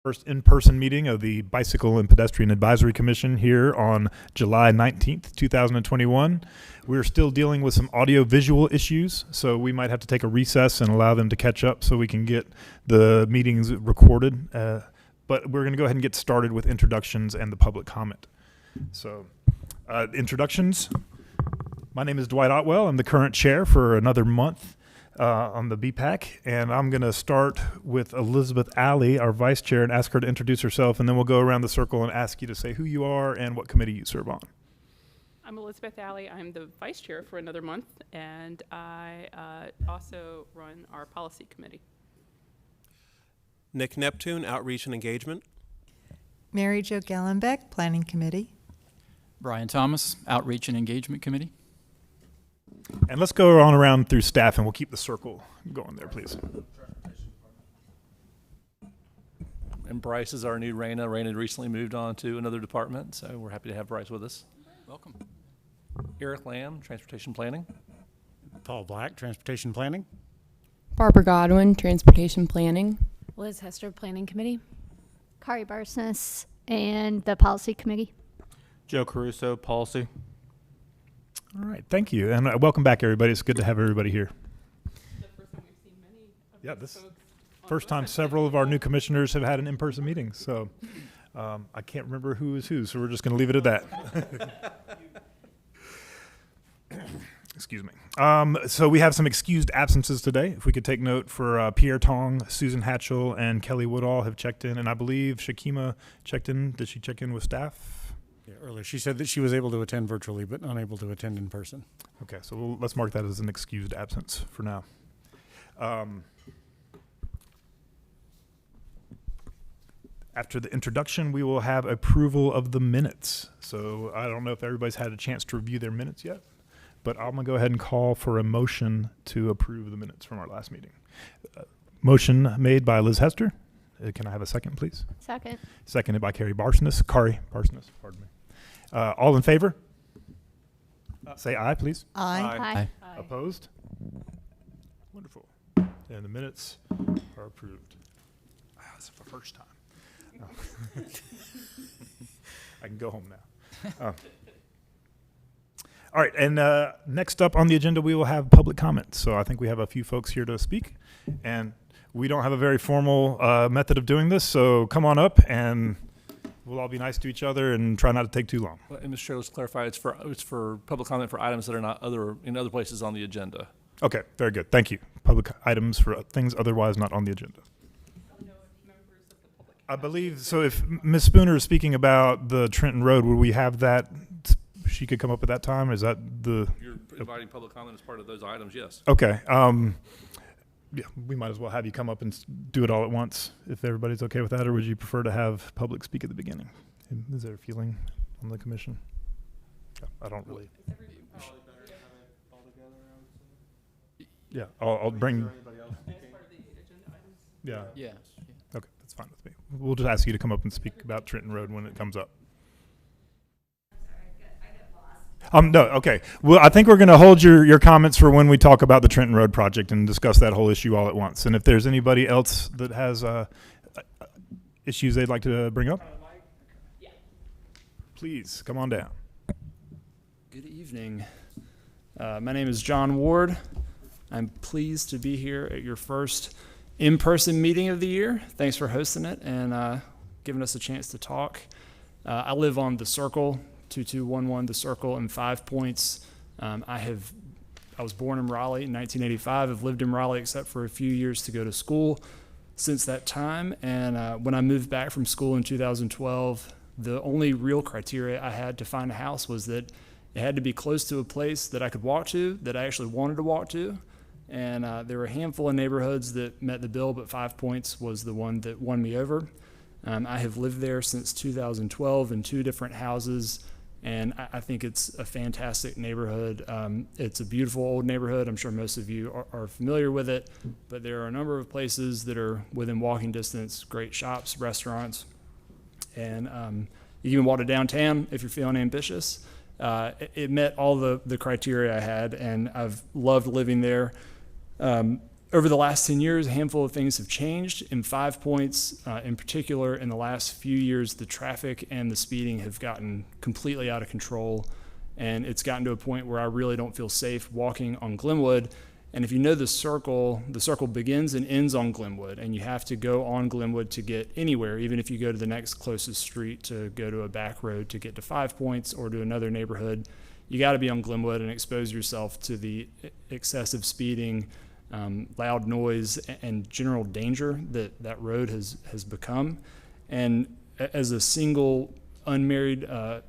First in-person meeting of the Bicycle and Pedestrian Advisory Commission here on July 19th, 2021. We're still dealing with some audio-visual issues, so we might have to take a recess and allow them to catch up so we can get the meetings recorded. But we're going to go ahead and get started with introductions and the public comment. So, introductions. My name is Dwight Otwell. I'm the current chair for another month on the BPAC, and I'm going to start with Elizabeth Alley, our vice chair, and ask her to introduce herself, and then we'll go around the circle and ask you to say who you are and what committee you serve on. I'm Elizabeth Alley. I'm the vice chair for another month, and I also run our policy committee. Nick Neptune, Outreach and Engagement. Mary Jo Gellenbeck, Planning Committee. Brian Thomas, Outreach and Engagement Committee. And let's go on around through staff, and we'll keep the circle going there, please. And Bryce is our new Raina. Raina recently moved on to another department, so we're happy to have Bryce with us. Welcome. Eric Lamb, Transportation Planning. Paul Black, Transportation Planning. Barbara Godwin, Transportation Planning. Liz Hester, Planning Committee. Kari Barsness, and the Policy Committee. Joe Caruso, Policy. All right, thank you, and welcome back, everybody. It's good to have everybody here. The first time we've seen many of Yeah, these this folks on first both time sides. several of our new commissioners have had an in-person meeting, so I can't remember who is who, so we're just going to leave it at that. Excuse me. So we have some excused absences today. If we could take note for Pierre Tong, Susan Hatchell, and Kelly Woodall have checked in, and I believe Shakima checked in. Did she check in with staff? Yeah, earlier she said that she was able to attend virtually, but unable to attend in person. Okay, so let's mark that as an excused absence for now. After the introduction, we will have approval of the minutes. So I don't know if everybody's had a chance to review their minutes yet, but I'm going to go ahead and call for a motion to approve the minutes from our last meeting. Motion made by Liz Hester. Can I have a second, please? Second. Seconded by Kari Barsness, pardon me. All in favor? Say aye, please. Aye. Aye. Opposed? Wonderful. And the minutes are approved. Wow, this is the first time. Oh. I can go home now. All right, and next up on the agenda, we will have public comments. So I think we have a few folks here to speak, and we don't have a very formal method of doing this, so come on up and we'll all be nice to each other and try not to take too long. Well, and Mr. Chair, let's clarify, it's for public comment for items that are not in other places on the agenda. Okay, very good. Thank you. Public items for things otherwise not on the agenda. I believe, so if Ms. Spooner is speaking about the Trenton Road, would we have that, she could come up at that time? Is that the? You're inviting public comment as part of those items, yes. Okay. Yeah, we might as well have you come up and do it all at once, if everybody's okay with that, or would you prefer to have public speak at the beginning? Is there a feeling on the commission? I don't really. Yeah, I'll bring. Yeah. Yeah. Okay, that's fine with me. We'll just ask you to come up and speak about Trenton Road when it comes up. No, okay. Well, I think we're going to hold your comments for when we talk about the Trenton Road project and discuss that whole issue all at once. And if there's anybody else that has issues they'd like to bring up, please come on down. Good evening. My name is John Ward. I'm pleased to be here at your first in-person meeting of the year. Thanks for hosting it and giving us a chance to talk. I live on the Circle, 2211 The Circle in 5 Points. I was born in Raleigh in 1985. I've lived in Raleigh except for a few years to go to school since that time. And when I moved back from school in 2012, the only real criteria I had to find a house was that it had to be close to a place that I could walk to, that I actually wanted to walk to. And there were a handful of neighborhoods that met the bill, but 5 Points was the one that won me over. I have lived there since 2012 in 2 different houses. And I think it's a fantastic neighborhood. It's a beautiful old neighborhood. I'm sure most of you are familiar with it, but there are a number of places that are within walking distance, great shops, restaurants, and you can walk to downtown if you're feeling ambitious. It met all the criteria I had, and I've loved living there. Over the last 10 years, a handful of things have changed. In 5 Points, in particular, in the last few years, the traffic and the speeding have gotten completely out of control. And it's gotten to a point where I really don't feel safe walking on Glenwood. And if you know the circle begins and ends on Glenwood, and you have to go on Glenwood to get anywhere, even if you go to the next closest street to go to a back road to get to 5 Points or to another neighborhood. You got to be on Glenwood and expose yourself to the excessive speeding, loud noise, and general danger that road has become. And as a single unmarried,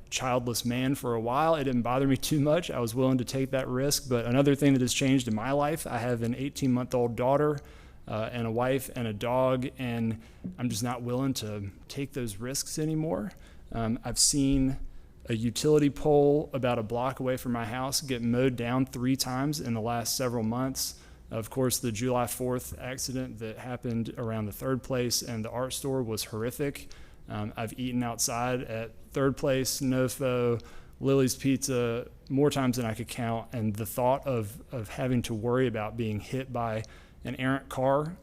childless man for a while, it didn't bother me too much. I was willing to take that risk. But another thing that has changed in my life, I have an 18-month-old daughter and a wife and a dog, and I'm just not willing to take those risks anymore. I've seen a utility pole about a block away from my house get mowed down 3 times in the last several months. Of course, the July 4th accident that happened around the Third Place and the art store was horrific. I've eaten outside at Third Place, Nofo, Lily's Pizza more times than I could count, and the thought of having to worry about being hit by an errant car,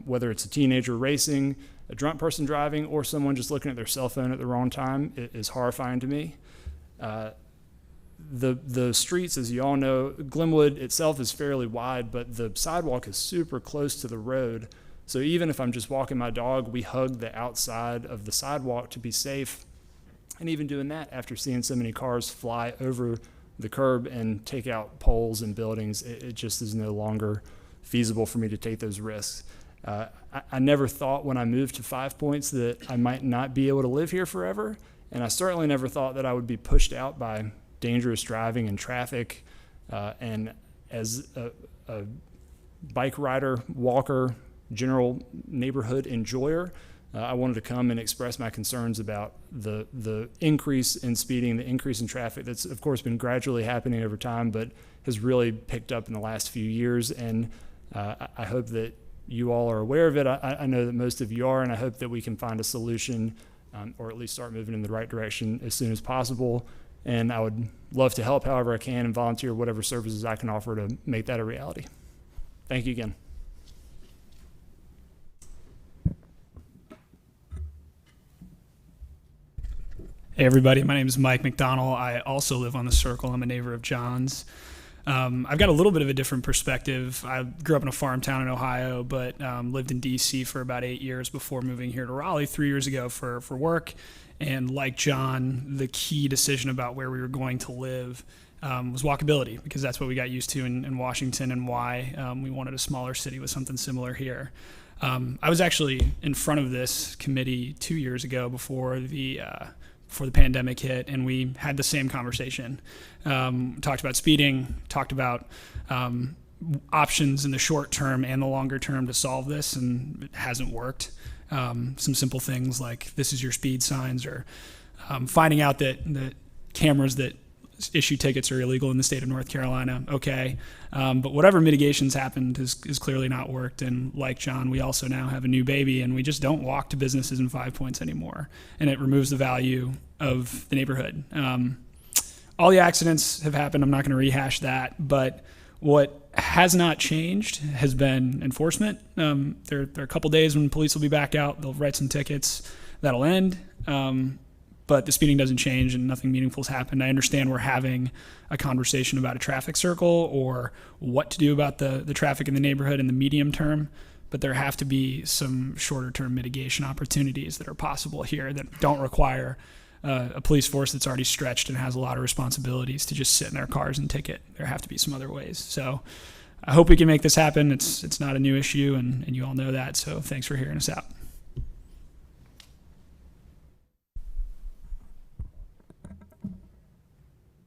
whether it's a teenager racing, a drunk person driving, or someone just looking at their cell phone at the wrong time is horrifying to me. The streets, as you all know, Glenwood itself is fairly wide, but the sidewalk is super close to the road. So even if I'm just walking my dog, we hug the outside of the sidewalk to be safe. And even doing that, after seeing so many cars fly over the curb and take out poles and buildings, it just is no longer feasible for me to take those risks. I never thought when I moved to 5 Points that I might not be able to live here forever. And I certainly never thought that I would be pushed out by dangerous driving and traffic. And as a bike rider, walker, general neighborhood enjoyer, I wanted to come and express my concerns about the increase in speeding, the increase in traffic that's, of course, been gradually happening over time, but has really picked up in the last few years. And I hope that you all are aware of it. I know that most of you are, and I hope that we can find a solution or at least start moving in the right direction as soon as possible. And I would love to help however I can and volunteer whatever services I can offer to make that a reality. Thank you again. Hey everybody, my name is Mike McDonald. I also live on the Circle. I'm a neighbor of John's. I've got a little bit of a different perspective. I grew up in a farm town in Ohio, but lived in DC for about 8 years before moving here to Raleigh 3 years ago for work. And like John, the key decision about where we were going to live was walkability, because that's what we got used to in Washington, and why we wanted a smaller city with something similar here. I was actually in front of this committee 2 years ago before the pandemic hit, and we had the same conversation. Talked about speeding, talked about options in the short term and the longer term to solve this, and it hasn't worked. Some simple things like this is your speed signs, or finding out that cameras that issue tickets are illegal in the state of North Carolina. Okay. But whatever mitigations happened has clearly not worked. And like John, we also now have a new baby, and we just don't walk to businesses in 5 Points anymore. And it removes the value of the neighborhood. All the accidents have happened. I'm not going to rehash that, but what has not changed has been enforcement. There are a couple days when police will be back out. They'll write some tickets. That'll end. But the speeding doesn't change and nothing meaningful has happened. I understand we're having a conversation about a traffic circle or what to do about the traffic in the neighborhood in the medium term, but there have to be some shorter term mitigation opportunities that are possible here that don't require a police force that's already stretched and has a lot of responsibilities to just sit in their cars and ticket. There have to be some other ways. So I hope we can make this happen. It's not a new issue, and you all know that, so thanks for hearing us out.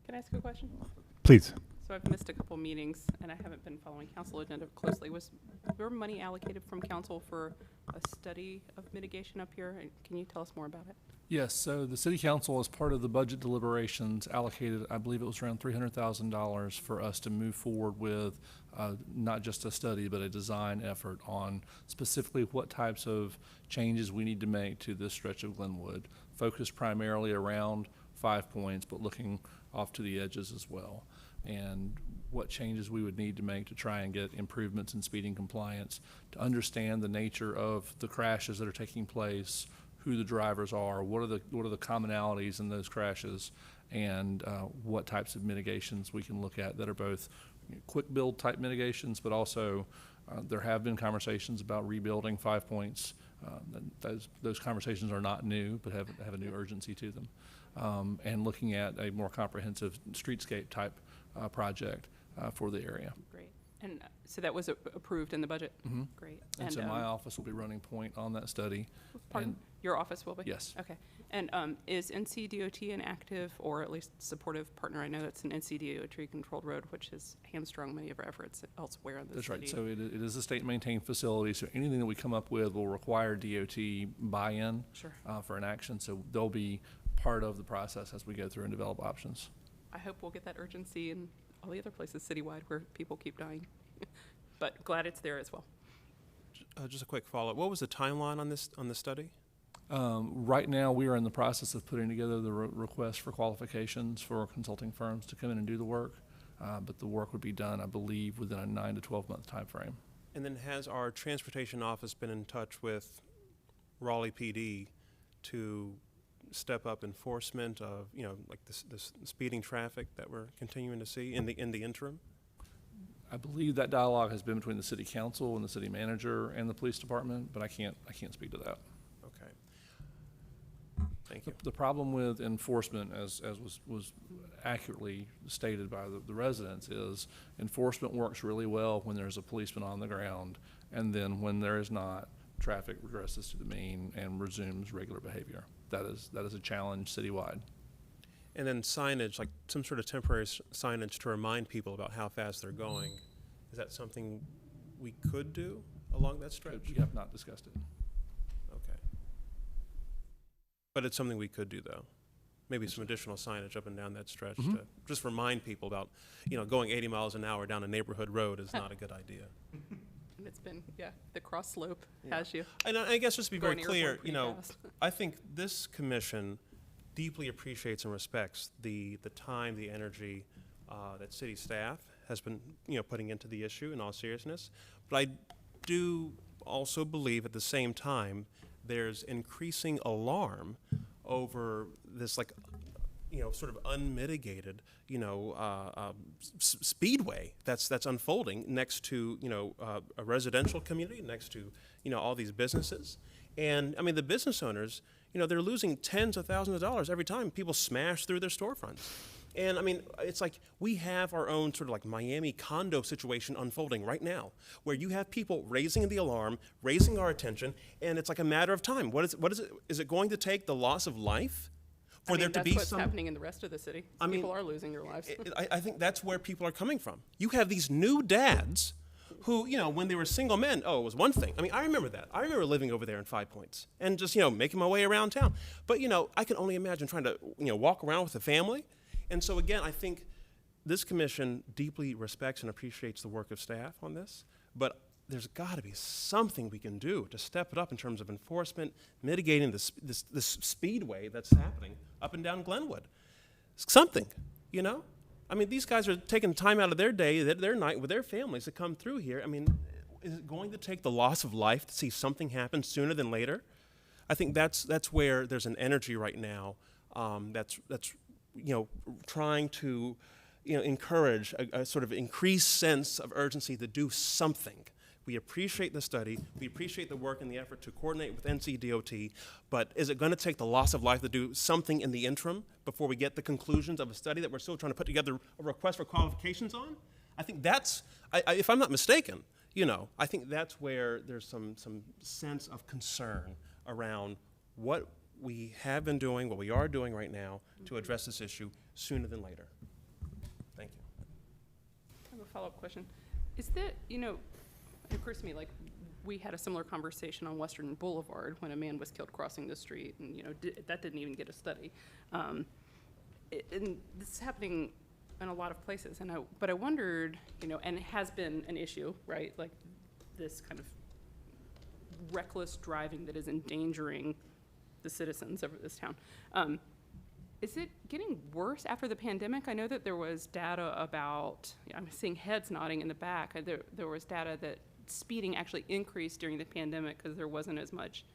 Can I ask a question? Please. So I've missed a couple meetings, and I haven't been following council agenda closely. Was there money allocated from council for a study of mitigation up here? And can you tell us more about it? Yes, so the city council, as part of the budget deliberations, allocated, I believe it was around $300,000 for us to move forward with not just a study, but a design effort on specifically what types of changes we need to make to this stretch of Glenwood, focused primarily around 5 Points, but looking off to the edges as well. And what changes we would need to make to try and get improvements in speeding compliance, to understand the nature of the crashes that are taking place, who the drivers are, what are the commonalities in those crashes, and what types of mitigations we can look at that are both quick build type mitigations, but also there have been conversations about rebuilding 5 points. Those conversations are not new, but have a new urgency to them, and looking at a more comprehensive streetscape type project for the area. Great. And so that was approved in the budget? Mm-hmm. Great. And so my office will be running point on that study. Pardon? Your office will be? Yes. Okay. And is NCDOT an active or at least supportive partner? I know it's an NCDOT controlled road, which has hamstrung many of our efforts elsewhere in the That's city. right. So it is a state maintained facility. So anything that we come up with will require DOT buy-in Sure. For an action. So they'll be part of the process as we go through and develop options. I hope we'll get that urgency in all the other places citywide where people keep dying. But glad it's there as well. Just a quick follow-up. What was the timeline on this study? Right now, we are in the process of putting together the request for qualifications for consulting firms to come in and do the work. But the work would be done, I believe, within a 9 to 12 month time frame. And then has our transportation office been in touch with Raleigh PD to step up enforcement of, like this speeding traffic that we're continuing to see in the interim? I believe that dialogue has been between the city council and the city manager and the police department, but I can't speak to that. Okay. Thank you. The problem with enforcement, as was accurately stated by the residents, is enforcement works really well when there's a policeman on the ground, and then when there is not, traffic regresses to the mean and resumes regular behavior. That is a challenge citywide. And then signage, like some sort of temporary signage to remind people about how fast they're going. Is that something we could do along that stretch? We have not discussed it. Okay. But it's something we could do, though. Maybe some additional signage up and down that stretch to just remind people about, going 80 miles an hour down a neighborhood road is not a good idea. And it's been, the cross slope has you. And I guess just to be very going clear, airborne pretty fast. I think this commission deeply appreciates and respects the time, the energy that city staff has been, putting into the issue in all seriousness. But I do also believe at the same time there's increasing alarm over this, sort of unmitigated, speedway that's unfolding next to, a residential community, next to, all these businesses. And, I mean, the business owners, they're losing tens of thousands of dollars every time people smash through their storefronts. And, I mean, it's like we have our own sort of like Miami condo situation unfolding right now, where you have people raising the alarm, raising our attention, and it's like a matter of time. What is it? Is it going to take the loss of life for there to be that's what's happening in the rest of the city. People are losing their lives. I think that's where people are coming from. You have these new dads who, when they were single men, it was one thing. I mean, I remember that. I remember living over there in 5 Points and just, making my way around town. But, I can only imagine trying to, walk around with a family. And so, again, I think this commission deeply respects and appreciates the work of staff on this. But there's got to be something we can do to step it up in terms of enforcement, mitigating this speedway that's happening up and down Glenwood. Something, I mean, these guys are taking time out of their day, their night with their families to come through here. I mean, is it going to take the loss of life to see something happen sooner than later? I think that's where there's an energy right now that's trying to encourage a sort of increased sense of urgency to do something. We appreciate the study. We appreciate the work and the effort to coordinate with NCDOT. But is it going to take the loss of life to do something in the interim before we get the conclusions of a study that we're still trying to put together a request for qualifications on? I think that's, if I'm not mistaken, I think that's where there's some sense of concern around what we have been doing, what we are doing right now to address this issue sooner than later. Thank you. I have a follow-up question. Is that, it occurs to me, like, we had a similar conversation on Western Boulevard when a man was killed crossing the street, and, that didn't even get a study. And this is happening in a lot of places, but I wondered, and it has been an issue, right? Like, this kind of reckless driving that is endangering the citizens of this town. is it getting worse after the pandemic? I know that there was data about, I'm seeing heads nodding in the back. There was data that speeding actually increased during the pandemic because there wasn't as much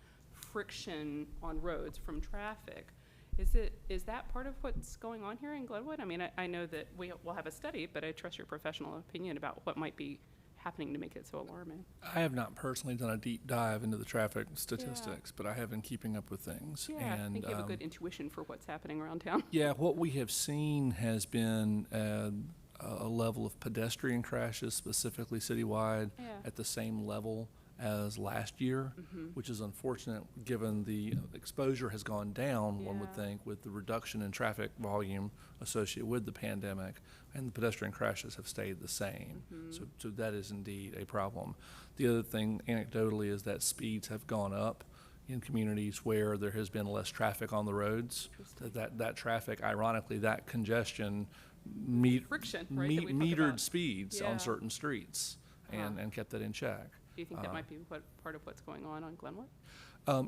friction on roads from traffic. Is that part of what's going on here in Glenwood? I mean, I know that we'll have a study, but I trust your professional opinion about what might be happening to make it so alarming. I have not personally done a deep dive into the traffic statistics, but I have been keeping up with things. Yeah, and I think you have a good intuition for what's happening around town. Yeah, what we have seen has been a level of pedestrian crashes, specifically citywide, at the same level as last year, which is unfortunate given the exposure has gone down, one would think, with the reduction in traffic volume associated with the pandemic, and the pedestrian crashes have stayed the same. So that is indeed a problem. The other thing anecdotally is that speeds have gone up in communities where there has been less traffic on the roads. That traffic, ironically, that congestion Friction, right, that we talk metered about. speeds on certain streets and kept that in check. Do you think that might be part of what's going on Glenwood?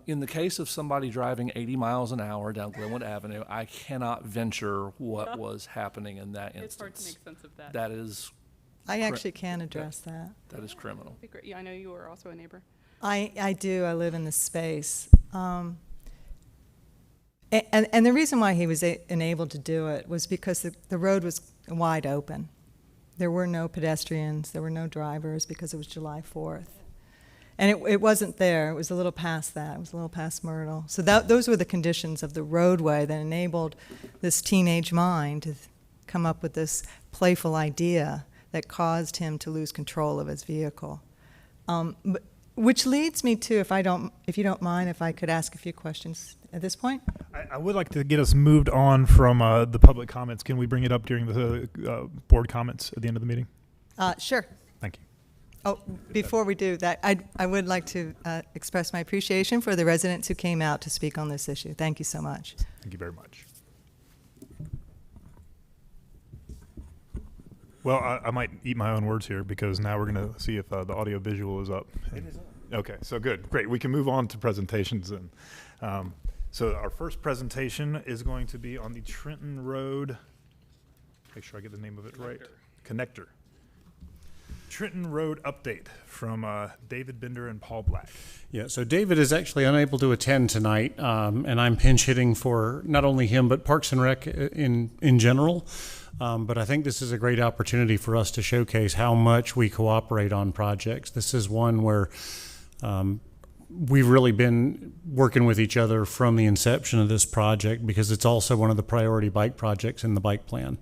In the case of somebody driving 80 miles an hour down Glenwood Avenue, I cannot venture what was happening in that instance. It's hard to make sense of that. That is, I actually can address that. that is criminal. That'd be great. Yeah, I know you are also a neighbor. I do. I live in this space. And the reason why he was enabled to do it was because the road was wide open. There were no pedestrians. There were no drivers because it was July 4th. And it wasn't there. It was a little past that. It was a little past Myrtle. So those were the conditions of the roadway that enabled this teenage mind to come up with this playful idea that caused him to lose control of his vehicle. Which leads me to, if you don't mind, if I could ask a few questions at this point. I would like to get us moved on from the public comments. Can we bring it up during the board comments at the end of the meeting? Sure. Thank you. Oh, before we do that, I would like to express my appreciation for the residents who came out to speak on this issue. Thank you so much. Thank you very much. Well, I might eat my own words here because now we're going to see if the audio visual is up. It is up. Okay, so good. Great. We can move on to presentations. And so our first presentation is going to be on the Trenton Road. Make sure I get the name of it right. Connector. Trenton Road update from David Bender and Paul Black. Yeah, so David is actually unable to attend tonight, and I'm pinch hitting for not only him, but Parks and Rec in general. But I think this is a great opportunity for us to showcase how much we cooperate on projects. This is one where we've really been working with each other from the inception of this project because it's also one of the priority bike projects in the bike plan.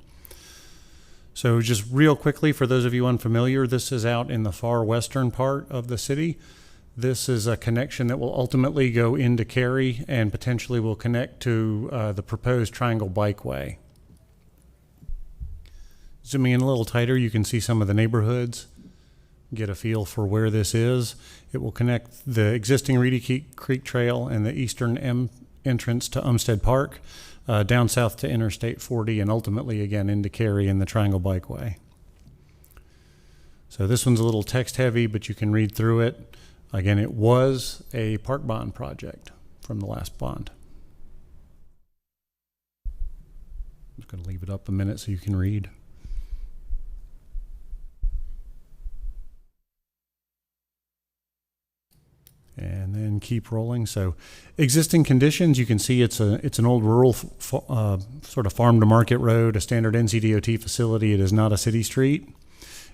So just real quickly, for those of you unfamiliar, this is out in the far western part of the city. This is a connection that will ultimately go into Cary and potentially will connect to the proposed Triangle Bikeway. Zooming in a little tighter, you can see some of the neighborhoods, get a feel for where this is. It will connect the existing Reedy Creek Trail and the eastern entrance to Umstead Park, down south to Interstate 40, and ultimately again into Cary and the Triangle Bikeway. So this one's a little text heavy, but you can read through it. Again, it was a park bond project from the last bond. I'm just going to leave it up a minute so you can read. And then keep rolling. So existing conditions, you can see it's an old rural sort of farm to market road, a standard NCDOT facility. It is not a city street.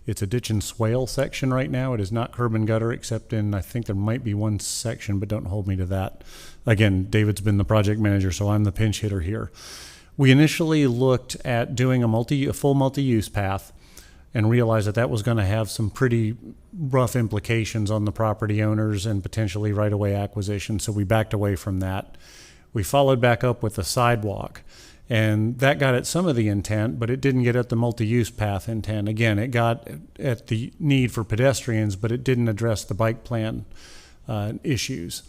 It's a ditch and swale section right now. It is not curb and gutter, except in, I think there might be one section, but don't hold me to that. Again, David's been the project manager, so I'm the pinch hitter here. We initially looked at doing a full multi-use path and realized that was going to have some pretty rough implications on the property owners and potentially right-of-way acquisition, so we backed away from that. We followed back up with a sidewalk, and that got at some of the intent, but it didn't get at the multi-use path intent. Again, it got at the need for pedestrians, but it didn't address the bike plan issues.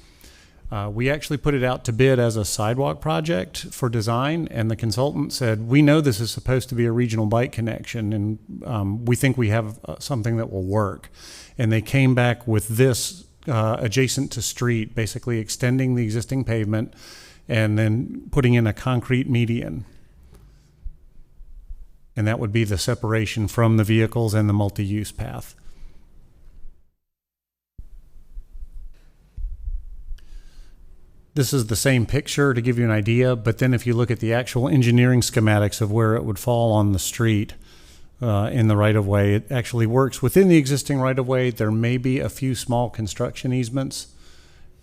We actually put it out to bid as a sidewalk project for design, and the consultant said, we know this is supposed to be a regional bike connection, and we think we have something that will work. And they came back with this adjacent to street, basically extending the existing pavement and then putting in a concrete median. And that would be the separation from the vehicles and the multi-use path. This is the same picture to give you an idea, but then if you look at the actual engineering schematics of where it would fall on the street in the right-of-way, it actually works within the existing right-of-way. There may be a few small construction easements,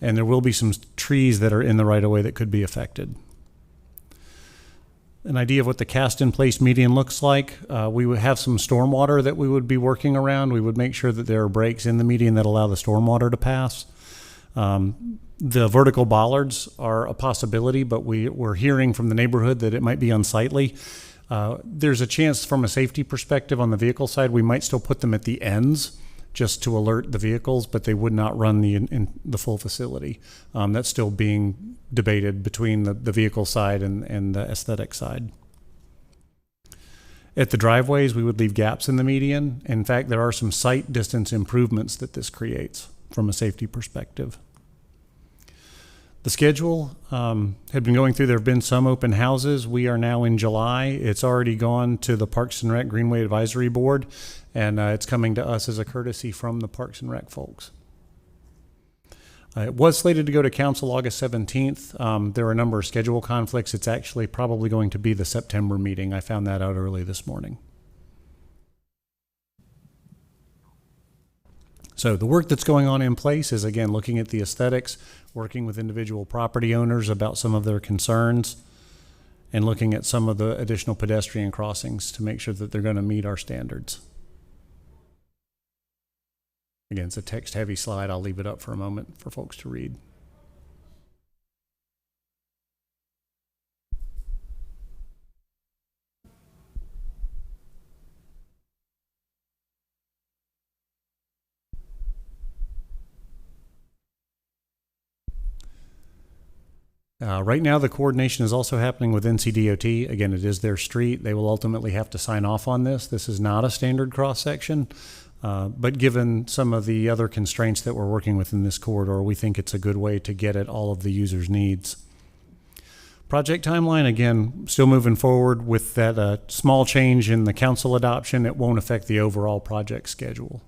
and there will be some trees that are in the right-of-way that could be affected. An idea of what the cast-in-place median looks like. We would have some stormwater that we would be working around. We would make sure that there are breaks in the median that allow the stormwater to pass. The vertical bollards are a possibility, but we're hearing from the neighborhood that it might be unsightly. There's a chance from a safety perspective on the vehicle side, we might still put them at the ends just to alert the vehicles, but they would not run in the full facility. That's still being debated between the vehicle side and the aesthetic side. At the driveways, we would leave gaps in the median. In fact, there are some sight distance improvements that this creates from a safety perspective. The schedule had been going through. There have been some open houses. We are now in July. It's already gone to the Parks and Rec Greenway Advisory Board, and it's coming to us as a courtesy from the Parks and Rec folks. It was slated to go to council August 17th. There are a number of schedule conflicts. It's actually probably going to be the September meeting. I found that out early this morning. So the work that's going on in place is, again, looking at the aesthetics, working with individual property owners about some of their concerns, and looking at some of the additional pedestrian crossings to make sure that they're going to meet our standards. Again, it's a text-heavy slide. I'll leave it up for a moment for folks to read. Right now, the coordination is also happening with NCDOT. Again, it is their street. They will ultimately have to sign off on this. This is not a standard cross-section, but given some of the other constraints that we're working with in this corridor, we think it's a good way to get at all of the users' needs. Project timeline, again, still moving forward with that small change in the council adoption. It won't affect the overall project schedule.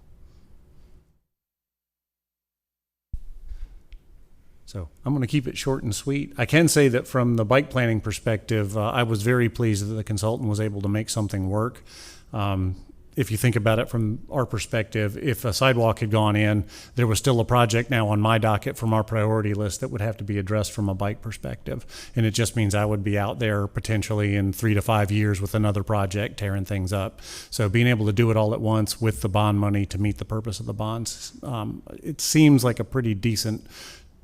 So I'm going to keep it short and sweet. I can say that from the bike planning perspective, I was very pleased that the consultant was able to make something work. If you think about it from our perspective, if a sidewalk had gone in, there was still a project now on my docket from our priority list that would have to be addressed from a bike perspective. And it just means I would be out there potentially in 3 to 5 years with another project tearing things up. So being able to do it all at once with the bond money to meet the purpose of the bonds, it seems like a pretty decent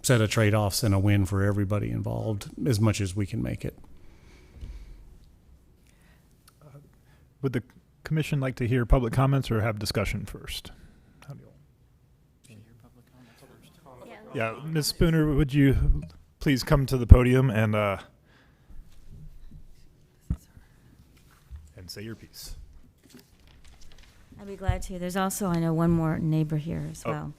set of trade-offs and a win for everybody involved, as much as we can make it. Would the commission like to hear public comments or have discussion first? How do you Yeah, Ms. Spooner, would you please come to the podium and say your piece? I'd be glad to. There's also, I know, one more neighbor here as well.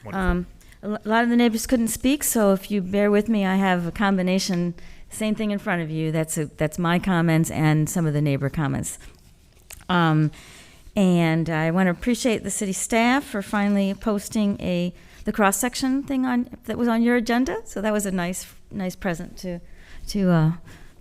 Wonderful. A lot of the neighbors couldn't speak, so if you bear with me, I have a combination, same thing in front of you. That's my comments and some of the neighbor comments. And I want to appreciate the city staff for finally posting the cross-section thing that was on your agenda. So that was a nice present to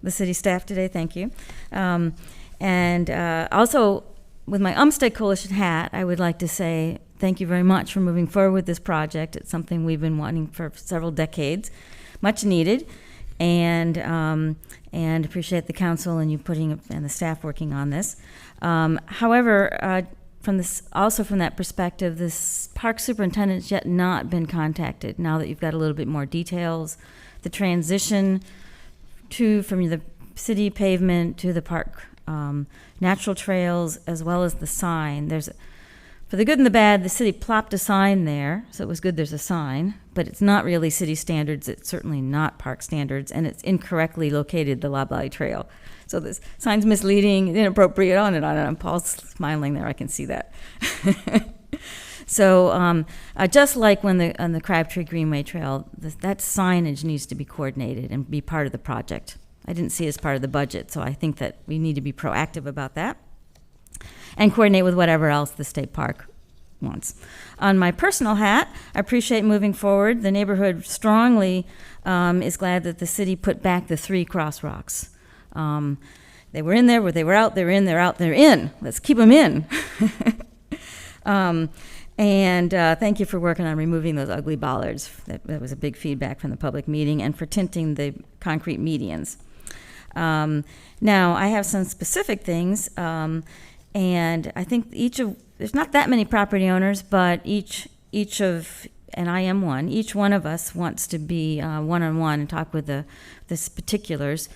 the city staff today. Thank you. And also, with my Umstead Coalition hat, I would like to say thank you very much for moving forward with this project. It's something we've been wanting for several decades, much needed, and appreciate the council and you and the staff working on this. However, from that perspective, this park superintendent's yet not been contacted. Now that you've got a little bit more details, the transition from the city pavement to the park natural trails, as well as the sign. For the good and the bad, the city plopped a sign there, so it was good there's a sign, but it's not really city standards. It's certainly not park standards, and it's incorrectly located, the Loblolly Trail. So this sign's misleading, inappropriate, on and on. And Paul's smiling there, I can see that. So just like when on the Crabtree Greenway Trail, that signage needs to be coordinated and be part of the project. I didn't see it as part of the budget, so I think that we need to be proactive about that and coordinate with whatever else the state park wants. On my personal hat, I appreciate moving forward. The neighborhood strongly is glad that the city put back the 3 crosswalks. They were in there, they were out, they're in, they're out, they're in. Let's keep them in. And thank you for working on removing those ugly bollards. That was a big feedback from the public meeting, and for tinting the concrete medians. Now, I have some specific things, and I think there's not that many property owners, but each of, and I am one, each one of us wants to be one-on-one and talk with the particulars,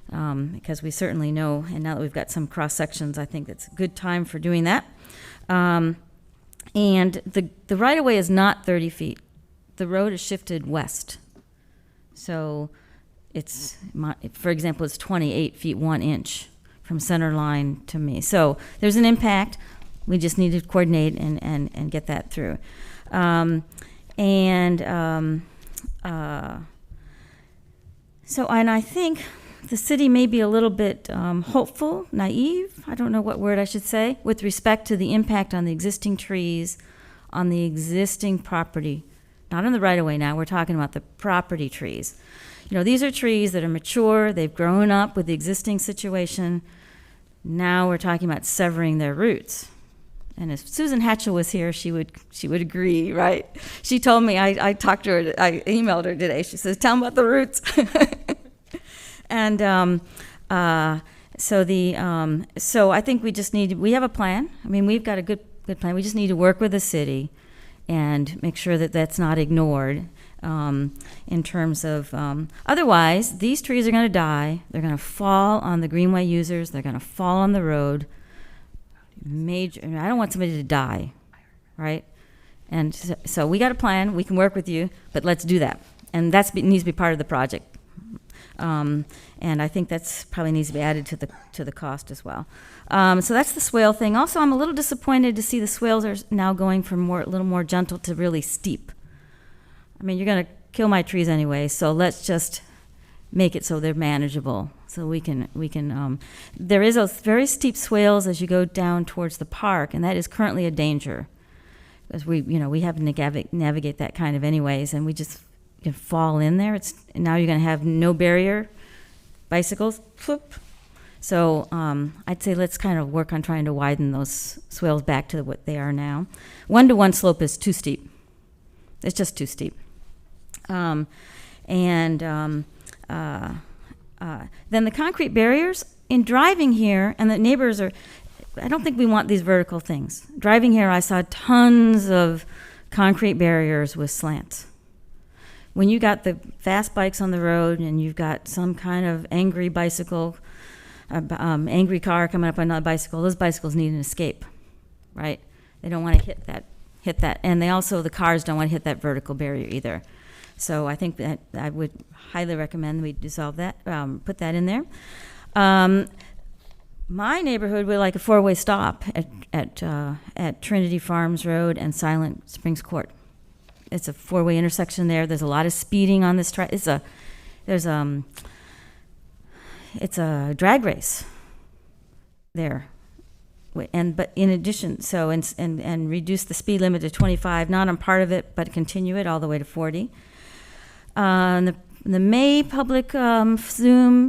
because we certainly know, and now that we've got some cross-sections, I think it's a good time for doing that. And the right-of-way is not 30 feet. The road is shifted west. So for example, it's 28 feet 1 inch from center line to me. So there's an impact. We just need to coordinate and get that through. So I think the city may be a little bit hopeful, naive, I don't know what word I should say, with respect to the impact on the existing trees, on the existing property. Not on the right-of-way now, we're talking about the property trees. You know, these are trees that are mature, they've grown up with the existing situation. Now we're talking about severing their roots. And if Susan Hatchell was here, she would agree, right? She told me, I talked to her, I emailed her today, she says, tell them about the roots. And so I think we have a plan. I mean, we've got a good plan. We just need to work with the city and make sure that that's not ignored in terms of, otherwise, these trees are going to die. They're going to fall on the greenway users. They're going to fall on the road. I don't want somebody to die, right? And so we got a plan. We can work with you, but let's do that. And that needs to be part of the project. And I think that's probably needs to be added to the cost as well. So that's the swale thing. Also, I'm a little disappointed to see the swales are now going from a little more gentle to really steep. I mean, you're going to kill my trees anyway, so let's just make it so they're manageable. So we can. There is a very steep swales as you go down towards the park, and that is currently a danger, because we have to navigate that kind of anyways, and we just can fall in there. Now you're going to have no barrier, bicycles, whoop. So I'd say let's kind of work on trying to widen those swales back to what they are now. 1-to-1 slope is too steep. It's just too steep. Then the concrete barriers, in driving here, and the neighbors I don't think we want these vertical things. Driving here, I saw tons of concrete barriers with slants. When you got the fast bikes on the road and you've got some kind of angry bicycle, angry car coming up on another bicycle, those bicycles need an escape, right? They don't want to hit that. And the cars don't want to hit that vertical barrier either. So I think that I would highly recommend we dissolve that, put that in there. My neighborhood would like a 4-way stop at Trinity Farms Road and Silent Springs Court. It's a 4-way intersection there. There's a lot of speeding on this track. It's a drag race there. But in addition, and reduce the speed limit to 25, not on part of it, but continue it all the way to 40. The May public Zoom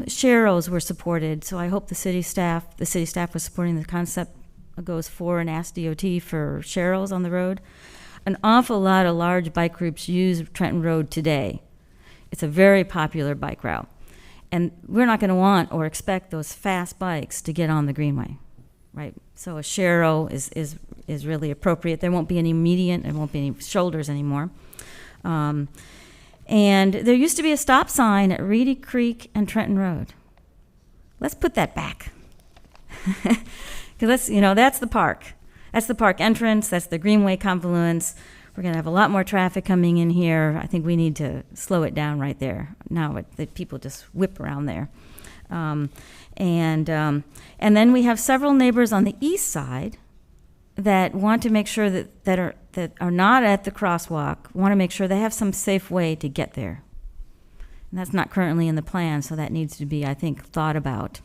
sharos were supported, so I hope the city staff was supporting the concept. Goes for and ask DOT for sharos on the road. An awful lot of large bike groups use Trenton Road today. It's a very popular bike route. And we're not going to want or expect those fast bikes to get on the greenway, right? So a sharo is really appropriate. There won't be any median, there won't be any shoulders anymore. And there used to be a stop sign at Reedy Creek and Trenton Road. Let's put that back. Because that's the park. That's the park entrance, that's the greenway confluence. We're going to have a lot more traffic coming in here. I think we need to slow it down right there. Now the people just whip around there. And then we have several neighbors on the east side that want to make sure that that are not at the crosswalk want to make sure they have some safe way to get there. And that's not currently in the plan, so that needs to be, I think, thought about.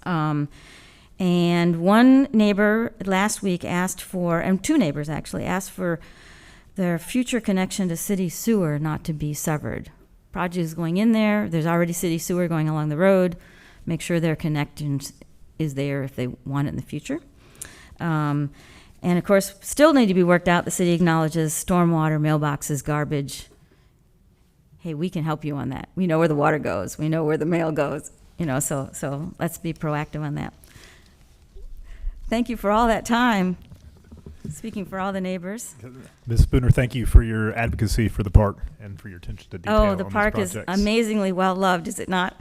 And one neighbor last week asked for, and two neighbors actually, asked for their future connection to city sewer not to be severed. Project is going in there. There's already city sewer going along the road. Make sure their connection is there if they want it in the future. And of course, still need to be worked out. The city acknowledges stormwater, mailboxes, garbage. Hey, we can help you on that. We know where the water goes. We know where the mail goes. So let's be proactive on that. Thank you for all that time, speaking for all the neighbors. Ms. Spooner, thank you for your advocacy for the park and for your attention to detail. Oh, the on park these is projects. amazingly well loved, is it not?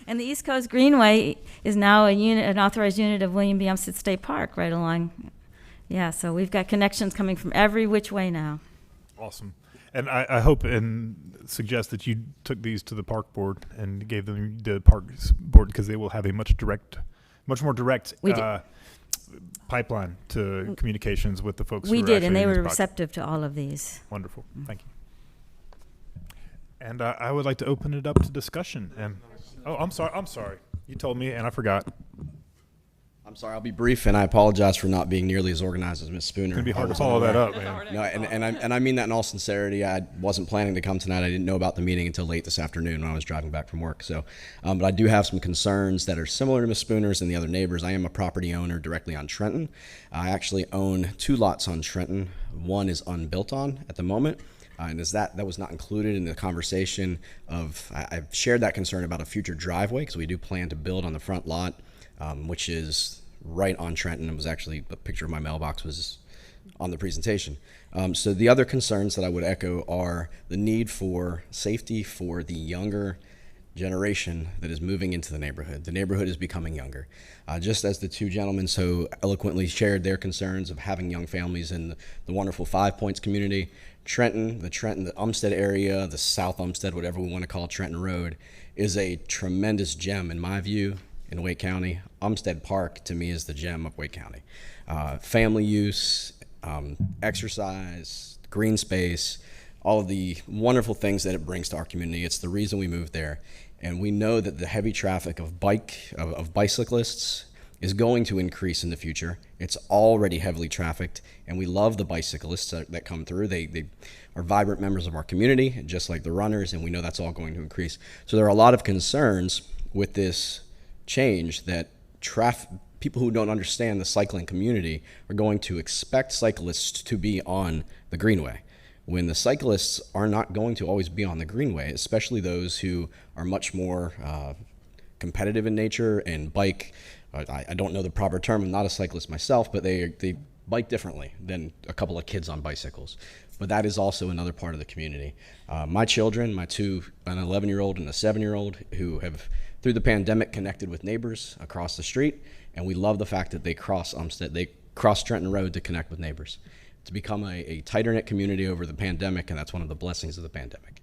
And the East Coast Greenway is now an authorized unit of William B. Umstead State Park right along. Yeah, so we've got connections coming from every which way now. Awesome. And I hope and suggest that you took these to the park board and gave them the park board, because they will have a much more direct We did. pipeline to communications with the folks We who are did, actually and they in were this project. receptive to all of these. Wonderful. Thank you. And I would like to open it up to discussion. And I'm sorry. You told me, and I forgot. I'm sorry, I'll be brief, and I apologize for not being nearly as organized as Ms. Spooner. It's going to be hard to I was follow that unaware. up, man. No, and I mean that in all sincerity. I wasn't planning to come tonight. I didn't know about the meeting until late this afternoon when I was driving back from work. So, but I do have some concerns that are similar to Ms. Spooner's and the other neighbors. I am a property owner directly on Trenton. I actually own 2 lots on Trenton. One is unbuilt on at the moment. And that was not included in the conversation of, I've shared that concern about a future driveway, because we do plan to build on the front lot, which is right on Trenton. It was actually, a picture of my mailbox was on the presentation. So the other concerns that I would echo are the need for safety for the younger generation that is moving into the neighborhood. The neighborhood is becoming younger. Just as the two gentlemen so eloquently shared their concerns of having young families in the wonderful 5 Points community, the Umstead area, the South Umstead, whatever we want to call Trenton Road, is a tremendous gem in my view in Wake County. Umstead Park, to me, is the gem of Wake County. Family use, exercise, green space, all of the wonderful things that it brings to our community. It's the reason we moved there. And we know that the heavy traffic of bicyclists is going to increase in the future. It's already heavily trafficked, and we love the bicyclists that come through. They are vibrant members of our community, just like the runners, and we know that's all going to increase. So there are a lot of concerns with this change that people who don't understand the cycling community are going to expect cyclists to be on the Greenway, when the cyclists are not going to always be on the Greenway, especially those who are much more competitive in nature and bike. I don't know the proper term. I'm not a cyclist myself, but they bike differently than a couple of kids on bicycles. But that is also another part of the community. My children, an 11-year-old and a 7-year-old, who have, through the pandemic, connected with neighbors across the street, and we love the fact that they cross Trenton Road to connect with neighbors. It's become a tighter-knit community over the pandemic, and that's one of the blessings of the pandemic.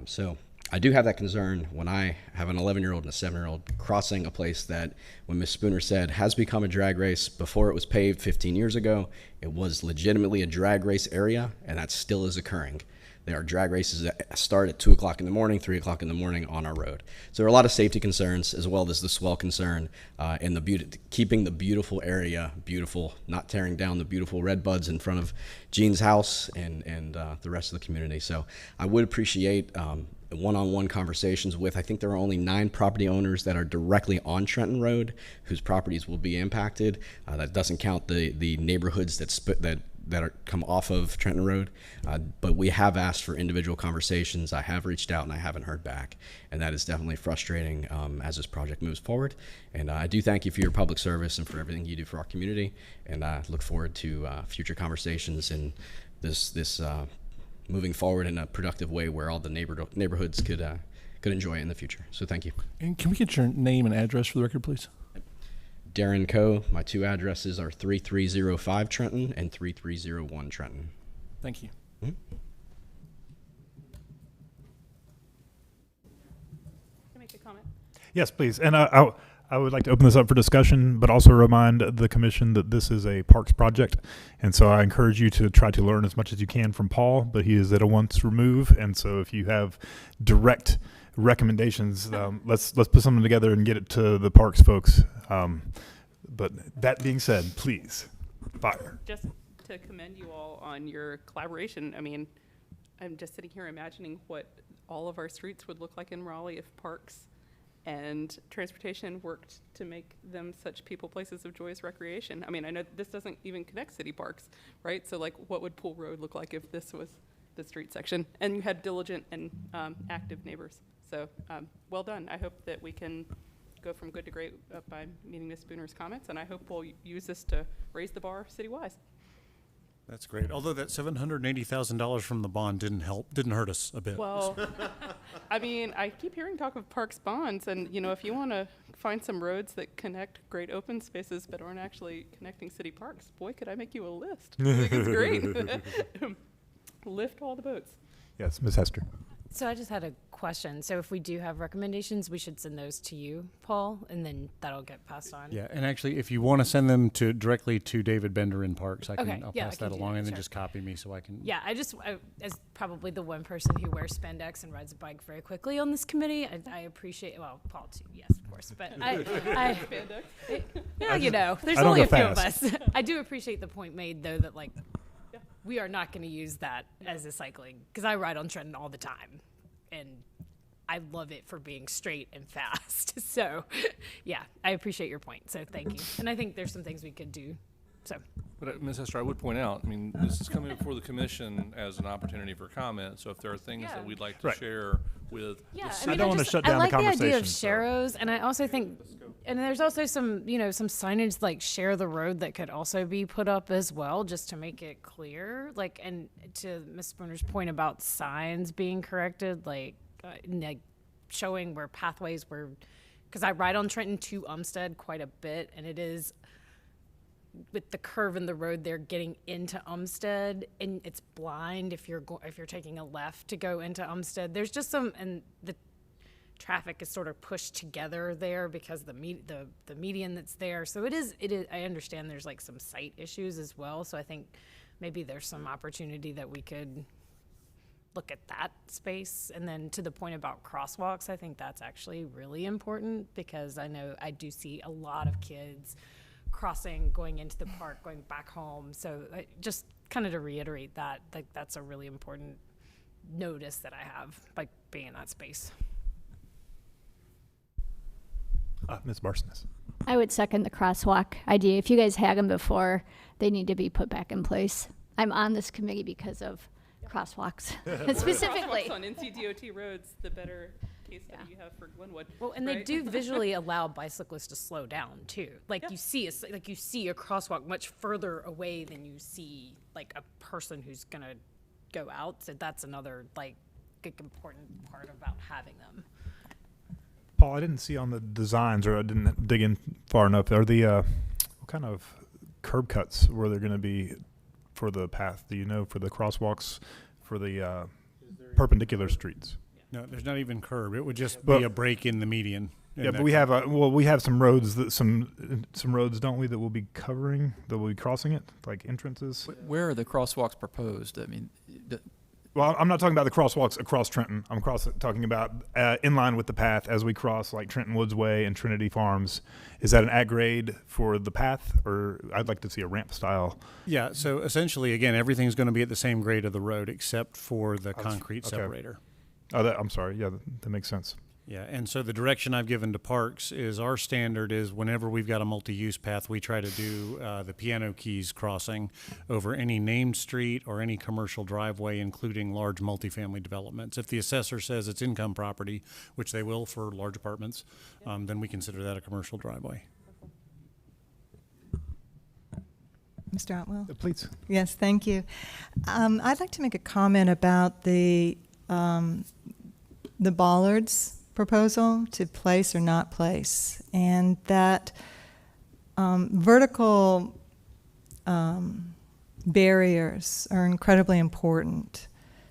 So I do have that concern when I have an 11-year-old and a 7-year-old crossing a place that, when Ms. Spooner said, has become a drag race. Before it was paved 15 years ago, it was legitimately a drag race area, and that still is occurring. There are drag races that start at 2 o'clock in the morning, 3 o'clock in the morning on our road. So there are a lot of safety concerns, as well as the swell concern, and keeping the beautiful area beautiful, not tearing down the beautiful red buds in front of Jean's house and the rest of the community. So I would appreciate one-on-one conversations with, I think there are only 9 property owners that are directly on Trenton Road whose properties will be impacted. That doesn't count the neighborhoods that come off of Trenton Road, but we have asked for individual conversations. I have reached out and I haven't heard back, and that is definitely frustrating as this project moves forward. And I do thank you for your public service and for everything you do for our community, and I look forward to future conversations and this moving forward in a productive way where all the neighborhoods could enjoy it in the future. So thank you. And can we get your name and address for the record, please? Darren Coe. My 2 addresses are 3305 Trenton and 3301 Trenton. Thank you. Can I make a comment? Yes, please. And I I would like to open this up for discussion, but also remind the commission that this is a parks project. And so I encourage you to try to learn as much as you can from Paul, but he is at a once remove. And so if you have direct recommendations, let's put something together and get it to the parks folks. But that being said, please, fire. Just to commend you all on your collaboration. I mean, I'm just sitting here imagining what all of our streets would look like in Raleigh if parks and transportation worked to make them such people places of joyous recreation. I mean, I know this doesn't even connect city parks, right? So like, what would Pool Road look like if this was the street section? And you had diligent and active neighbors. So well done. I hope that we can go from good to great by meeting Ms. Spooner's comments, and I hope we'll use this to raise the bar citywide. That's great. Although that $780,000 from the bond didn't hurt us a bit. Well, I mean, I keep hearing talk of parks bonds, and you know, if you want to find some roads that connect great open spaces but aren't actually connecting city parks, boy, could I make you a list. I think it's great. Lift all the boats. Yes, Ms. Hester. So I just had a question. So if we do have recommendations, we should send those to you, Paul, and then that'll get passed on. Yeah, and actually, if you want to send them directly to David Bender in Parks, I'll Okay, pass I that can do along, that, and then sure. just copy me so I can. Yeah, as probably the one person who wears spandex and rides a bike very quickly on this committee, I appreciate, well, Paul too, yes, of course, but yeah, you know, there's only a few of us. I do appreciate the point made, though, that like, we are not going to use that as a cycling, because I ride on Trenton all the time. And I love it for being straight and fast. So, yeah, I appreciate your point. So thank you. And I think there's some things we could do. So. But Ms. Hester, I would point out, I mean, this is coming before the commission as an opportunity for comment. So if there are things that we'd like to share with the city. I don't want to shut down I like the conversation. the idea of sharrows, and I also think, and there's also some, some signage like share the road that could also be put up as well, just to make it clear. Like, and to Ms. Spooner's point about signs being corrected, like showing where pathways were, because I ride on Trenton to Umstead quite a bit, and it is with the curve in the road there getting into Umstead, and it's blind if you're taking a left to go into Umstead. There's just some, and the traffic is sort of pushed together there because the median that's there. So it is. I understand there's like some site issues as well. So I think maybe there's some opportunity that we could look at that space. And then to the point about crosswalks, I think that's actually really important, because I know I do see a lot of kids crossing, going into the park, going back home. So just kind of to reiterate that, like, that's a really important notice that I have by being in that space. Ms. Barsness. I would second the crosswalk idea. If you guys had them before, they need to be put back in place. I'm on this committee because of crosswalks, specifically. Crosswalks on NCDOT roads, the better case study you have for Glenwood. Well, and right? they do visually allow bicyclists to slow down too. Like you see a crosswalk much further away than you see like a person who's gonna go out. So that's another like important part about having them. Paul, I didn't see on the designs, or I didn't dig in far enough. Are the what kind of curb cuts were there going to be for the path? Do you know, for the crosswalks, for the perpendicular streets? No, there's not even curb. It would just be a break in the median. Yeah, but we have we have some roads that some roads, don't we, that will be covering, that will be crossing it, like entrances. Where are the crosswalks proposed? I mean, well, I'm not talking about the crosswalks across Trenton. I'm talking about in line with the path as we cross like Trenton Woods Way and Trinity Farms. Is that an at grade for the path, or I'd like to see a ramp style? Yeah, so essentially, again, everything's going to be at the same grade of the road except for the concrete separator. Oh, I'm sorry. Yeah, that makes sense. Yeah, and so the direction I've given to Parks is our standard is whenever we've got a multi-use path, we try to do the Piano Keys crossing over any named street or any commercial driveway, including large multifamily developments. If the assessor says it's income property, which they will for large apartments, then we consider that a commercial driveway. Mr. Otwell? Please. Yes, thank you. I'd like to make a comment about the bollards proposal to place or not place, and that vertical barriers are incredibly important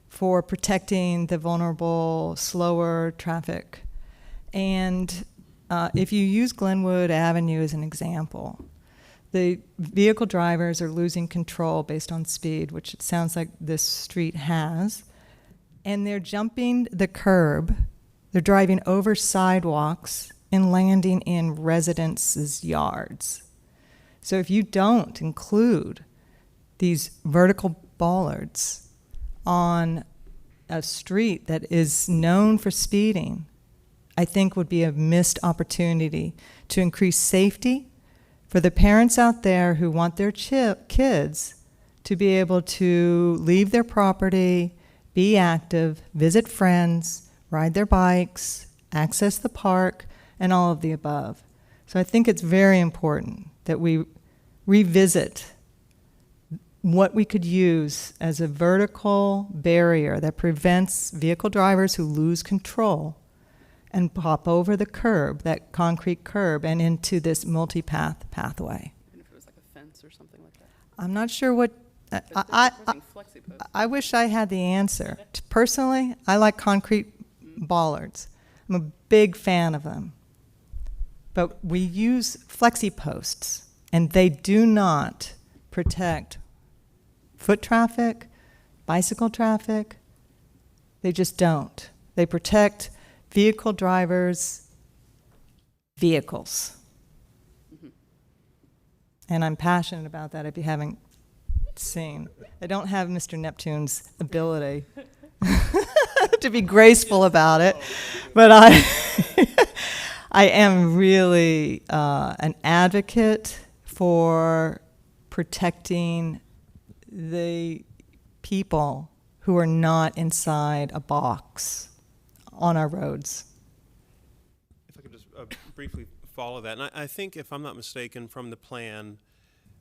for protecting the vulnerable, slower traffic. And if you use Glenwood Avenue as an example, the vehicle drivers are losing control based on speed, which it sounds like this street has, and they're jumping the curb, they're driving over sidewalks and landing in residences' yards. So if you don't include these vertical bollards on a street that is known for speeding, I think would be a missed opportunity to increase safety for the parents out there who want their kids to be able to leave their property, be active, visit friends, ride their bikes, access the park, and all of the above. So I think it's very important that we revisit what we could use as a vertical barrier that prevents vehicle drivers who lose control and pop over the curb, that concrete curb, and into this multi-path pathway. Even if it was like a fence or something like that. I'm not sure what, I wish I had the answer. Personally, I like concrete bollards. I'm a big fan of them. But we use flexi posts, and they do not protect foot traffic, bicycle traffic. They just don't. They protect vehicle drivers' vehicles. And I'm passionate about that if you haven't seen. I don't have Mr. Neptune's ability to be graceful about it, but I am really an advocate for protecting the people who are not inside a box on our roads. If I could just briefly follow that, and I think, if I'm not mistaken, from the plan,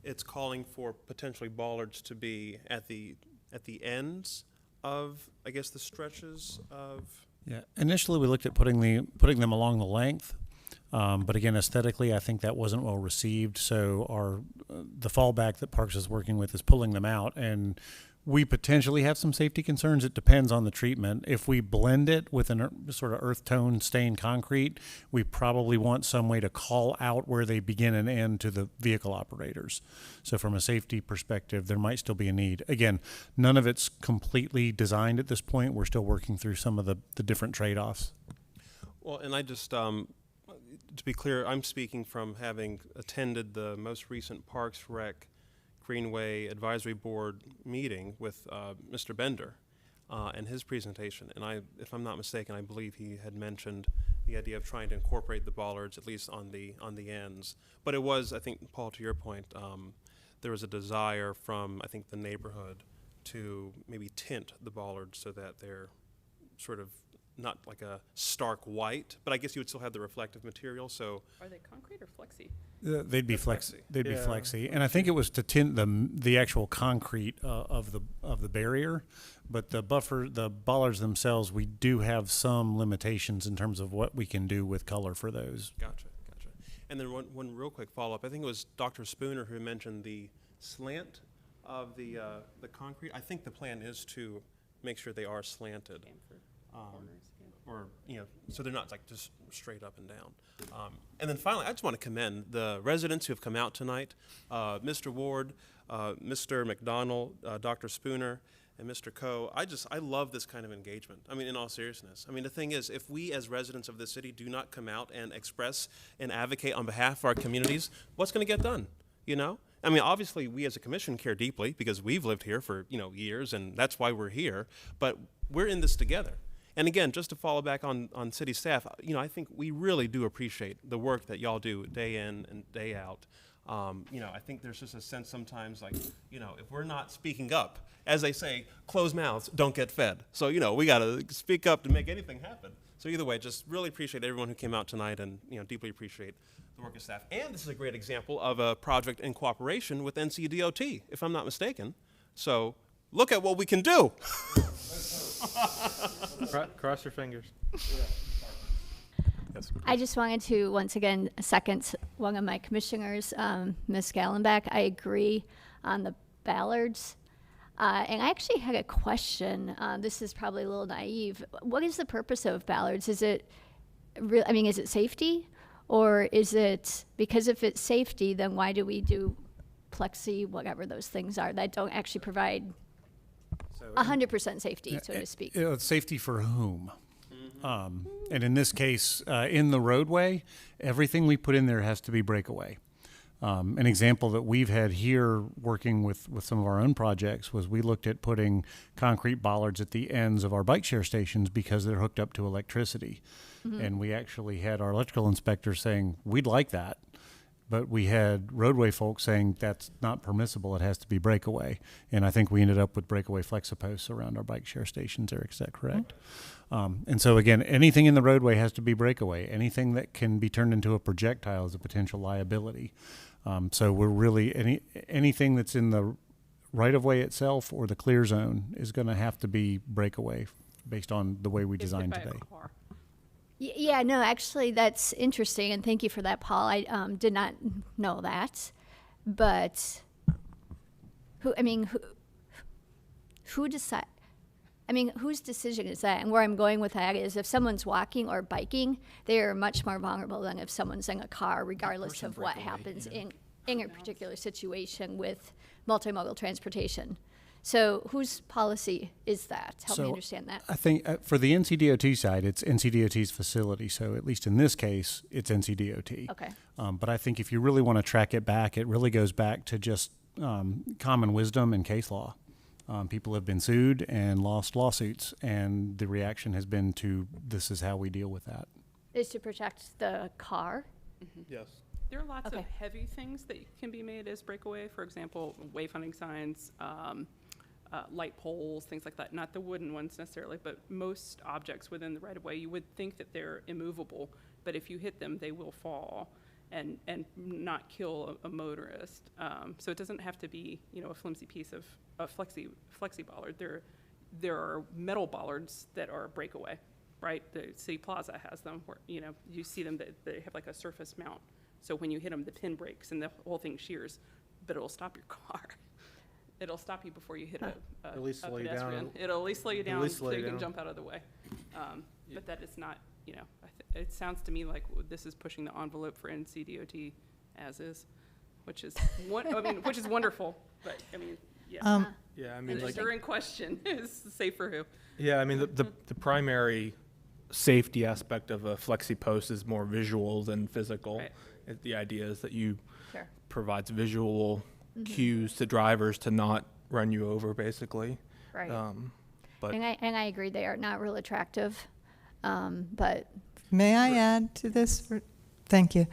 it's calling for potentially bollards to be at the ends of, I guess, the stretches of. Yeah, initially we looked at putting them along the length, but again, aesthetically, I think that wasn't well received. So the fallback that Parks is working with is pulling them out, and we potentially have some safety concerns. It depends on the treatment. If we blend it with a sort of earth tone stained concrete, we probably want some way to call out where they begin and end to the vehicle operators. So from a safety perspective, there might still be a need. Again, none of it's completely designed at this point. We're still working through some of the different trade-offs. Well, and I just, to be clear, I'm speaking from having attended the most recent Parks Rec Greenway Advisory Board meeting with Mr. Bender and his presentation. And if I'm not mistaken, I believe he had mentioned the idea of trying to incorporate the bollards, at least on the ends. But it was, I think, Paul, to your point, there was a desire from, I think, the neighborhood to maybe tint the bollards so that they're sort of not like a stark white, but I guess you would still have the reflective material. So are they concrete or flexi? They'd be flexi. They'd be flexi, and I think it was to tint the actual concrete of the barrier, but the bollards themselves, we do have some limitations in terms of what we can do with color for those. Gotcha. And then one real quick follow-up. I think it was Dr. Spooner who mentioned the slant of the concrete. I think the plan is to make sure they are slanted. Or, so they're not like just straight up and down. And then finally, I just want to commend the residents who have come out tonight, Mr. Ward, Mr. McDonald, Dr. Spooner, and Mr. Coe. I love this kind of engagement. I mean, in all seriousness. I mean, the thing is, if we as residents of this city do not come out and express and advocate on behalf of our communities, what's going to get done, I mean, obviously, we as a commission care deeply because we've lived here for, years, and that's why we're here, but we're in this together. And again, just to follow back on city staff, I think we really do appreciate the work that y'all do day in and day out. I think there's just a sense sometimes like, if we're not speaking up, as they say, closed mouths don't get fed. So, we got to speak up to make anything happen. So either way, just really appreciate everyone who came out tonight and, deeply appreciate the work of staff. And this is a great example of a project in cooperation with NCDOT, if I'm not mistaken. So look at what we can do. Cross your fingers. I just wanted to once again second one of my commissioners, Ms. Gallenbeck. I agree on the ballards. And I actually had a question. This is probably a little naive. What is the purpose of ballards? Is it is it safety? Or is it, because if it's safety, then why do we do plexi, whatever those things are, that don't actually provide 100% safety, so to speak? Safety for whom? And in this case, in the roadway, everything we put in there has to be breakaway. An example that we've had here working with some of our own projects was we looked at putting concrete bollards at the ends of our bike share stations because they're hooked up to electricity. And we actually had our electrical inspector saying, we'd like that. But we had roadway folks saying that's not permissible. It has to be breakaway. And I think we ended up with breakaway flexiposts around our bike share stations, Eric. Is that correct? And so, again, anything in the roadway has to be breakaway. Anything that can be turned into a projectile is a potential liability. So we're really, anything that's in the right-of-way itself or the clear zone is going to have to be breakaway based on the way we design today. Yeah, no, actually, that's interesting, and thank you for that, Paul. I did not know that, but who decide? I mean, whose decision is that? And where I'm going with that is if someone's walking or biking, they are much more vulnerable than if someone's in a car, regardless of what happens in a particular situation with multimodal transportation. So whose policy is that? Help me understand that. I think for the NCDOT side, it's NCDOT's facility. So at least in this case, it's NCDOT. Okay. But I think if you really want to track it back, it really goes back to just common wisdom and case law. People have been sued and lost lawsuits, and the reaction has been to this is how we deal with that. Is to protect the car? Yes. There are lots of heavy things that can be made as breakaway. For example, wayfinding signs, light poles, things like that. Not the wooden ones necessarily, but most objects within the right-of-way, you would think that they're immovable, but if you hit them, they will fall and not kill a motorist. So it doesn't have to be, a flimsy piece of a flexi bollard. There are metal bollards that are breakaway, right? The City Plaza has them where, you see them, they have like a surface mount. So when you hit them, the pin breaks and the whole thing shears, but it'll stop your car. It'll stop you before you hit a pedestrian. It'll at least slow you down so you can jump out of the way. But that is not, it sounds to me like this is pushing the envelope for NCDOT as is, which is which is wonderful. But yeah. The stirring question is safe for who? Yeah, the primary safety aspect of a flexi post is more visual than physical. Right. The idea is that you provides visual cues to drivers to not run you over, basically. Right. But and I agree they are not real attractive, but. May I add to this? Thank you.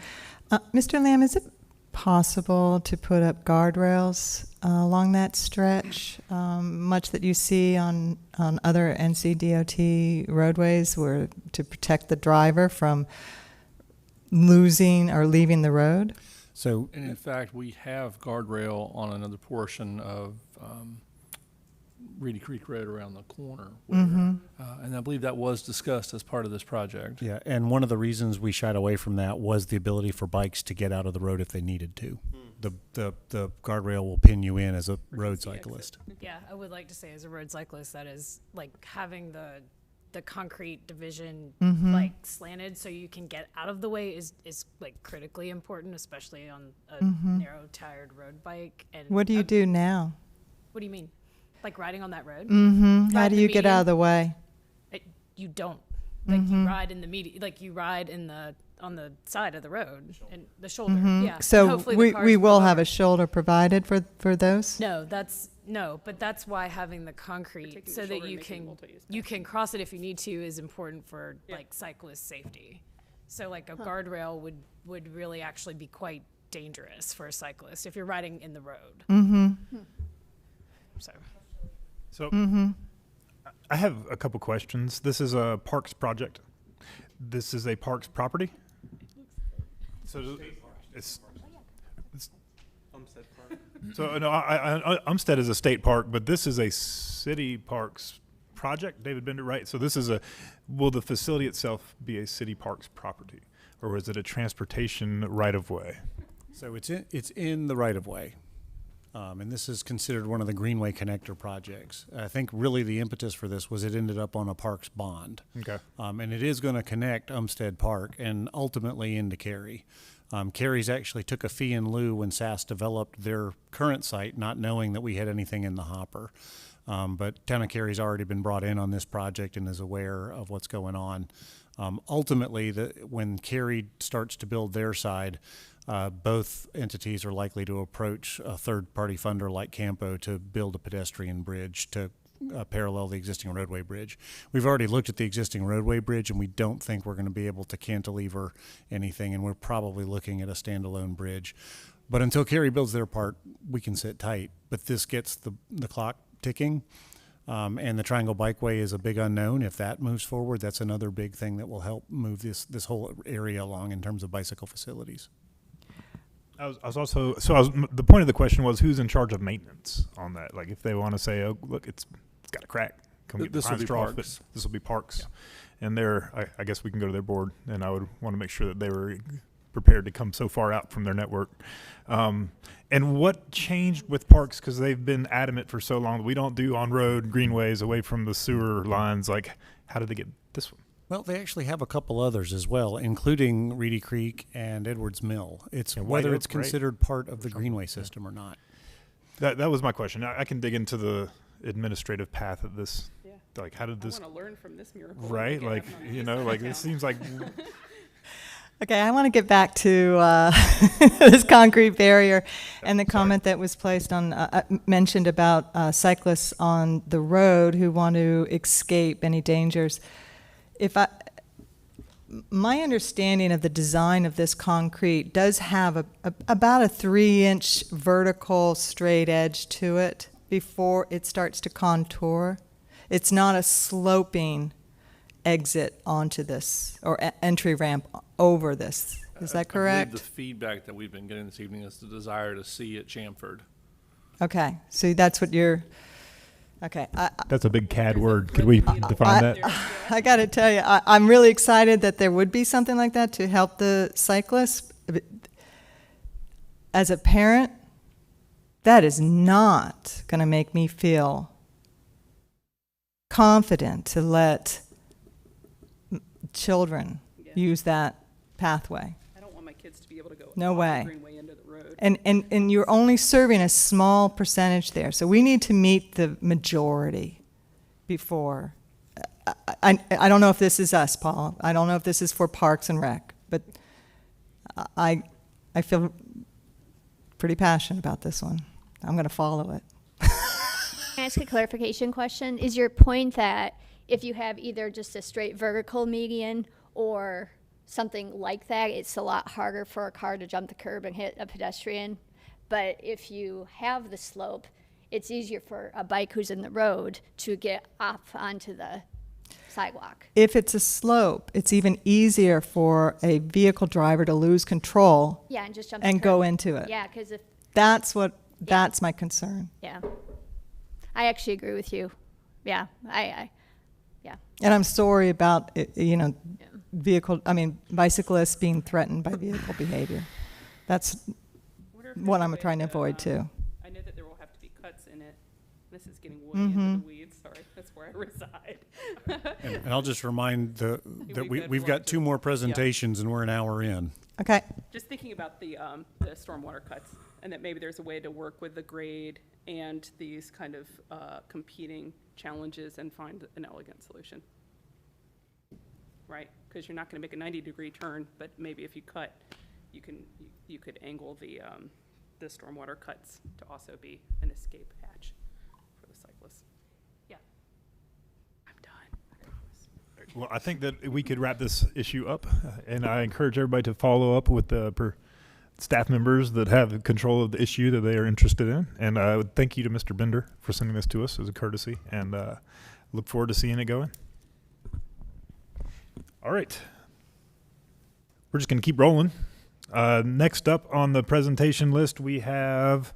Mr. Lamb, is it possible to put up guardrails along that stretch, much that you see on other NCDOT roadways where to protect the driver from losing or leaving the road? So, and in fact, we have guardrail on another portion of Reedy Creek Road around the corner. Where, and I believe that was discussed as part of this project. yeah, and one of the reasons we shied away from that was the ability for bikes to get out of the road if they needed to. The guardrail will pin you in as a road cyclist. Yeah, I would like to say as a road cyclist that is like having the concrete division like slanted so you can get out of the way is like critically important, especially on a narrow tired road bike. And what do you do now? What do you mean? Like riding on that road? How do you get out of the way? You don't. Like you ride in the median, like you ride on the side of the road and the shoulder. Yeah. So we will have a shoulder provided for those? No, but that's why having the concrete so that you can cross it if you need to is important for like cyclist safety. So like a guardrail would really actually be quite dangerous for a cyclist if you're riding in the road. So I have a couple questions. This is a parks project. This is a parks property. So it's Umstead Park. so no, Umstead is a state park, but this is a city parks project. David Bender, right? So this is will the facility itself be a city parks property, or is it a transportation right of way? So it's in the right of way. And this is considered one of the Greenway Connector projects. I think really the impetus for this was it ended up on a parks bond. Okay. And it is going to connect Umstead Park and ultimately into Cary. Cary's actually took a fee in lieu when SAS developed their current site, not knowing that we had anything in the hopper. But Town of Cary's already been brought in on this project and is aware of what's going on. Ultimately, when Cary starts to build their side, both entities are likely to approach a third-party funder like Campo to build a pedestrian bridge to parallel the existing roadway bridge. We've already looked at the existing roadway bridge, and we don't think we're going to be able to cantilever anything, and we're probably looking at a standalone bridge. But until Cary builds their part, we can sit tight. But this gets the clock ticking, and the Triangle Bikeway is a big unknown. If that moves forward, that's another big thing that will help move this whole area along in terms of bicycle facilities. The point of the question was who's in charge of maintenance on that? Like if they want to say, oh, look, it's got a crack. Come get This will be straw. Parks. This will be Parks. Yeah. And I guess we can go to their board, and I would want to make sure that they were prepared to come so far out from their network. And what changed with Parks? Because they've been adamant for so long that we don't do on-road greenways away from the sewer lines. Like, how did they get this one? Well, they actually have a couple others as well, including Reedy Creek and Edwards Mill. It's whether it's considered part of the greenway system or not. That was my question. I can dig into the administrative path of this. Yeah. Like, how did this? I want to learn from this miracle. Right? Like, like this seems like. Okay, I want to get back to this concrete barrier and the comment that was placed on, mentioned about cyclists on the road who want to escape any dangers. My understanding of the design of this concrete does have about a 3-inch vertical straight edge to it before it starts to contour. It's not a sloping exit onto this or entry ramp over this. Is that correct? I believe the feedback that we've been getting this evening is the desire to see it chamfered. Okay, so that's what you're. Okay. That's a big CAD word. Could we define that? I got to tell you, I'm really excited that there would be something like that to help the cyclists. As a parent, that is not going to make me feel confident to let children use that pathway. I don't want my kids to be able to go No off way. the greenway into the road. And you're only serving a small percentage there. So we need to meet the majority before. I don't know if this is us, Paul. I don't know if this is for Parks and Rec, but I feel pretty passionate about this one. I'm going to follow it. Can I ask a clarification question? Is your point that if you have either just a straight vertical median or something like that, it's a lot harder for a car to jump the curb and hit a pedestrian? But if you have the slope, it's easier for a bike who's in the road to get up onto the sidewalk. If it's a slope, it's even easier for a vehicle driver to lose control Yeah, and just jump and the curb. go into it. Yeah, because if That's my concern. yeah, I actually agree with you. Yeah, yeah. And I'm sorry about bicyclists being threatened by vehicle behavior. That's what I'm trying to avoid too. I know that there will have to be cuts in it. This is getting way into the weeds. Sorry, that's where I reside. And I'll just remind that we've got 2 more presentations and we're an hour in. Okay. Just thinking about the stormwater cuts, and that maybe there's a way to work with the grade and these kind of competing challenges and find an elegant solution. Right? Because you're not going to make a 90-degree turn, but maybe if you cut, you could angle the stormwater cuts to also be an escape hatch for the cyclists. Yeah. I'm done. I promise. Well, I think that we could wrap this issue up, and I encourage everybody to follow up with the staff members that have control of the issue that they are interested in. And I would thank you to Mr. Bender for sending this to us as a courtesy, and look forward to seeing it going. All right. We're just going to keep rolling. Next up on the presentation list, we have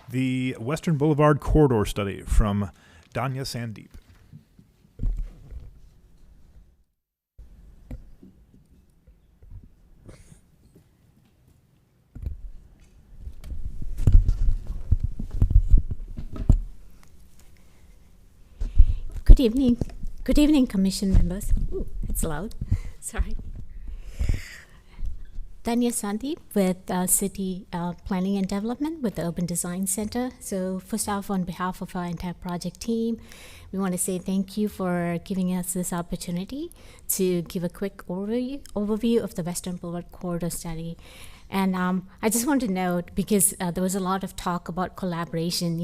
the Western Boulevard Corridor Study from Danya Sandeep. Good evening. Good evening, Commission members. Ooh, it's loud. Sorry. Tanya Sandeep with City Planning and Development with the Urban Design Center. So first off, on behalf of our entire project team, we want to say thank you for giving us this opportunity to give a quick overview of the Western Boulevard Corridor Study. And I just want to note, because there was a lot of talk about collaboration,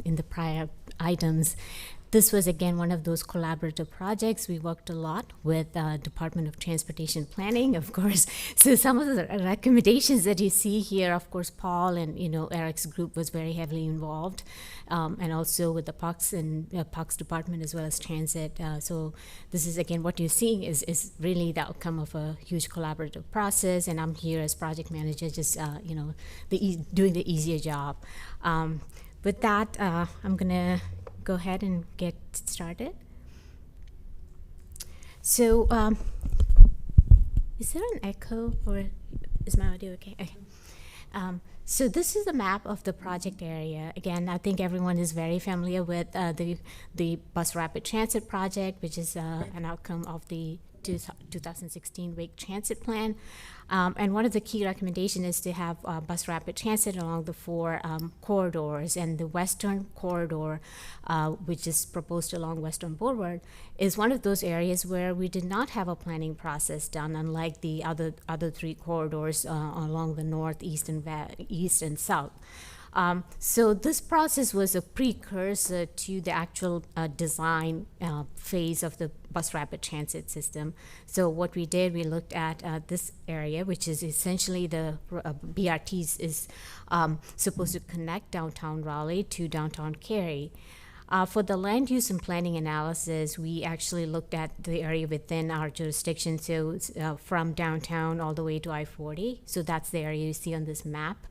in the prior items. This was, again, one of those collaborative projects. We worked a lot with Department of Transportation Planning, of course. So some of the recommendations that you see here, of course, Paul and, Eric's group was very heavily involved, and also with the Parks and Parks Department as well as Transit. So this is, again, what you're seeing is really the outcome of a huge collaborative process, and I'm here as project manager, just, doing the easier job. With that, I'm going to go ahead and get started. So, is there an echo, or is my audio okay? Okay. So this is a map of the project area. Again, I think everyone is very familiar with the Bus Rapid Transit project, which is an outcome of the 2016 Wake Transit Plan. And one of the key recommendations is to have bus rapid transit along the 4 corridors. And the western corridor, which is proposed along Western Boulevard, is one of those areas where we did not have a planning process done, unlike the other 3 corridors along the north, east, and south. So this process was a precursor to the actual design phase of the bus rapid transit system. So what we did, we looked at this area, which is essentially the BRTs is supposed to connect downtown Raleigh to downtown Cary. For the land use and planning analysis, we actually looked at the area within our jurisdiction, so from downtown all the way to I-40. So that's the area you see on this map.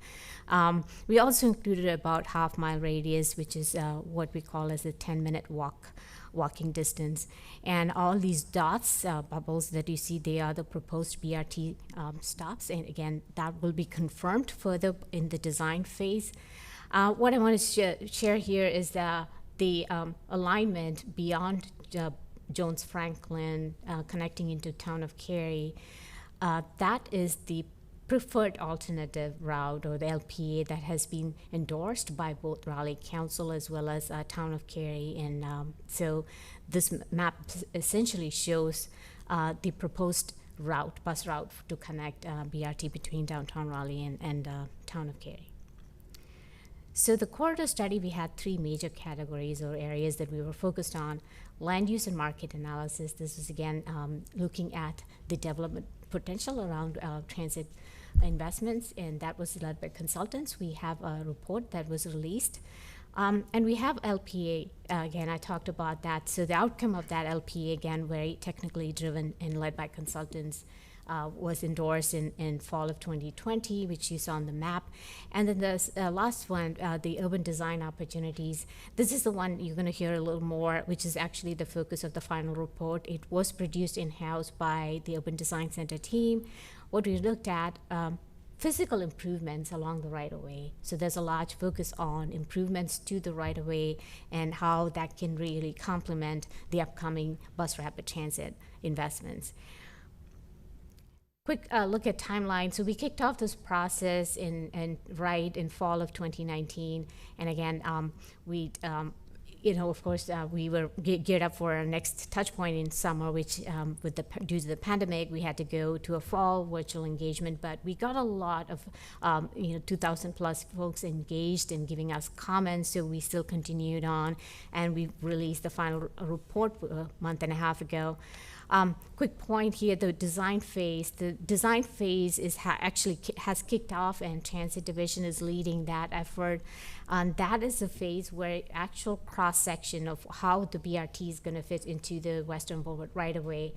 We also included about half-mile radius, which is what we call as a 10-minute walking distance. And all these dots, bubbles that you see, they are the proposed BRT stops. And again, that will be confirmed further in the design phase. What I want to share here is the alignment beyond Jones Franklin, connecting into town of Cary. That is the preferred alternative route, or the LPA, that has been endorsed by both Raleigh Council as well as town of Cary. And so this map essentially shows the proposed bus route to connect BRT between downtown Raleigh and town of Cary. So the corridor study, we had 3 major categories or areas that we were focused on. Land use and market analysis. This is, again, looking at the development potential around transit investments, and that was led by consultants. We have a report that was released. And we have LPA. Again, I talked about that. So the outcome of that LPA, again, very technically driven and led by consultants, was endorsed in fall of 2020, which you saw on the map. And then the last one, the urban design opportunities. This is the one you're going to hear a little more, which is actually the focus of the final report. It was produced in-house by the Urban Design Center team. What we looked at, physical improvements along the right-of-way. So there's a large focus on improvements to the right-of-way and how that can really complement the upcoming bus rapid transit investments. Quick look at timeline. So we kicked off this process in fall of 2019, and again, of course, we were geared up for our next touch point in summer, which due to the pandemic, we had to go to a fall virtual engagement. But we got a lot of 2,000 plus folks engaged and giving us comments. So we still continued on, and we released the final report a month and a half ago. Quick point here, the design phase. The design phase actually has kicked off, and Transit Division is leading that effort. That is a phase where actual cross-section of how the BRT is going to fit into the Western Boulevard right-of-way.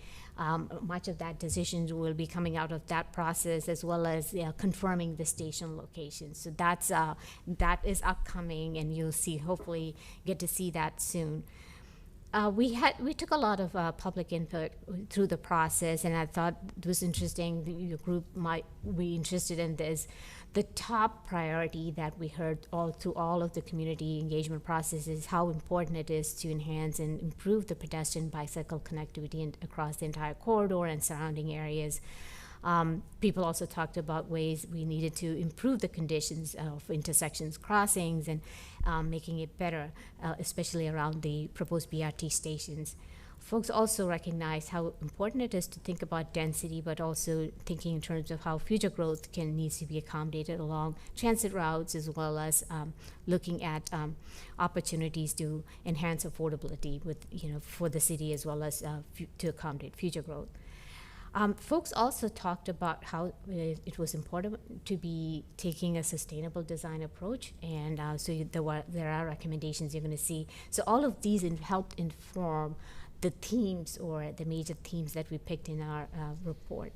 Much of that decisions will be coming out of that process, as well as confirming the station location. So that is upcoming, and you'll hopefully get to see that soon. We took a lot of public input through the process, and I thought it was interesting. Your group might be interested in this. The top priority that we heard through all of the community engagement process is how important it is to enhance and improve the pedestrian bicycle connectivity across the entire corridor and surrounding areas. People also talked about ways we needed to improve the conditions of intersections, crossings, and making it better, especially around the proposed BRT stations. Folks also recognize how important it is to think about density, but also thinking in terms of how future growth needs to be accommodated along transit routes, as well as looking at opportunities to enhance affordability for the city, as well as to accommodate future growth. Folks also talked about how it was important to be taking a sustainable design approach, and there are recommendations you're going to see. So all of these helped inform the themes or the major themes that we picked in our report.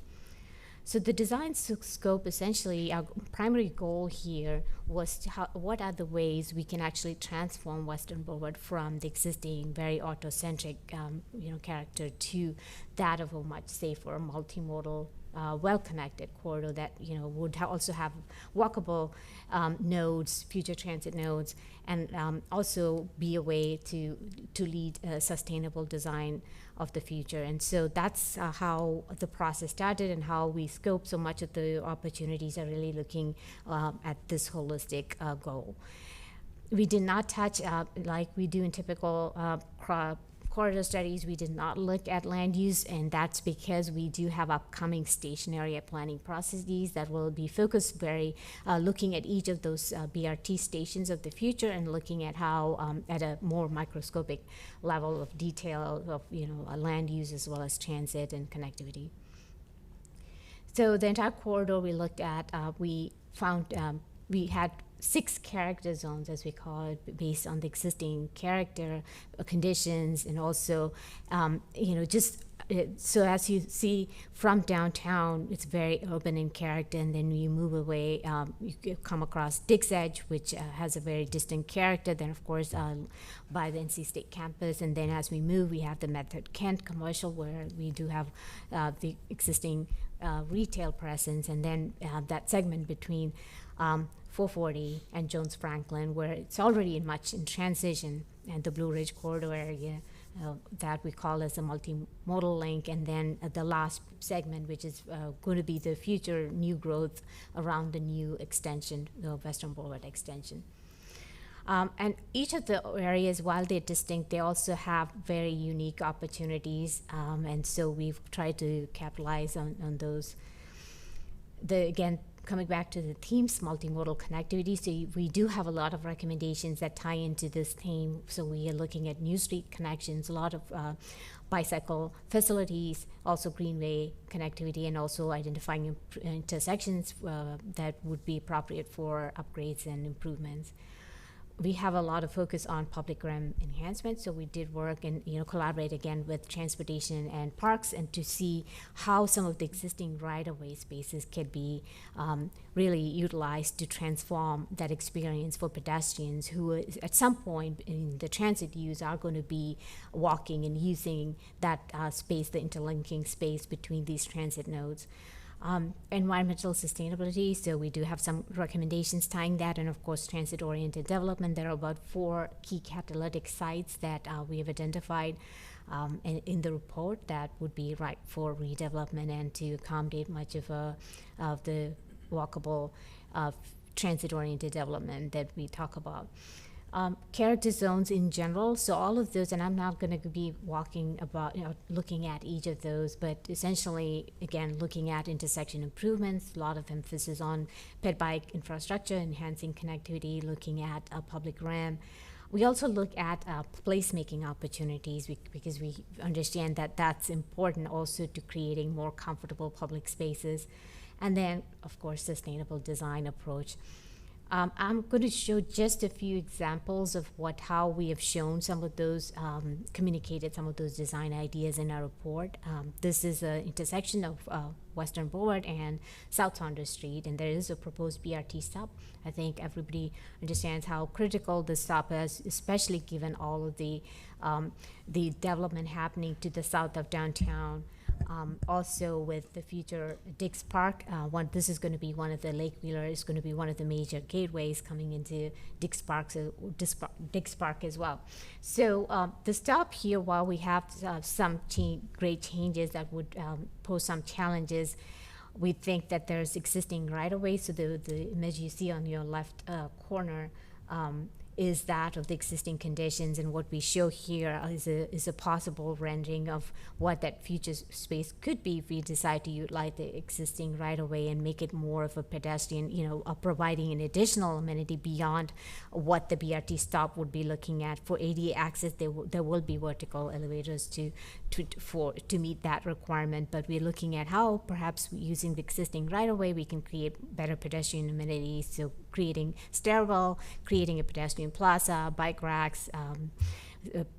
So the design scope, essentially, our primary goal here was what are the ways we can actually transform Western Boulevard from the existing very autocentric character to that of a much safer, multimodal, well-connected corridor that would also have walkable nodes, future transit nodes, and also be a way to lead a sustainable design of the future. And so that's how the process started, and how we scope so much of the opportunities are really looking at this holistic goal. We did not touch, like we do in typical corridor studies, we did not look at land use, and that's because we do have upcoming station area planning processes that will be focused very looking at each of those BRT stations of the future, and looking at how at a more microscopic level of detail of land use as well as transit and connectivity. So the entire corridor we looked at, we found we had 6 character zones, as we call it, based on the existing character conditions, and also, so as you see from downtown, it's very urban in character, and then you move away, you come across Dick's Edge, which has a very distinct character, then of course by the NC State campus, and then as we move, we have the Method Kent commercial, where we do have the existing retail presence, and then that segment between 440 and Jones Franklin, where it's already much in transition, and the Blue Ridge corridor area that we call as a multimodal link, and then the last segment, which is going to be the future new growth around the new extension, the Western Boulevard extension. And each of the areas, while they're distinct, they also have very unique opportunities, and so we've tried to capitalize on those. Again, coming back to the themes, multimodal connectivity, so we do have a lot of recommendations that tie into this theme. So we are looking at new street connections, a lot of bicycle facilities, also greenway connectivity, and also identifying intersections that would be appropriate for upgrades and improvements. We have a lot of focus on public realm enhancement, so we did work and collaborate again with transportation and parks, and to see how some of the existing right-of-way spaces could be really utilized to transform that experience for pedestrians who at some point in the transit use are going to be walking and using that space, the interlinking space between these transit nodes. Environmental sustainability, so we do have some recommendations tying that, and of course transit-oriented development. There are about 4 key catalytic sites that we have identified in the report that would be right for redevelopment and to accommodate much of the walkable transit-oriented development that we talk about. Character zones in general, so all of those, and I'm not going to be walking about, looking at each of those, but essentially, again, looking at intersection improvements, a lot of emphasis on ped bike infrastructure, enhancing connectivity, looking at public RAM. We also look at placemaking opportunities because we understand that that's important also to creating more comfortable public spaces. And then, of course, sustainable design approach. I'm going to show just a few examples of how we have shown some of those, communicated some of those design ideas in our report. This is an intersection of Western Boulevard and South Saunders Street, and there is a proposed BRT stop. I think everybody understands how critical this stop is, especially given all of the development happening to the south of downtown. Also with the future Dix Park, this is going to be one of the Lake Wheeler is going to be one of the major gateways coming into Dix Park as well. So the stop here, while we have some great changes that would pose some challenges, we think that there's existing right-of-way. So the image you see on your left corner is that of the existing conditions, and what we show here is a possible rendering of what that future space could be if we decide to utilize the existing right-of-way and make it more of a pedestrian, providing an additional amenity beyond what the BRT stop would be looking at. For ADA access, there will be vertical elevators to meet that requirement, but we're looking at how perhaps using the existing right-of-way we can create better pedestrian amenities, so creating stairwell, creating a pedestrian plaza, bike racks,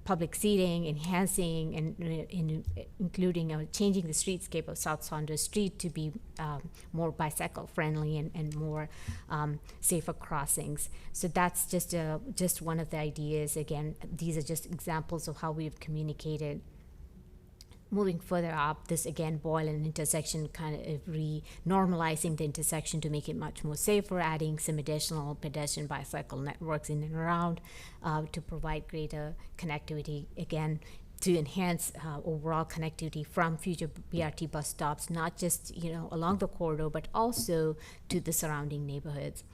public seating, enhancing and including changing the streetscape of South Saunders Street to be more bicycle friendly and more safer crossings. So that's just one of the ideas. Again, these are just examples of how we've communicated. Moving further up, this again, Boyle and intersection, kind of normalizing the intersection to make it much more safer, adding some additional pedestrian bicycle networks in and around to provide greater connectivity, again, to enhance overall connectivity from future BRT bus stops, not just along the corridor, but also to the surrounding neighborhoods.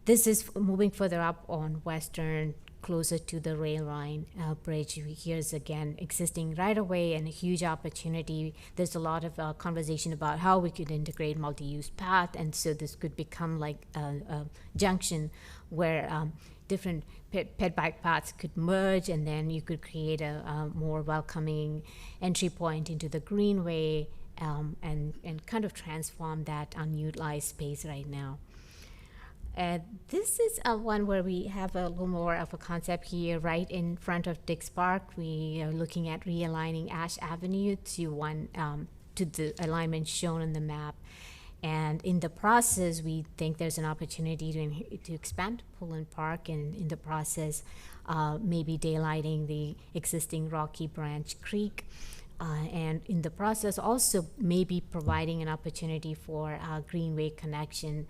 This is moving further up on Western, closer to the rail line bridge. Here's again existing right-of-way and a huge opportunity. There's a lot of conversation about how we could integrate multi-use path, and so this could become like a junction where different ped bike paths could merge, and then you could create a more welcoming entry point into the greenway and kind of transform that unutilized space right now. This is one where we have a little more of a concept here, right in front of Dix Park. We are looking at realigning Ash Avenue to the alignment shown on the map. And in the process, we think there's an opportunity to expand Pullen Park, and in the process, maybe daylighting the existing Rocky Branch Creek. And in the process, also maybe providing an opportunity for a greenway connection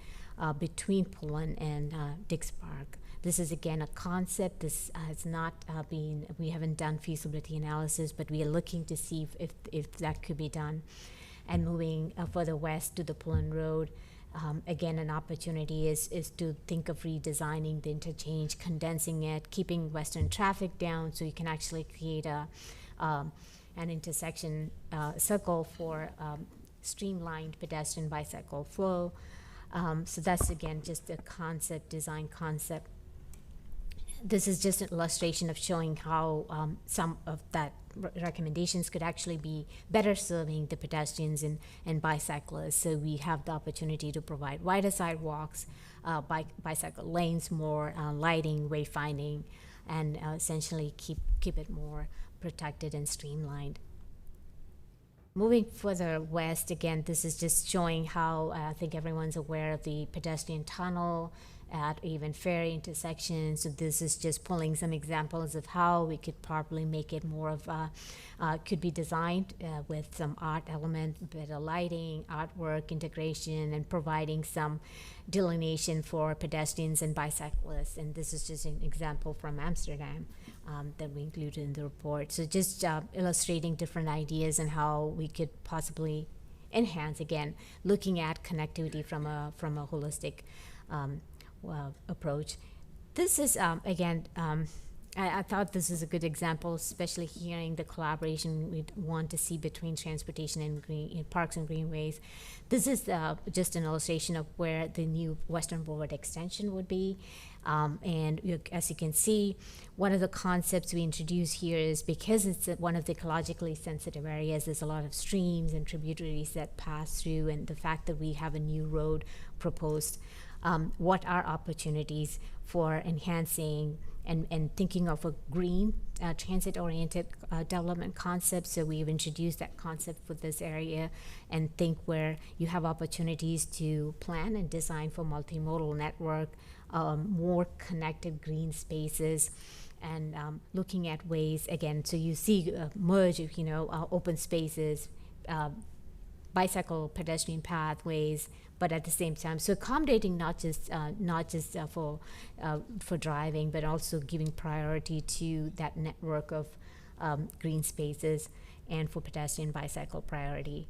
between Pullen and Dix Park. This is again a concept. This has not we haven't done feasibility analysis, but we are looking to see if that could be done. And moving further west to the Pullen Road, again, an opportunity is to think of redesigning the interchange, condensing it, keeping western traffic down, so you can actually create an intersection circle for streamlined pedestrian bicycle flow. So that's again just a design concept. This is just an illustration of showing how some of that recommendations could actually be better serving the pedestrians and bicyclists. So we have the opportunity to provide wider sidewalks, bicycle lanes, more lighting, wayfinding, and essentially keep it more protected and streamlined. Moving further west, again, this is just showing how I think everyone's aware of the pedestrian tunnel at even ferry intersections. So this is just pulling some examples of how we could properly make it more of could be designed with some art element, better lighting, artwork, integration, and providing some delineation for pedestrians and bicyclists. And this is just an example from Amsterdam that we included in the report. So just illustrating different ideas and how we could possibly enhance, again, looking at connectivity from a holistic approach. This is, again, I thought this is a good example, especially hearing the collaboration we'd want to see between transportation and parks and greenways. This is just an illustration of where the new Western Boulevard extension would be. And as you can see, one of the concepts we introduce here is because it's one of the ecologically sensitive areas, there's a lot of streams and tributaries that pass through, and the fact that we have a new road proposed. What are opportunities for enhancing and thinking of a green transit-oriented development concept? So we've introduced that concept for this area, and think where you have opportunities to plan and design for multimodal network, more connected green spaces, and looking at ways, again, so you see merge of, open spaces, bicycle pedestrian pathways, but at the same time, so accommodating not just for driving, but also giving priority to that network of green spaces, and for pedestrian bicycle priority.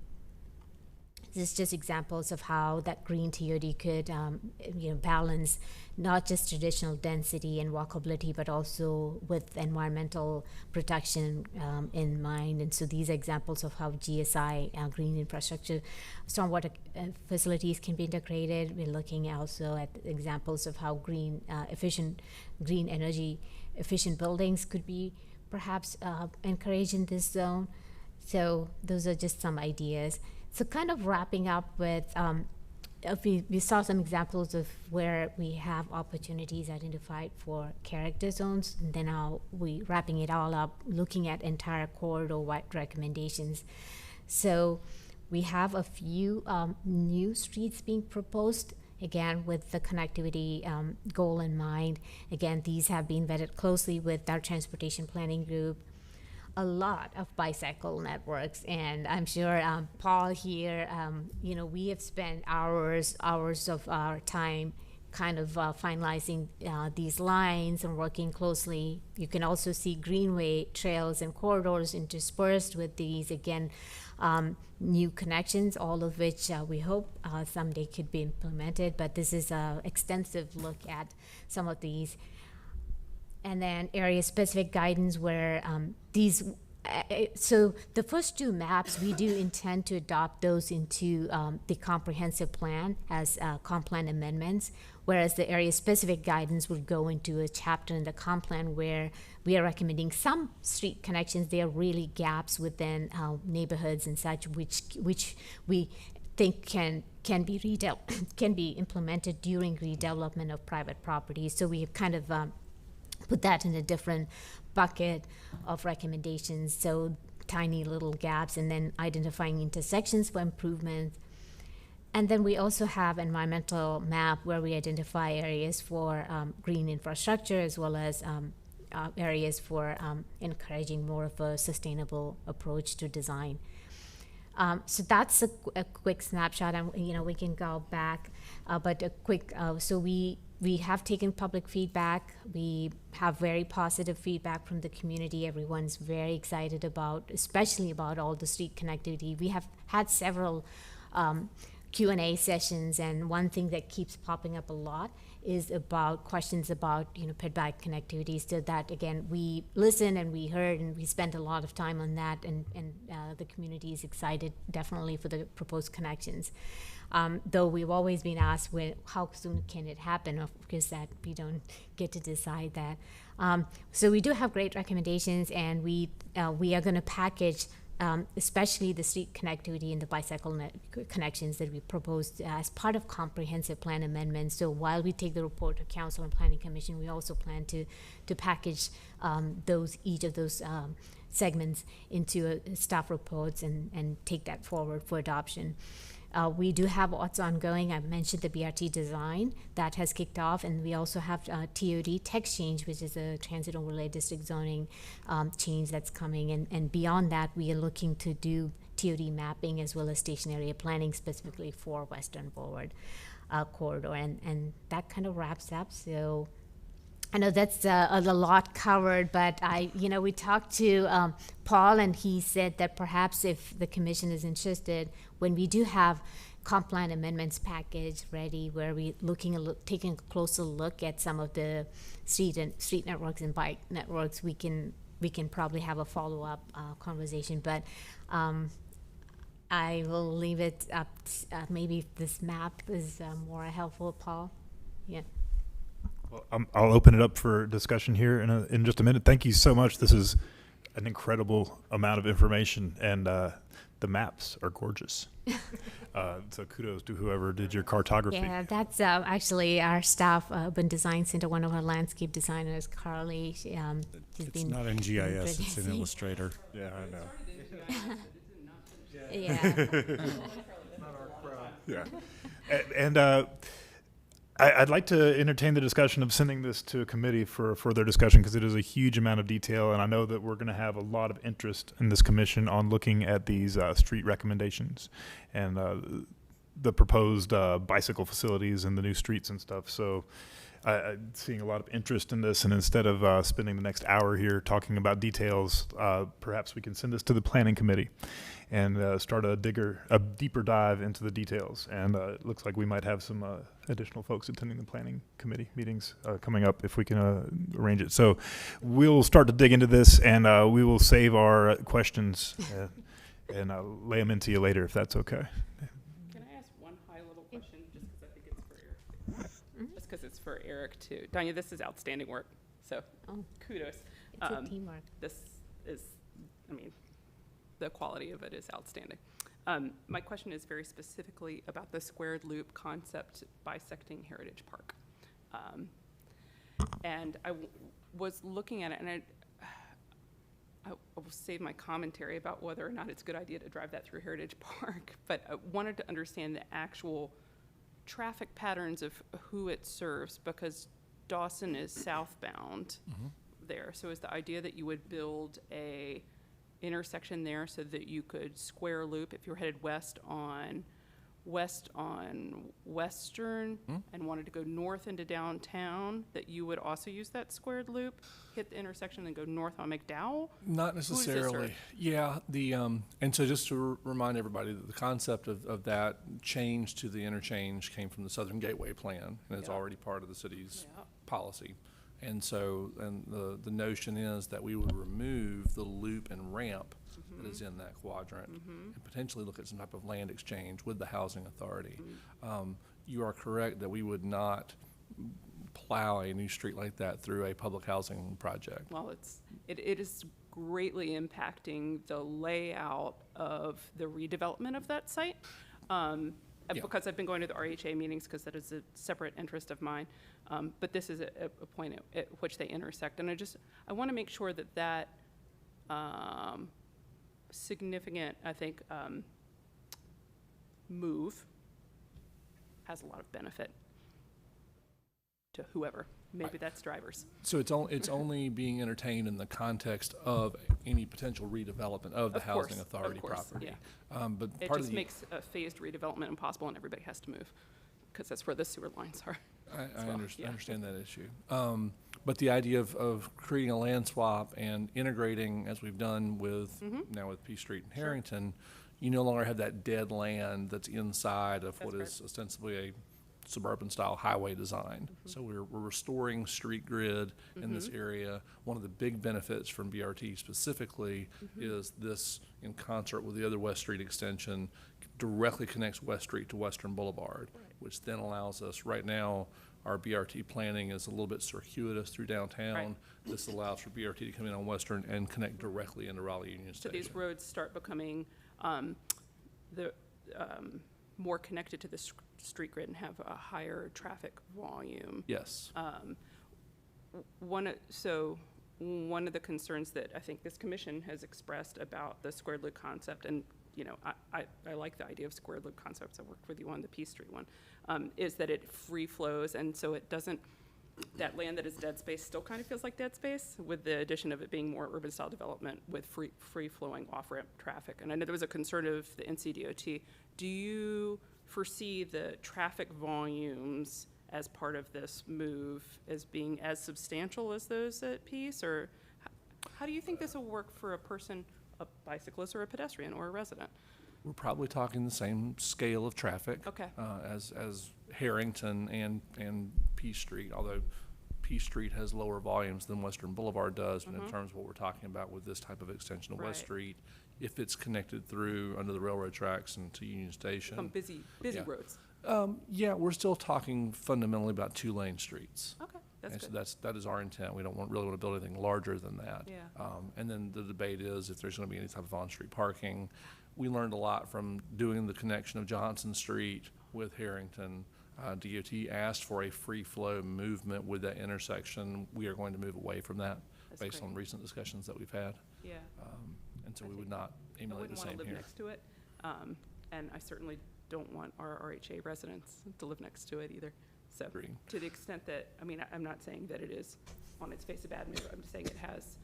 This is just examples of how that green TOD could balance not just traditional density and walkability, but also with environmental protection in mind. And so these are examples of how GSI, green infrastructure, stormwater facilities can be integrated. We're looking also at examples of how green energy efficient buildings could be perhaps encouraged in this zone. So those are just some ideas. So kind of wrapping up with, we saw some examples of where we have opportunities identified for character zones, and then now we wrapping it all up, looking at entire corridor-wide recommendations. So we have a few new streets being proposed, again, with the connectivity goal in mind. Again, these have been vetted closely with our transportation planning group. A lot of bicycle networks, and I'm sure Paul here, we have spent hours of our time kind of finalizing these lines and working closely. You can also see greenway trails and corridors interspersed with these, again, new connections, all of which we hope someday could be implemented, but this is an extensive look at some of these. And then area-specific guidance where so the first two maps, we do intend to adopt those into the comprehensive plan as comp plan amendments, whereas the area-specific guidance would go into a chapter in the comp plan where we are recommending some street connections. They are really gaps within neighborhoods and such, which we think can be implemented during redevelopment of private property. So we have kind of put that in a different bucket of recommendations, so tiny little gaps, and then identifying intersections for improvement. And then we also have environmental map where we identify areas for green infrastructure, as well as areas for encouraging more of a sustainable approach to design. So that's a quick snapshot, and we can go back, but a quick. So we have taken public feedback. We have very positive feedback from the community. Everyone's very excited especially about all the street connectivity. We have had several Q&A sessions, and one thing that keeps popping up a lot is about questions about ped-bike connectivity. So that, again, we listened and we heard and we spent a lot of time on that, and the community is excited definitely for the proposed connections. Though we've always been asked how soon can it happen, of course that we don't get to decide that. So we do have great recommendations, and we are going to package especially the street connectivity and the bicycle connections that we proposed as part of comprehensive plan amendments. So while we take the report to Council and Planning Commission, we also plan to package each of those segments into staff reports and take that forward for adoption. We do have what's ongoing. I mentioned the BRT design that has kicked off, and we also have TOD text change, which is a transit overlay district zoning change that's coming. And beyond that, we are looking to do TOD mapping as well as station area planning specifically for Western Boulevard corridor. And that kind of wraps up. So I know that's a lot covered, but we talked to Paul, and he said that perhaps if the commission is interested, when we do have comp plan amendments package ready, where we're taking a closer look at some of the street networks and bike networks, we can probably have a follow-up conversation. But I will leave it up. Maybe this map is more helpful, Paul. Yeah. Well, I'll open it up for discussion here in just a minute. Thank you so much. This is an incredible amount of information, and the maps are gorgeous. So kudos to whoever did your cartography. Yeah, that's actually our staff, Urban Design Center, one of our landscape designers, Carly. She's It's been not in GIS, it's in producing. Illustrator. Yeah, I know. Yeah. Yeah. And I'd like to entertain the discussion of sending this to a committee for further discussion, because it is a huge amount of detail, and I know that we're going to have a lot of interest in this commission on looking at these street recommendations and the proposed bicycle facilities and the new streets and stuff. So I'm seeing a lot of interest in this, and instead of spending the next hour here talking about details, perhaps we can send this to the planning committee and start a deeper dive into the details. And it looks like we might have some additional folks attending the planning committee meetings coming up if we can arrange it. So we'll start to dig into this, and we will save our questions and lay them into you later if that's okay. Can I ask one high-level question, just because I think it's for Eric? Just because it's for Eric, too. Danya, this is outstanding work, so kudos. It's a teamwork. This is, I mean, the quality of it is outstanding. My question is very specifically about the squared loop concept bisecting Heritage Park. And I was looking at it, and I will save my commentary about whether or not it's a good idea to drive that through Heritage Park, but I wanted to understand the actual traffic patterns of who it serves, because Dawson is southbound there. So is the idea that you would build a intersection there so that you could square loop if you were headed west on Western and wanted to go north into downtown, that you would also use that squared loop, hit the intersection, and go north on McDowell? Not necessarily. Yeah, and so just to remind everybody that the concept of that change to the interchange came from the Southern Gateway Plan, and it's already part of the city's policy. And so, the notion is that we would remove the loop and ramp that is in that quadrant and potentially look at some type of land exchange with the housing authority. You are correct that we would not plow a new street like that through a public housing project. Well, it is greatly impacting the layout of the redevelopment of that site. Because I've been going to the RHA meetings, because that is a separate interest of mine. But this is a point at which they intersect. And I want to make sure that significant, I think, move has a lot of benefit to whoever. Maybe that's drivers. So it's only being entertained in the context of any potential redevelopment of the housing authority property. Yeah. But it part just of makes a phased redevelopment impossible, and everybody has to move, because that's where the sewer lines are. I understand that issue. But the idea of creating a land swap and integrating, as we've done with now with P Street and Harrington, you no longer have that dead land that's inside of what is ostensibly a suburban style highway design. So we're restoring street grid in this area. One of the big benefits from BRT specifically is this, in concert with the other West Street extension, directly connects West Street to Western Boulevard, which then allows us, right now, our BRT planning is a little bit circuitous through downtown. This allows for BRT to come in on Western and connect directly into Raleigh Union Station. So these roads start becoming more connected to the street grid and have a higher traffic volume. Yes. One of the concerns that I think this commission has expressed about the squared loop concept, and I like the idea of squared loop concepts. I worked with you on the P Street one, is that it free flows, and so it doesn't, that land that is dead space still kind of feels like dead space, with the addition of it being more urban style development with free flowing off ramp traffic. And I know there was a concern of the NCDOT. Do you foresee the traffic volumes as part of this move as being as substantial as those at Peace, or how do you think this will work for a person, a bicyclist or a pedestrian or a resident? We're probably talking the same scale of traffic as Harrington and P Street, although P Street has lower volumes than Western Boulevard does, but in terms of what we're talking about with this type of extension of West Street, if it's connected through under the railroad tracks and to Union Station. Some busy roads. Yeah, we're still talking fundamentally about 2-lane streets. Okay, That's And good. so that is our intent. We don't really want to build anything larger than that. Yeah. And then the debate is if there's going to be any type of on-street parking. We learned a lot from doing the connection of Johnson Street with Harrington. DOT asked for a free flow movement with that intersection. We are going to move away from that That's based great. on recent discussions that we've had. Yeah. And so we would not I emulate the wouldn't want same to live here. next to it, and I certainly don't want our RHA residents to live next to it either. So, Agreed. to the extent that, I mean, I'm not saying that it is on its face a bad move, I'm just saying it has,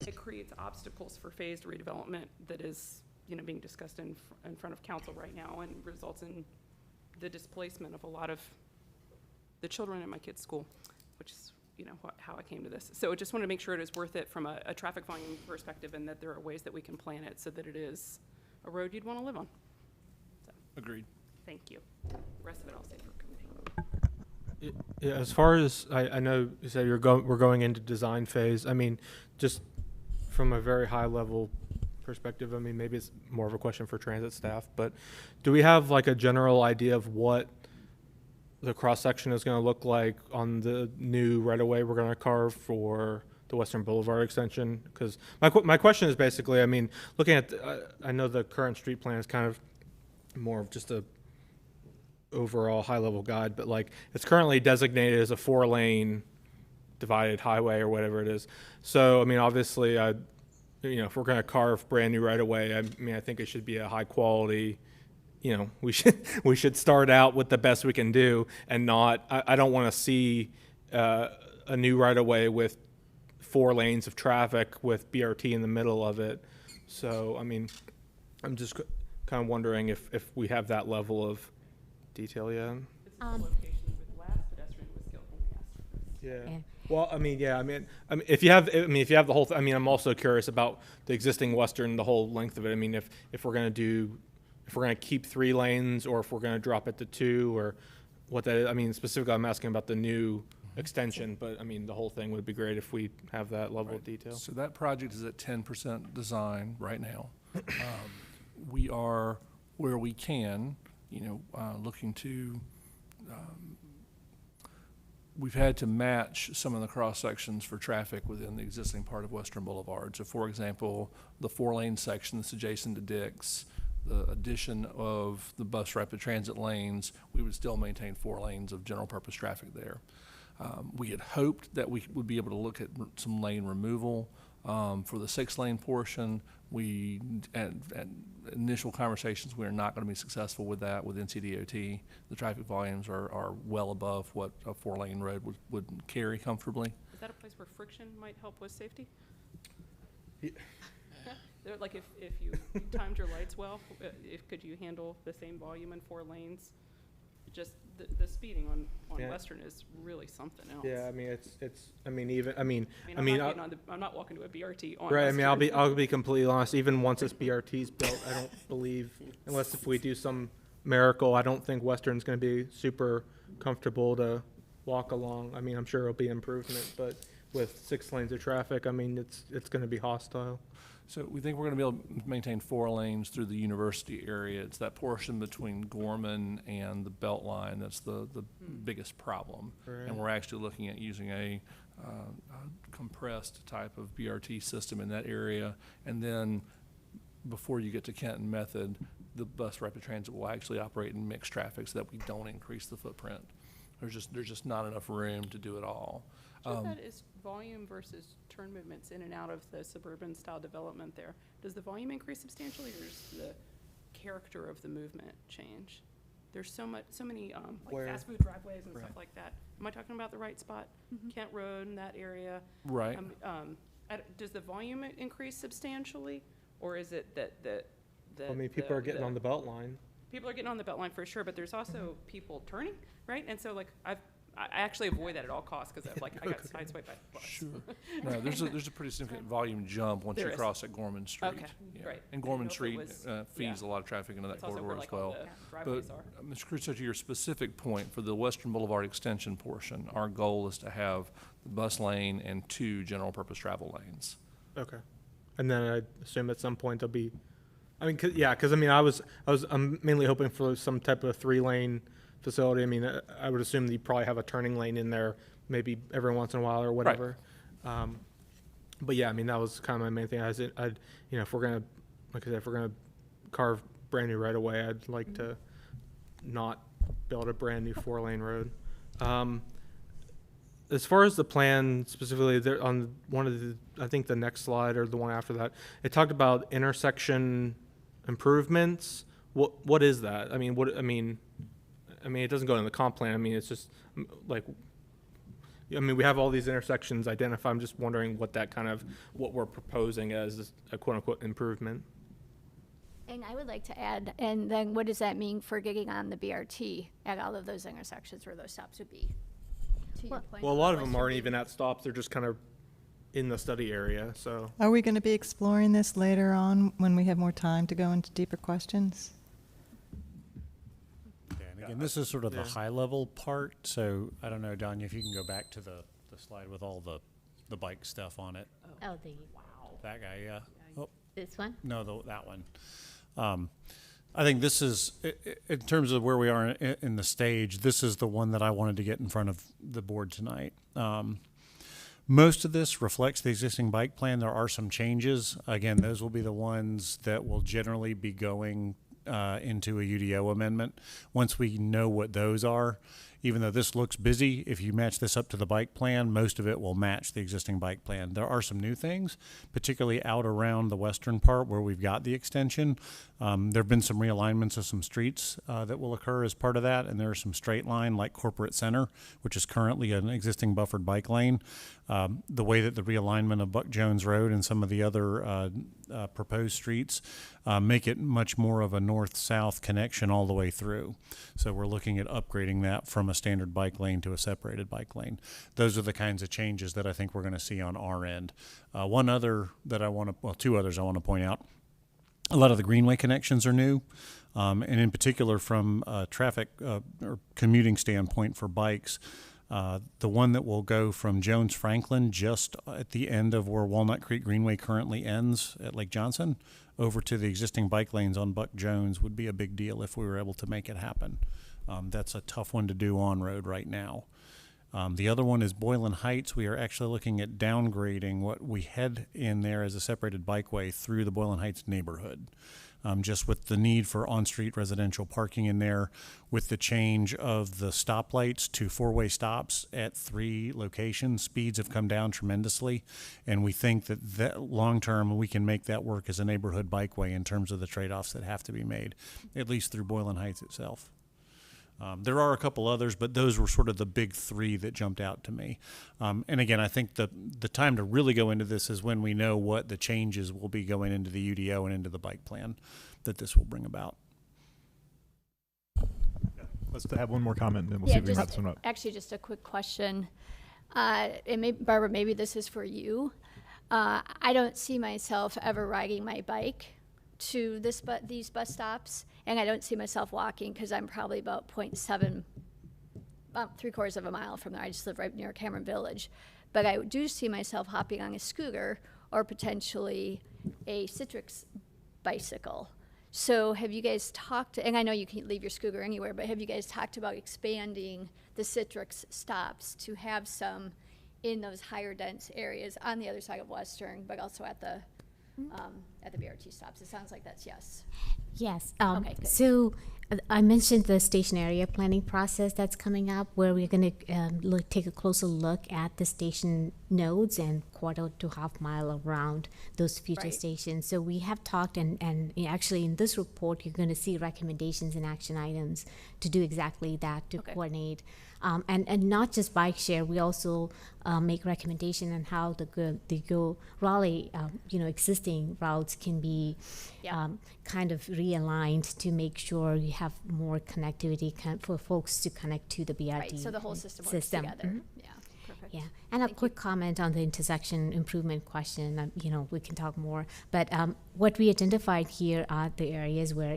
it creates obstacles for phased redevelopment that is, being discussed in front of council right now, and results in the displacement of a lot of the children in my kids' school, which is, how I came to this. So I just want to make sure it is worth it from a traffic volume perspective, and that there are ways that we can plan it so that it is a road you'd want to live on. So, Agreed. thank you. The rest of it I'll save for committee. Yeah, as far as I know, you said we're going into design phase. I mean, just from a very high level perspective, I mean, maybe it's more of a question for transit staff, but do we have like a general idea of what the cross section is going to look like on the new right of way we're going to carve for the Western Boulevard extension? Because my question is basically, I mean, looking at I know the current street plan is kind of more of just a overall high level guide, but like it's currently designated as a 4-lane divided highway or whatever it is. So I mean, obviously, if we're going to carve brand new right of way, I mean, I think it should be a high quality. We should start out with the best we can do, and not. I don't want to see a new right of way with 4 lanes of traffic with BRT in the middle of it. So I mean, I'm just kind of wondering if we have that level of detail yet. It's the location where the last pedestrian was killed when we asked for this. Yeah. Well, I mean, yeah. I mean, if you have the whole. I mean, I'm also curious about the existing Western, the whole length of it. I mean, if we're gonna keep 3 lanes, or if we're gonna drop it to 2, or what that is. I mean, specifically, I'm asking about the new extension, but I mean, the whole thing would be great if we have that level of detail. So that project is at 10% design right now. We are, where we can, looking to, we've had to match some of the cross sections for traffic within the existing part of Western Boulevard. So for example, the 4-lane section that's adjacent to Dick's, the addition of the bus rapid transit lanes, we would still maintain 4 lanes of general purpose traffic there. We had hoped that we would be able to look at some lane removal for the 6-lane portion. We, at initial conversations, we are not going to be successful with that with NCDOT. The traffic volumes are well above what a 4-lane road would carry comfortably. Is that a place where friction might help with safety? Yeah. Like if you timed your lights well, could you handle the same volume in 4 lanes? Just the speeding on Yeah. Western is really something else. Yeah, I mean, I'm not walking to a BRT on right. Western. I mean, I'll be completely honest. Even once this BRT's built, I don't believe, unless if we do some miracle, I don't think Western's going to be super comfortable to walk along. I mean, I'm sure it'll be an improvement, but with 6 lanes of traffic, I mean, it's going to be hostile. So we think we're going to be able to maintain 4 lanes through the university area. It's that portion between Gorman and the Beltline that's the biggest problem. Right. And we're actually looking at using a compressed type of BRT system in that area. And then before you get to Kenton Method, the bus rapid transit will actually operate in mixed traffic so that we don't increase the footprint. There's just not enough room to do it all. So that is volume versus turn movements in and out of the suburban style development there. Does the volume increase substantially, or does the character of the movement change? There's so many like fast food driveways and stuff like that. Am I talking about the right spot? Kent Road in that area. Right. Does the volume increase substantially, or is it that I mean, people are getting on the Beltline. People are getting on the Beltline for sure, but there's also people turning, right? And so like I actually avoid that at all costs because I got sideswiped by the bus. Sure. No, there's a pretty significant volume jump once you cross at Gorman Street. Okay, great. And Gorman Street feeds a lot of traffic into that It's also corridor where, as like, all well. the driveways But are. Mr. Crusoe, to your specific point, for the Western Boulevard extension portion, our goal is to have the bus lane and 2 general purpose travel lanes. Okay. And then I assume at some point there'll be, I mean, because I mean, I'm mainly hoping for some type of 3-lane facility. I mean, I would assume that you probably have a turning lane in there maybe every once in a while or whatever. But yeah, I mean, that was kind of my main thing. If we're gonna, like I said, if we're gonna carve brand new right away, I'd like to not build a brand new 4-lane road. As far as the plan specifically, there on one of the, I think the next slide or the one after that, it talked about intersection improvements. What is that? I mean, it doesn't go in the comp plan. I mean, it's just like, I mean, we have all these intersections identified. I'm just wondering what we're proposing as a quote unquote improvement. And I would like to add, and then what does that mean for getting on the BRT at all of those intersections where those stops would be? To your point Well, a lot of them aren't even at stops. They're just kind of in the study area, so. Are we going to be exploring this later on when we have more time to go into deeper questions? Yeah, and again, this is sort of the high-level part, so I don't know, Danya, if you can go back to the slide with all the bike stuff on it. Oh, That guy, yeah. Oh, this one? no, that one. I think this is, in terms of where we are in the stage, this is the one that I wanted to get in front of the board tonight. Most of this reflects the existing bike plan. There are some changes. Again, those will be the ones that will generally be going into a UDO amendment. Once we know what those are, even though this looks busy, if you match this up to the bike plan, most of it will match the existing bike plan. There are some new things, particularly out around the western part where we've got the extension. There have been some realignments of some streets that will occur as part of that, and there are some straight line like Corporate Center, which is currently an existing buffered bike lane. The way that the realignment of Buck Jones Road and some of the other proposed streets make it much more of a north-south connection all the way through. So we're looking at upgrading that from a standard bike lane to a separated bike lane. Those are the kinds of changes that I think we're going to see on our end. Two others I want to point out. A lot of the greenway connections are new, and in particular from a traffic or commuting standpoint for bikes. The one that will go from Jones Franklin just at the end of where Walnut Creek Greenway currently ends at Lake Johnson over to the existing bike lanes on Buck Jones would be a big deal if we were able to make it happen. That's a tough one to do on road right now. The other one is Boylan Heights. We are actually looking at downgrading what we had in there as a separated bikeway through the Boylan Heights neighborhood. Just with the need for on-street residential parking in there, with the change of the stoplights to 4-way stops at 3 locations, speeds have come down tremendously, and we think that long-term we can make that work as a neighborhood bikeway in terms of the trade-offs that have to be made, at least through Boylan Heights itself. There are a couple others, but those were sort of the big 3 that jumped out to me. And again, I think the time to really go into this is when we know what the changes will be going into the UDO and into the bike plan that this will bring about. Let's have one more comment, and then we'll see if we can wrap some up. Actually, just a quick question. And Barbara, maybe this is for you. I don't see myself ever riding my bike to these bus stops, and I don't see myself walking because I'm probably about 3/4 of a mile from there. I just live right near Cameron Village. But I do see myself hopping on a scooter or potentially a Citrix bicycle. So have you guys talked, and I know you can leave your scooter anywhere, but have you guys talked about expanding the Citrix stops to have some in those higher dense areas on the other side of Western, but also at the BRT stops? It sounds like that's yes. Yes. Okay, good. So I mentioned the station area planning process that's coming up, where we're going to take a closer look at the station nodes and 1/4 to 1/2 mile around those future stations. So we have talked, and actually in this report, you're going to see recommendations and action items to do exactly that, to coordinate. And not just bike share, we also make recommendation on how the Raleigh, existing routes can be kind of realigned to make sure you have more connectivity for folks to connect to the BRT. Right, so the whole system works together. Mm-hmm. Yeah, perfect. Yeah, and a quick comment on the intersection improvement question. We can talk more, but what we identified here are the areas where,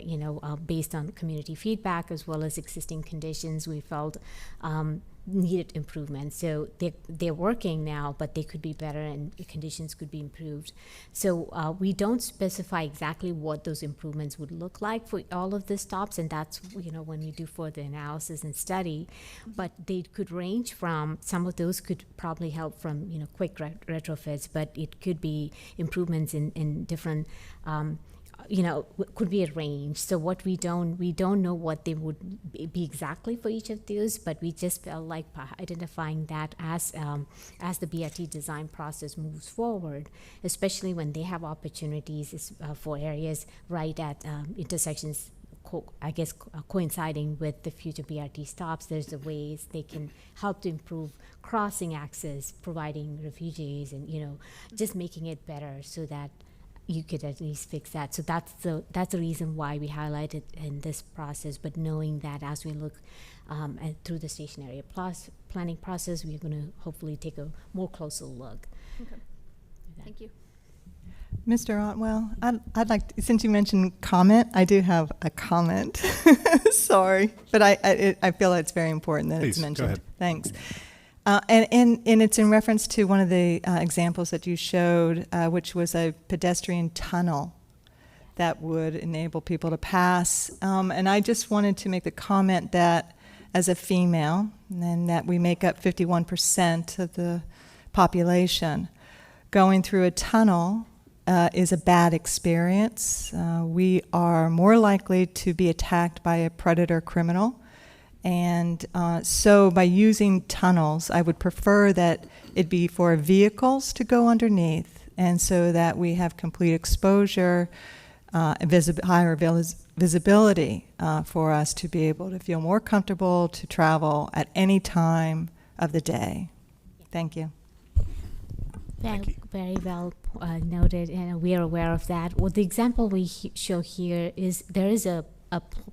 based on community feedback as well as existing conditions, we felt needed improvement. So they're working now, but they could be better and conditions could be improved. So we don't specify exactly what those improvements would look like for all of the stops, and that's when we do further analysis and study. But they could range from, some of those could probably help from quick retrofits, but it could be improvements in different could be a range. So what we don't know what they would be exactly for each of those, but we just felt like identifying that as the BRT design process moves forward, especially when they have opportunities for areas right at intersections, coinciding with the future BRT stops. There's the ways they can help to improve crossing access, providing refugees, and just making it better so that you could at least fix that. So that's the reason why we highlight it in this process. But knowing that as we look through the station area plus planning process, we're going to hopefully take a more closer look. Okay. Thank you. Mr. Otwell, I'd like to, since you mentioned comment, I do have a comment. Sorry, but I feel it's very important that Please, it's mentioned. go ahead. Thanks. And it's in reference to one of the examples that you showed, which was a pedestrian tunnel that would enable people to pass. And I just wanted to make the comment that as a female, and that we make up 51% of the population, going through a tunnel is a bad experience. We are more likely to be attacked by a predator criminal. And so by using tunnels, I would prefer that it be for vehicles to go underneath, and so that we have complete exposure, higher visibility for us to be able to feel more comfortable to travel at any time of the day. Thank you. Very well noted, and we are aware of that. Well, the example we show here is there is a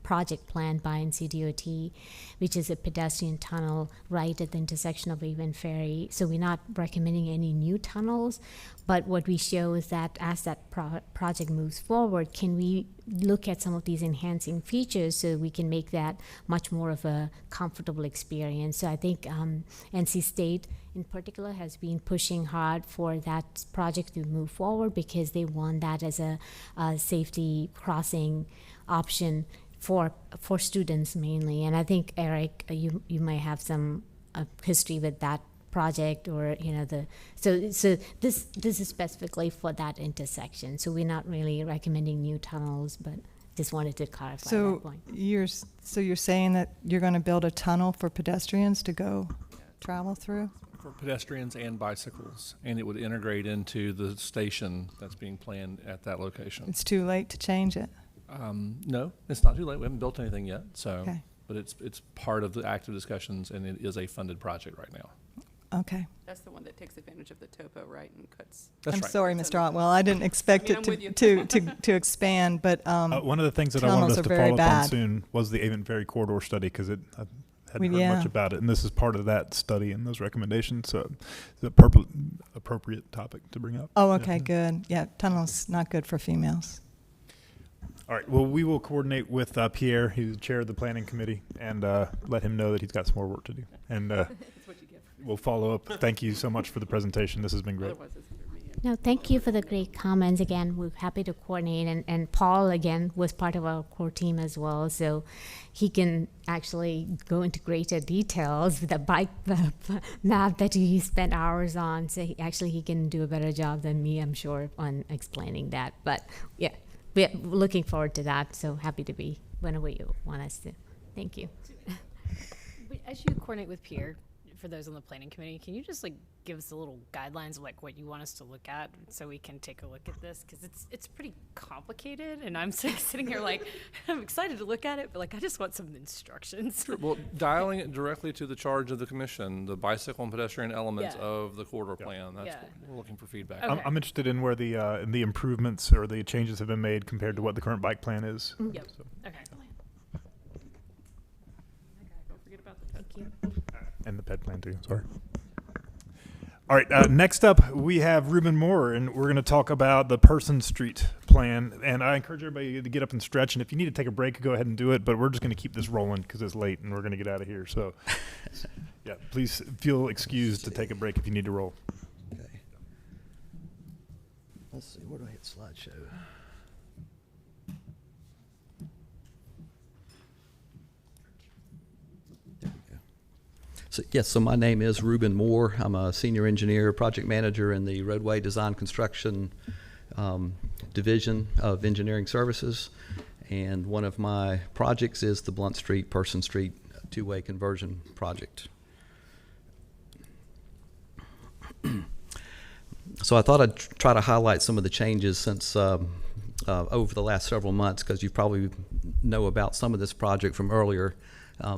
project planned by NCDOT, which is a pedestrian tunnel right at the intersection of Avon Ferry. So we're not recommending any new tunnels, but what we show is that as that project moves forward, can we look at some of these enhancing features so we can make that much more of a comfortable experience. So I think NC State in particular has been pushing hard for that project to move forward because they want that as a safety crossing option for students mainly. And I think, Eric, you might have some history with that project, or so this is specifically for that intersection. So we're not really recommending new tunnels, but just wanted to clarify that point. So you're saying that you're going to build a tunnel for pedestrians to go travel through? For pedestrians and bicycles, and it would integrate into the station that's being planned at that location. It's too late to change it. No, it's not too late. We haven't built anything yet, so. Okay. But it's part of the active discussions, and it is a funded project right now. Okay. That's the one that takes advantage of the topo, right, and cuts. That's I'm right. sorry, Mr. Otwell. I didn't expect I'm with you. it to expand, but one of the things that I tunnels wanted us are to very follow up on bad. soon was the Avon Ferry corridor study, because I hadn't Yeah. heard much about it, and this is part of that study and those recommendations. So it's appropriate topic to bring up. Oh, okay, Yeah. good. Yeah, tunnels not good for females. All right. Well, we will coordinate with Pierre, who's chair of the planning committee, and let him know that he's got some more work to do. And That's what you get. we'll follow up. Thank you so much for the presentation. This has been great. Otherwise, it's under me. No, thank you for the great comments. Again, we're happy to coordinate, and Paul, again, was part of our core team as well, so he can actually go into greater details with the bike map that he spent hours on, so he can do a better job than me, I'm sure, on explaining that. But yeah, we're looking forward to that, so happy to be whenever you want us to. Thank you. As you coordinate with Pierre, for those on the planning committee, can you just give us a little guidelines of what you want us to look at so we can take a look at this? Because it's pretty complicated, and I'm sitting here I'm excited to look at it, but I just want some instructions. Sure. Well, dialing it directly to the charge of the commission, the bicycle and pedestrian elements of the corridor plan. That's what we're looking for feedback. Okay. I'm interested in where the improvements or the changes have been made compared to what the current bike plan is. Yep. So. Okay. Don't forget about the pet. Thank you. And the ped plan too. Sorry. All right. Next up, we have Ruben Moore, and we're going to talk about the Person Street plan. And I encourage everybody to get up and stretch. And if you need to take a break, go ahead and do it. But we're just going to keep this rolling because it's late, and we're going to get out of here. So Yeah, please feel excused to take a break if you need to roll. Okay. Let's see, where do I hit slideshow? There we go. So, yes, so my name is Reuben Moore. I'm a senior engineer, project manager in the roadway design construction division of engineering services. And one of my projects is the Blunt Street, Person Street two-way conversion project. So I thought I'd try to highlight some of the changes since over the last several months, because you probably know about some of this project from earlier.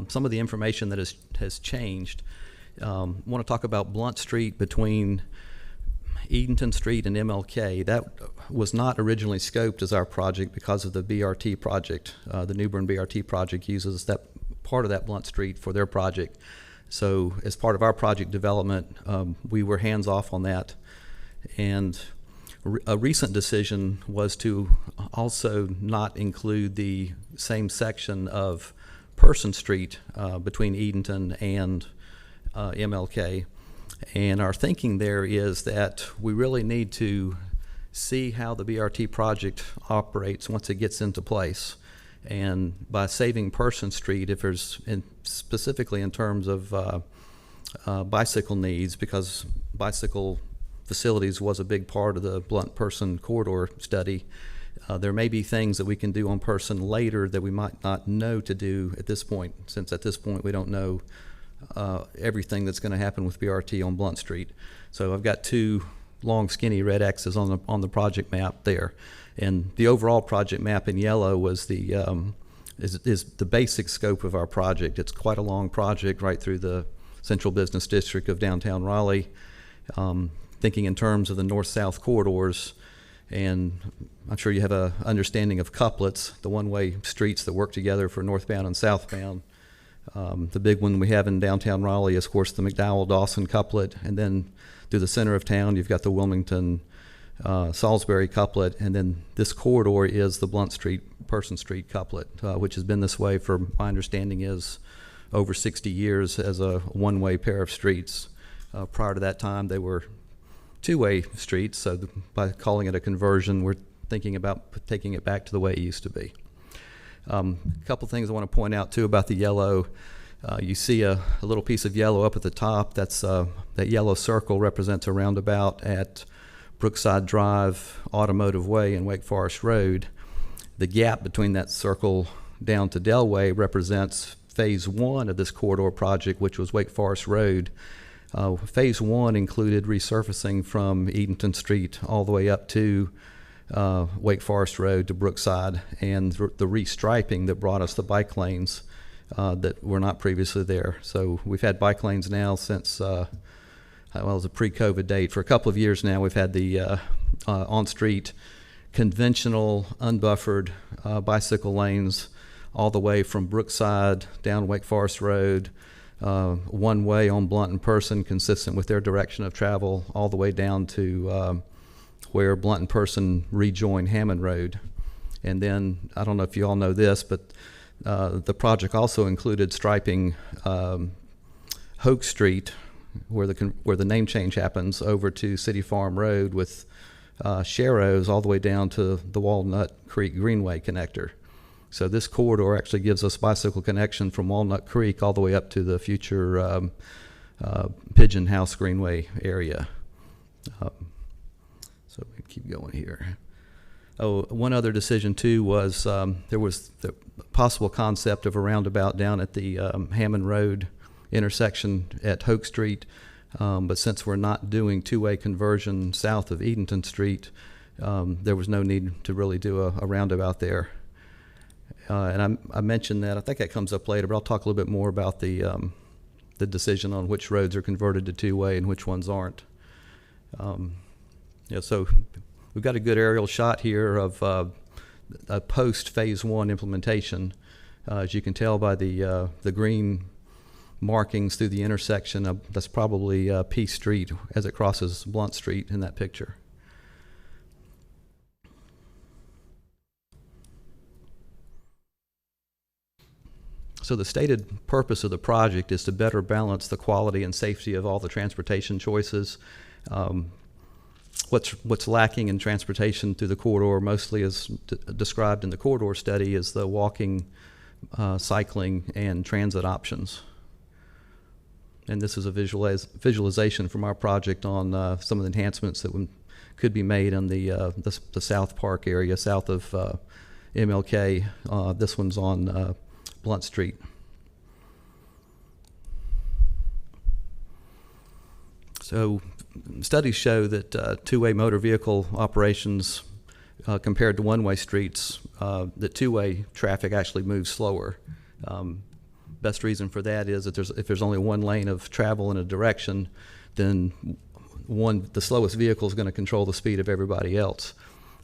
Some of the information that has changed. I want to talk about Blunt Street between Edenton Street and MLK. That was not originally scoped as our project because of the BRT project. The New Bern BRT project uses that part of that Blunt Street for their project. So as part of our project development, we were hands off on that. And a recent decision was to also not include the same section of Person Street between Edenton and MLK. And our thinking there is that we really need to see how the BRT project operates once it gets into place. And by saving Person Street, if there's specifically in terms of bicycle needs, because bicycle facilities was a big part of the Blunt Person corridor study, there may be things that we can do on Person later that we might not know to do at this point, since at this point we don't know everything that's going to happen with BRT on Blunt Street. So I've got two long skinny red X's on the project map there, and the overall project map in yellow was the is the basic scope of our project. It's quite a long project right through the central business district of downtown Raleigh, thinking in terms of the north-south corridors. And I'm sure you have a understanding of couplets, the one-way streets that work together for northbound and southbound. The big one we have in downtown Raleigh is, of course, the McDowell-Dawson couplet, and then through the center of town you've got the Wilmington Salisbury couplet, and then this corridor is the Blunt Street, Person Street couplet, which has been this way for, my understanding is, over 60 years as a one-way pair of streets. Prior to that time they were two-way streets, so by calling it a conversion, we're thinking about taking it back to the way it used to be. A couple things I want to point out too about the yellow. You see a little piece of yellow up at the top. That's that yellow circle represents a roundabout at Brookside Drive, Automotive Way, and Wake Forest Road. The gap between that circle down to Delway represents phase one of this corridor project, which was Wake Forest Road. Phase one included resurfacing from Edenton Street all the way up to Wake Forest Road to Brookside, and the restriping that brought us the bike lanes that were not previously there. So we've had bike lanes now since, well, it was a pre-COVID date. For a couple of years now, we've had the on-street conventional unbuffered bicycle lanes all the way from Brookside down Wake Forest Road, one way on Blunt and Person, consistent with their direction of travel, all the way down to where Blunt and Person rejoin Hammond Road. And then, I don't know if you all know this, but the project also included striping Hoke Street, where the name change happens, over to City Farm Road with Sharrows all the way down to the Walnut Creek Greenway connector. So this corridor actually gives us bicycle connection from Walnut Creek all the way up to the future Pigeon House Greenway area. So we keep going here. Oh, one other decision too was there was the possible concept of a roundabout down at the Hammond Road intersection at Hoke Street, but since we're not doing two-way conversion south of Edenton Street, there was no need to really do a roundabout there. And I mentioned that, I think that comes up later, but I'll talk a little bit more about the decision on which roads are converted to two-way and which ones aren't. Yeah, so we've got a good aerial shot here of a post phase one implementation. As you can tell by the green markings through the intersection, that's probably Peace Street as it crosses Blunt Street in that picture. So the stated purpose of the project is to better balance the quality and safety of all the transportation choices. What's lacking in transportation through the corridor mostly is described in the corridor study as the walking, cycling, and transit options. And this is a visualization from our project on some of the enhancements that could be made in the South Park area, south of MLK. This one's on Blunt Street. So studies show that two-way motor vehicle operations compared to one-way streets, that two-way traffic actually moves slower. Best reason for that is that if there's only one lane of travel in a direction, then the slowest vehicle is going to control the speed of everybody else.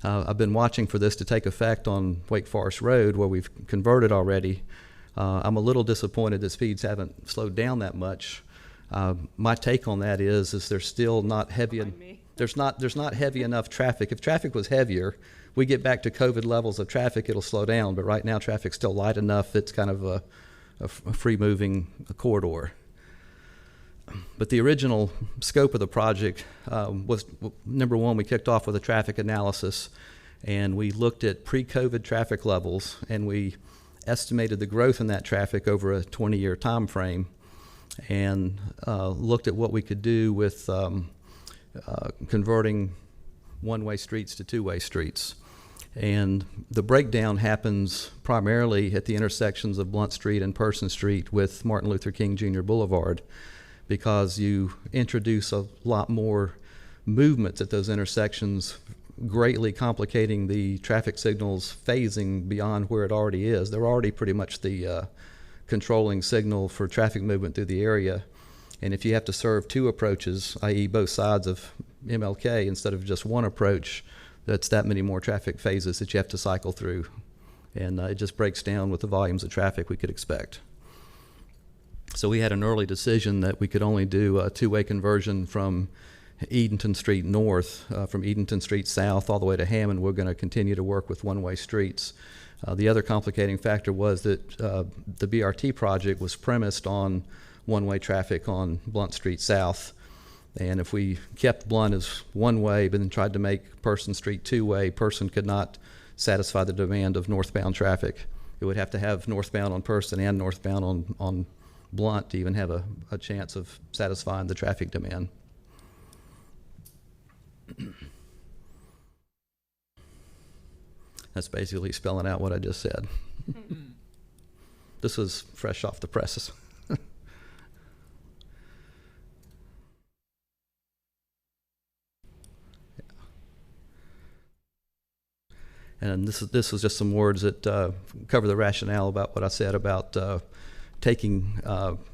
I've been watching for this to take effect on Wake Forest Road, where we've converted already. I'm a little disappointed that speeds haven't slowed down that much. My take on that is there's still not heavy. There's not heavy enough traffic. If traffic was heavier, we get back to COVID levels of traffic, it'll slow down. But right now, traffic's still light enough. It's kind of a free-moving corridor. But the original scope of the project was, number one, we kicked off with a traffic analysis, and we looked at pre-COVID traffic levels, and we estimated the growth in that traffic over a 20-year time frame, and looked at what we could do with converting one-way streets to two-way streets. And the breakdown happens primarily at the intersections of Blunt Street and Person Street with Martin Luther King Jr. Boulevard, because you introduce a lot more movements at those intersections, greatly complicating the traffic signals phasing beyond where it already is. They're already pretty much the controlling signal for traffic movement through the area. And if you have to serve two approaches, i.e. both sides of MLK instead of just one approach, that's that many more traffic phases that you have to cycle through. And it just breaks down with the volumes of traffic we could expect. So we had an early decision that we could only do a two-way conversion from Edenton Street north, from Edenton Street south all the way to Hammond. We're going to continue to work with one-way streets. The other complicating factor was that the BRT project was premised on one-way traffic on Blunt Street south. And if we kept Blunt as one-way but then tried to make Person Street two-way, Person could not satisfy the demand of northbound traffic. It would have to have northbound on Person and northbound on Blunt to even have a chance of satisfying the traffic demand. That's basically spelling out what I just said. This was fresh off the presses. And this was just some words that cover the rationale about what I said about taking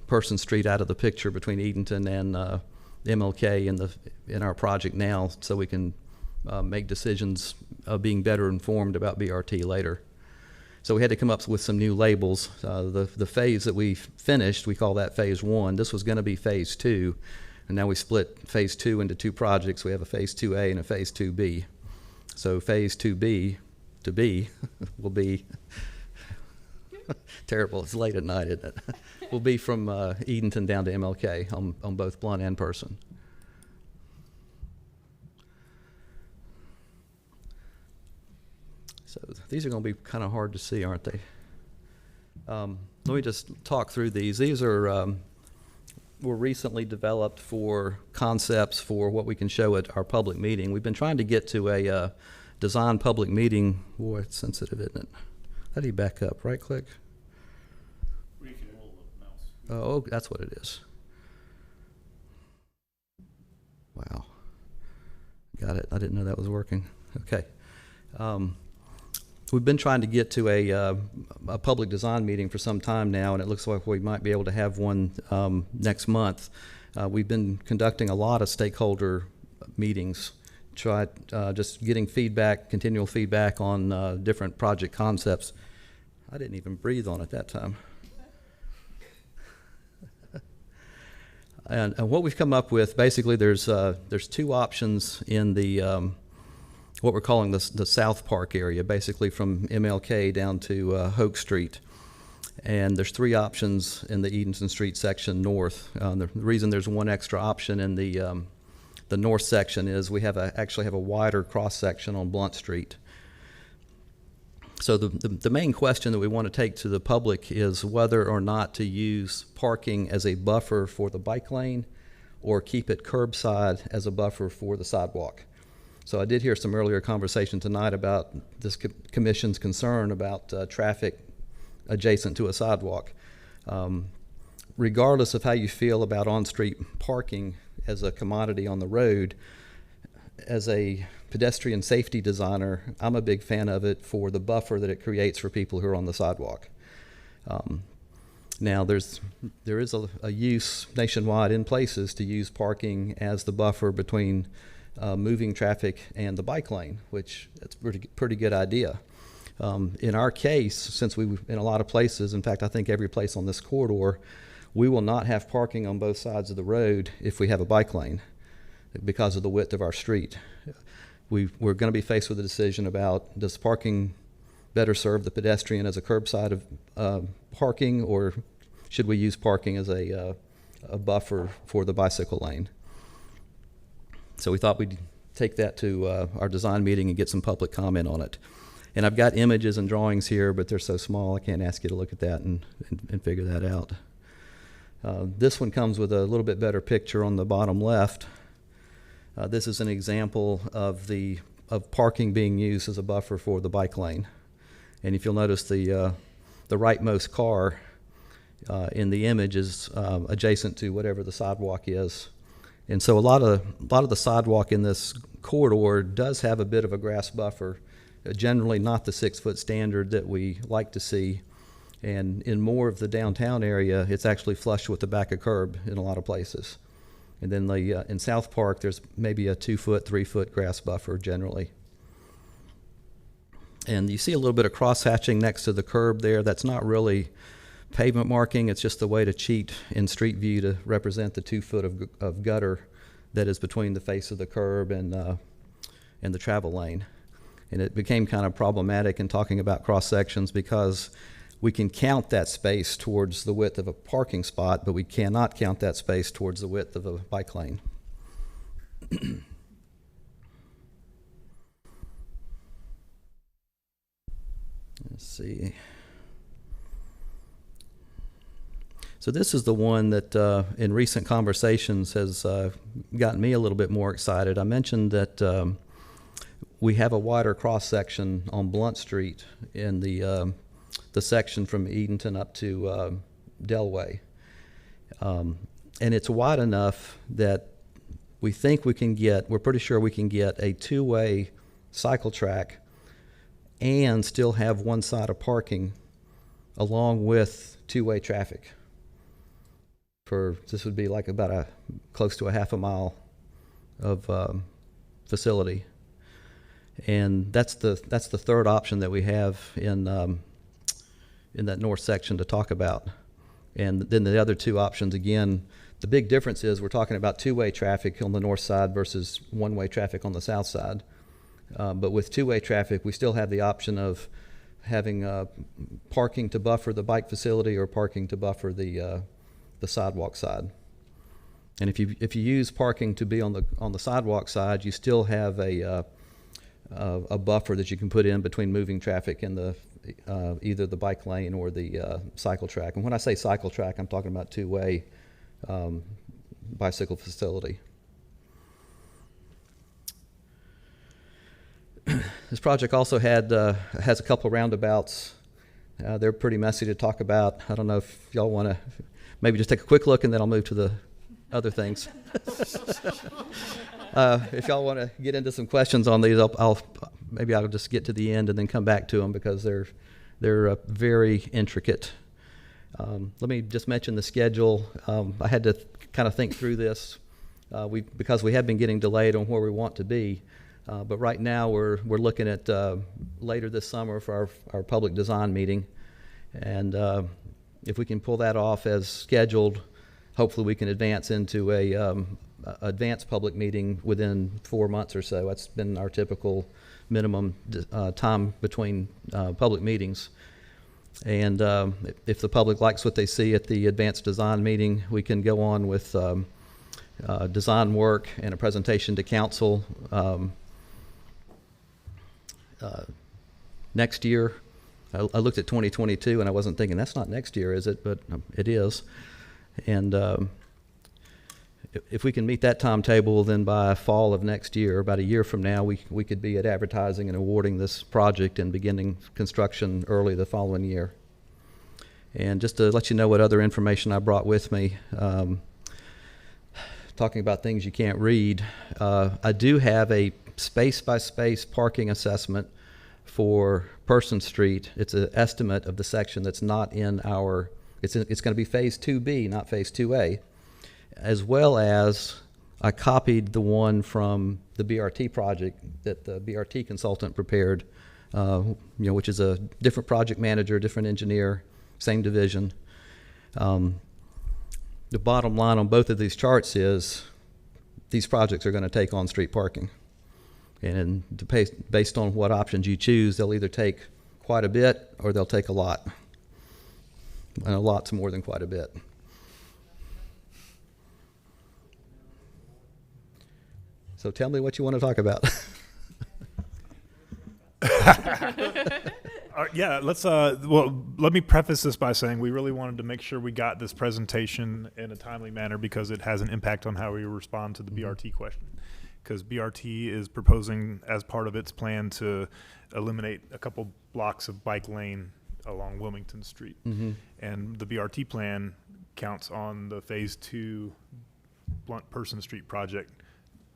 Person Street out of the picture between Edenton and MLK in our project now, so we can make decisions of being better informed about BRT later. So we had to come up with some new labels. The phase that we finished, we call that phase 1. This was going to be phase 2, and now we split phase 2 into two projects. We have a phase 2A and a phase 2B. So phase 2B to B will be terrible. It's late at night, isn't it? Will be from Edenton down to MLK on both Blunt and Person. So these are going to be kind of hard to see, aren't they? Let me just talk through these. These are were recently developed for concepts for what we can show at our public meeting. We've been trying to get to a design public meeting. Boy, it's sensitive, isn't it? How do you back up? Right click? You can hold the mouse. Oh, that's what it is. Wow. Got it. I didn't know that was working. Okay. We've been trying to get to a public design meeting for some time now, and it looks like we might be able to have one next month. We've been conducting a lot of stakeholder meetings, just getting feedback, continual feedback on different project concepts. I didn't even breathe on it that time. And what we've come up with, basically, there's two options in the what we're calling the South Park area, basically from MLK down to Hoke Street. And there's 3 options in the Edenton Street section north. The reason there's one extra option in the north section is we actually have a wider cross section on Blunt Street. So the main question that we want to take to the public is whether or not to use parking as a buffer for the bike lane or keep it curbside as a buffer for the sidewalk. So I did hear some earlier conversation tonight about this commission's concern about traffic adjacent to a sidewalk. Regardless of how you feel about on-street parking as a commodity on the road, as a pedestrian safety designer, I'm a big fan of it for the buffer that it creates for people who are on the sidewalk. Now, there is a use nationwide in places to use parking as the buffer between moving traffic and the bike lane, which it's a pretty good idea. In our case, since in a lot of places, in fact, I think every place on this corridor, we will not have parking on both sides of the road if we have a bike lane because of the width of our street. We're going to be faced with a decision about, does parking better serve the pedestrian as a curbside of parking, or should we use parking as a buffer for the bicycle lane? So we thought we'd take that to our design meeting and get some public comment on it. And I've got images and drawings here, but they're so small I can't ask you to look at that and figure that out. This one comes with a little bit better picture on the bottom left. This is an example of parking being used as a buffer for the bike lane. And if you'll notice, the rightmost car in the image is adjacent to whatever the sidewalk is. And so a lot of the sidewalk in this corridor does have a bit of a grass buffer, generally not the 6-foot standard that we like to see. And in more of the downtown area, it's actually flush with the back of curb in a lot of places. And then in South Park, there's maybe a 2-foot, 3-foot grass buffer generally. And you see a little bit of cross-hatching next to the curb there. That's not really pavement marking. It's just a way to cheat in street view to represent the 2 foot of gutter that is between the face of the curb and the travel lane. And it became kind of problematic in talking about cross-sections because we can count that space towards the width of a parking spot, but we cannot count that space towards the width of a bike lane. Let's see. So this is the one that in recent conversations has gotten me a little bit more excited. I mentioned that we have a wider cross-section on Blunt Street in the section from Edenton up to Delway. And it's wide enough that we're pretty sure we can get a 2-way cycle track and still have one side of parking along with 2-way traffic. This would be like about close to a half a mile of facility. And that's the third option that we have in that north section to talk about. And then the other 2 options, again, the big difference is we're talking about 2-way traffic on the north side versus 1-way traffic on the south side. But with 2-way traffic, we still have the option of having parking to buffer the bike facility or parking to buffer the sidewalk side. And if you use parking to be on the sidewalk side, you still have a buffer that you can put in between moving traffic and either the bike lane or the cycle track. And when I say cycle track, I'm talking about 2-way bicycle facility. This project also has a couple of roundabouts. They're pretty messy to talk about. I don't know if y'all want to maybe just take a quick look and then I'll move to the other things. If y'all want to get into some questions on these, I'll just get to the end and then come back to them because they're very intricate. Let me just mention the schedule. I had to kind of think through this because we have been getting delayed on where we want to be. But right now we're looking at later this summer for our public design meeting. And if we can pull that off as scheduled, hopefully we can advance into a advanced public meeting within 4 months or so. That's been our typical minimum time between public meetings. And if the public likes what they see at the advanced design meeting, we can go on with design work and a presentation to council next year. I looked at 2022 and I wasn't thinking, that's not next year, is it? But it is. And if we can meet that timetable, then by fall of next year, about a year from now, we could be at advertising and awarding this project and beginning construction early the following year. And just to let you know what other information I brought with me, talking about things you can't read, I do have a space-by-space parking assessment for Person Street. It's an estimate of the section that's not in our, it's going to be Phase 2B, not Phase 2A, as well as I copied the one from the BRT project that the BRT consultant prepared, which is a different project manager, different engineer, same division. The bottom line on both of these charts is these projects are going to take on street parking. And based on what options you choose, they'll either take quite a bit or they'll take a lot. And a lot's more than quite a bit. So tell me what you want to talk about. Yeah, let's. Well, let me preface this by saying we really wanted to make sure we got this presentation in a timely manner because it has an impact on how we respond to the BRT question. Because BRT is proposing, as part of its plan, to eliminate a couple blocks of bike lane along Wilmington Street, and the BRT plan counts on the Phase 2 Blunt Person Street project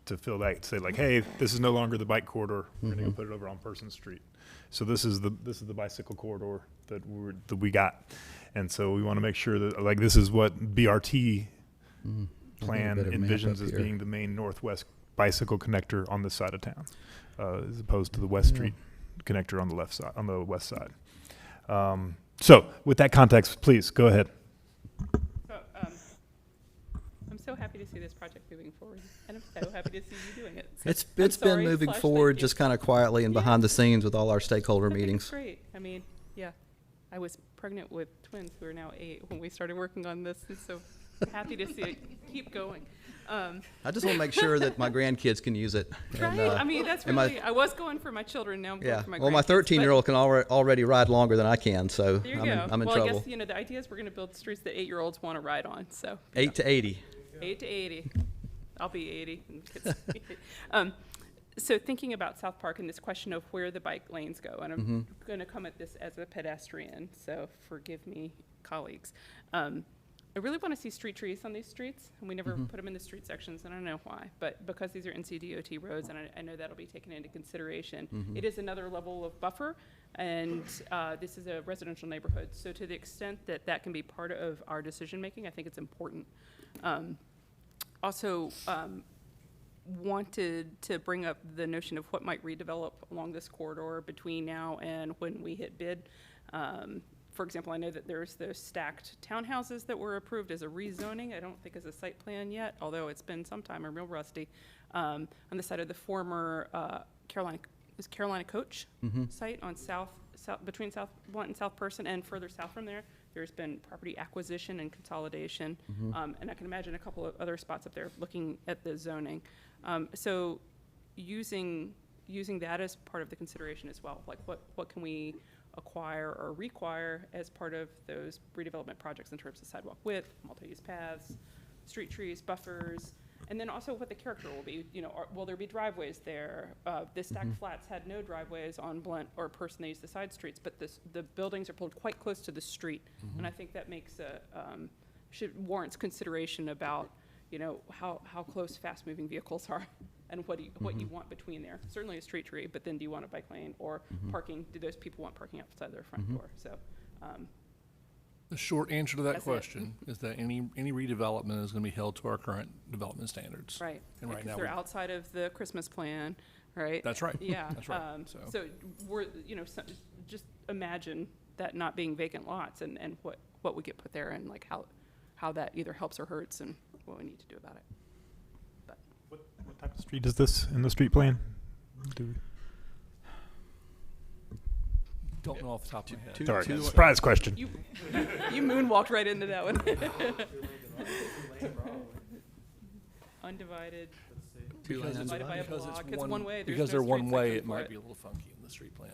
to fill that, say like, hey, this is no longer the bike corridor. We're going to go put it over on Person Street. So this is the bicycle corridor that we got, and so we want to make sure that like this is what BRT plan envisions as being the main northwest bicycle connector on this side of town, as opposed to the West Street connector on the left side, on the west side. So with that context, please go ahead. I'm so happy to see this project moving forward, and I'm so happy to see you doing it. So It's been moving forward just kind of quietly and behind the scenes with all our stakeholder meetings. It's great. I mean, yeah, I was pregnant with twins who are now 8 when we started working on this, and so happy to see it keep going. I just want to make sure that my grandkids can use it. Right. I mean, that's really. I was going for my children. Now I'm going for my grandkids. Well, my 13-year-old can already ride longer than I can, so there you I'm in well, trouble. I guess the idea is we're going to build streets that 8-year-olds want to ride on. So 8 to 80. 8 to 80. I'll be 80. So thinking about South Park and this question of where the bike lanes go, and I'm going to come at this as a pedestrian, so forgive me, colleagues. I really want to see street trees on these streets, and we never put them in the street sections, and I don't know why, but because these are NCDOT roads, and I know that'll be taken into consideration. It is another level of buffer, and this is a residential neighborhood, so to the extent that that can be part of our decision-making, I think it's important. Also, wanted to bring up the notion of what might redevelop along this corridor between now and when we hit bid. For example, I know that there's those stacked townhouses that were approved as a rezoning. I don't think as a site plan yet, although it's been some time. I'm real rusty. On the side of the former Carolina Coach site on between South Blunt and South Person, and further south from there, there's been property acquisition and consolidation, and I can imagine a couple of other spots up there looking at the zoning. So using that as part of the consideration as well, like what can we acquire or require as part of those redevelopment projects in terms of sidewalk width, multi-use paths, street trees, buffers, and then also what the character will be. Will there be driveways there? The stacked flats had no driveways on Blunt or Person. They used the side streets, but the buildings are pulled quite close to the street, and I think that makes warrants consideration about how close fast-moving vehicles are and what you want between there. Certainly a street tree, but then do you want a bike lane or parking? Do those people want parking outside their front door? So the short answer to that question is that any redevelopment is going to be held to our current development standards. Right. And right now they're outside of the Christmas plan, right? That's right. Yeah. That's right. So we're just imagine that not being vacant lots and what would get put there and like how that either helps or hurts and what we need to do about it. But what type of street is this in the street plan? Don't know off the top of my head. Sorry, surprise question. You moonwalked right into that one. Undivided. Because it's, Divided by a because block. it's It's one way. There's because no they're one street way, section it for might it. be a little funky in the street plan.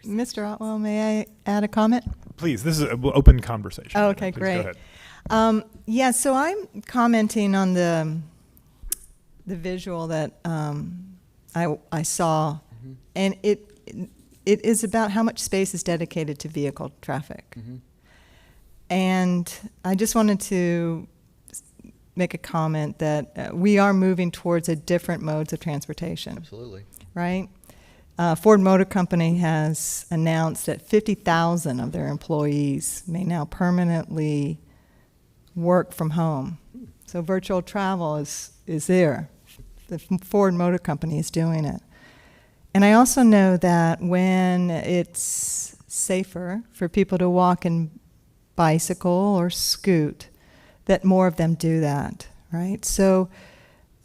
Mr. Otwell, may I add a comment? Please, this is an open conversation. Oh, okay, Please great. Go ahead. Yeah, so I'm commenting on the visual that I saw, and it is about how much space is dedicated to vehicle traffic. And I just wanted to make a comment that we are moving towards a different modes of transportation. Absolutely. Right? Ford Motor Company has announced that 50,000 of their employees may now permanently work from home. So virtual travel is there. The Ford Motor Company is doing it. And I also know that when it's safer for people to walk and bicycle or scoot, that more of them do that, right? So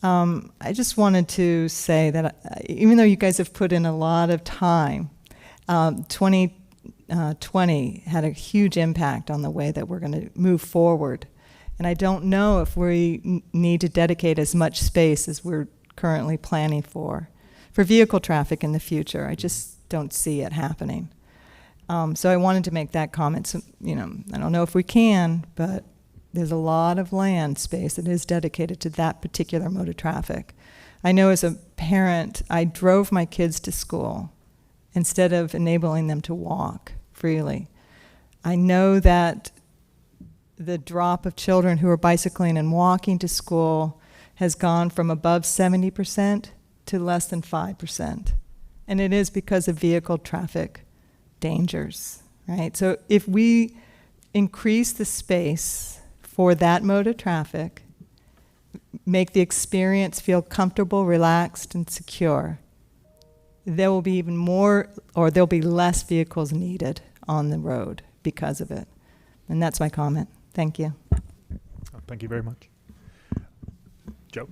I just wanted to say that even though you guys have put in a lot of time, 2020 had a huge impact on the way that we're going to move forward. And I don't know if we need to dedicate as much space as we're currently planning for vehicle traffic in the future. I just don't see it happening. So I wanted to make that comment. So, I don't know if we can, but there's a lot of land space that is dedicated to that particular mode of traffic. I know as a parent, I drove my kids to school instead of enabling them to walk freely. I know that the drop of children who are bicycling and walking to school has gone from above 70% to less than 5%. And it is because of vehicle traffic dangers, right? So if we increase the space for that mode of traffic, make the experience feel comfortable, relaxed, and secure, there will be even more, or there'll be less vehicles needed on the road because of it. And that's my comment. Thank you. Thank you very much. Joe?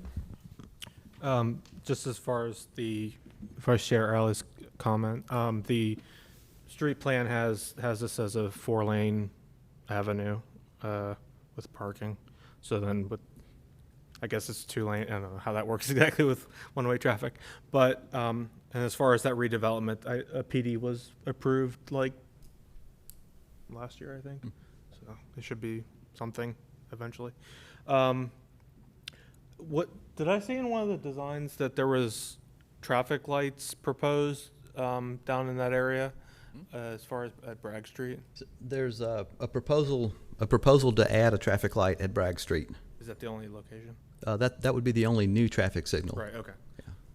Just as far as I share Raleigh's comment, the street plan has this as a 4-lane avenue with parking. So then, I guess it's 2-lane. I don't know how that works exactly with one-way traffic. But and as far as that redevelopment, a PD was approved like last year, I think. So it should be something eventually. What did I see in one of the designs that there was traffic lights proposed down in that area as far as at Bragg Street? There's a proposal to add a traffic light at Bragg Street. Is that the only location? That would be the only new traffic signal. Right. Okay.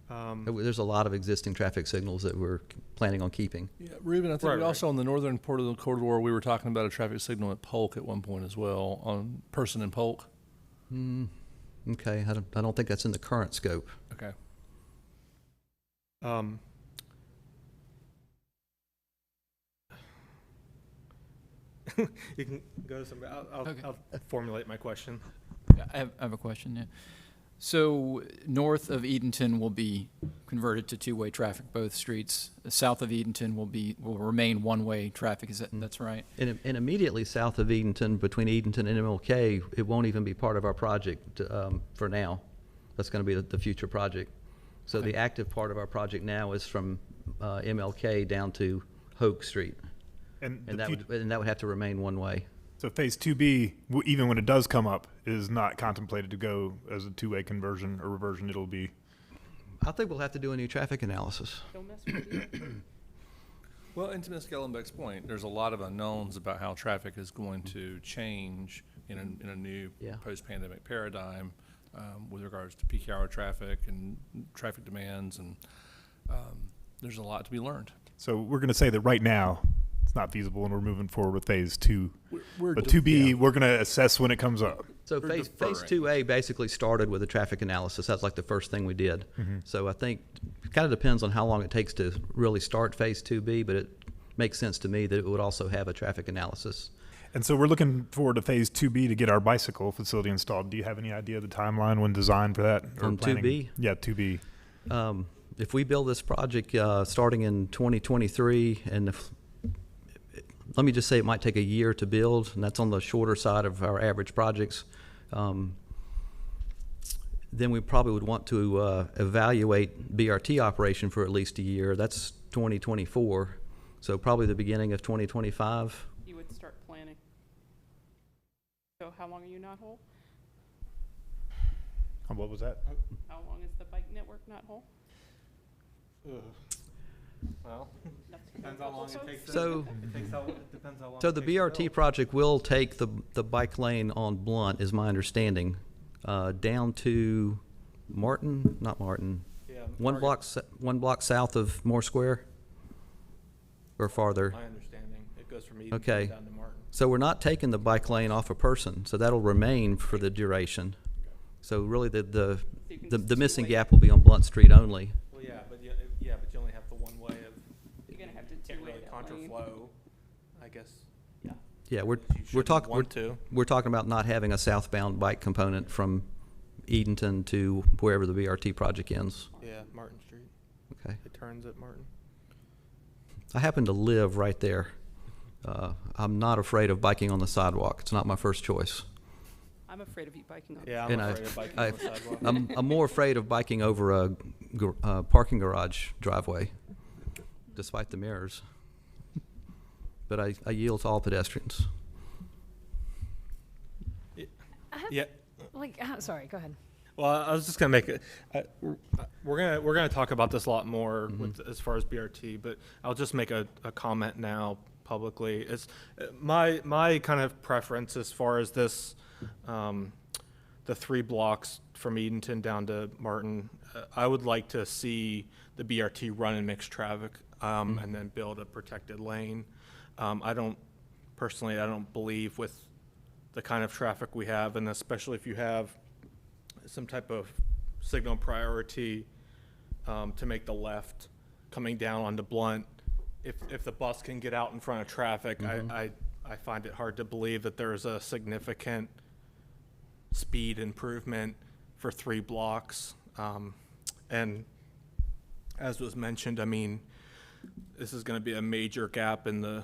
Yeah. There's a lot of existing traffic signals that we're planning on keeping. Yeah, Ruben, I think we also on the northern part of the corridor, we were talking about a traffic signal at Polk at one point as well, on Person and Polk. Okay, I don't think that's in the current scope. Okay. You can go to somebody. I'll formulate my question. Yeah, I have a question. Yeah. So north of Edenton will be converted to two-way traffic, both streets. South of Edenton will remain one-way traffic. That's right? And immediately south of Edenton, between Edenton and MLK, it won't even be part of our project for now. That's going to be the future project. So the active part of our project now is from MLK down to Hogue Street, and that would have to remain one way. So phase 2B, even when it does come up, is not contemplated to go as a two-way conversion or reversion. It'll be. I think we'll have to do a new traffic analysis. Don't mess with you. Well, and to Ms. Gellenbeck's point, there's a lot of unknowns about how traffic is going to change in a new post-pandemic paradigm with regards to peak hour traffic and traffic demands, and there's a lot to be learned. So we're going to say that right now it's not feasible, and we're moving forward with phase 2. But 2B, we're going to assess when it comes up. So phase 2A basically started with a traffic analysis. That's like the first thing we did. So I think it kind of depends on how long it takes to really start phase 2B, but it makes sense to me that it would also have a traffic analysis. And so we're looking forward to phase 2B to get our bicycle facility installed. Do you have any idea of the timeline when designed for that? On 2B? Yeah, 2B. if we build this project starting in 2023, and let me just say it might take a year to build, and that's on the shorter side of our average projects, then we probably would want to evaluate BRT operation for at least a year. That's 2024, so probably the beginning of 2025. You would start planning. So how long are you not whole? What was that? How long is the bike network not whole? Well, depends how long it takes. So, It depends how long. so it the takes to BRT build. project will take the bike lane on Blunt, is my understanding, down to Martin, not Martin, Yeah, one block south of Moore Square, or farther. My understanding, it goes from Eden Okay. down to Martin. So we're not taking the bike lane off a person, so that'll remain for the duration. So really, the missing gap will be on Blunt Street only. Well, yeah, but you only have the one way of. You're gonna have to Can't two-way really that lane. contraflow, I guess. Yeah. Yeah, You shouldn't want to. we're talking about not having a southbound bike component from Edenton to wherever the BRT project ends. Yeah, Martin Street. Okay. It turns at Martin. I happen to live right there. I'm not afraid of biking on the sidewalk. It's not my first choice. I'm afraid of you biking on. Yeah, I'm And afraid of biking I, on the sidewalk. I'm more afraid of biking over a parking garage driveway, despite the mirrors. But I yield to all pedestrians. Yeah. Like, sorry, go ahead. Well, I was just gonna make it. We're gonna talk about this a lot more with, as far as BRT, but I'll just make a comment now publicly. It's my kind of preference as far as this, the 3 blocks from Edenton down to Martin. I would like to see the BRT run in mixed traffic, and then build a protected lane. I don't believe with the kind of traffic we have, and especially if you have some type of signal priority to make the left coming down onto Blunt. If the bus can get out in front of traffic, I find it hard to believe that there's a significant speed improvement for 3 blocks. And as was mentioned, I mean, this is going to be a major gap in the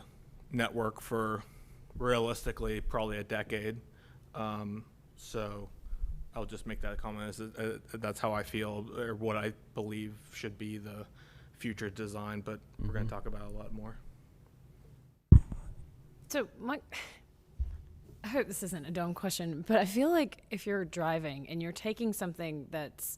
network for realistically probably a decade. So I'll just make that comment as that's how I feel, or what I believe should be the future design, but we're going to talk about it a lot more. So, I hope this isn't a dumb question, but I feel like if you're driving and you're taking something that's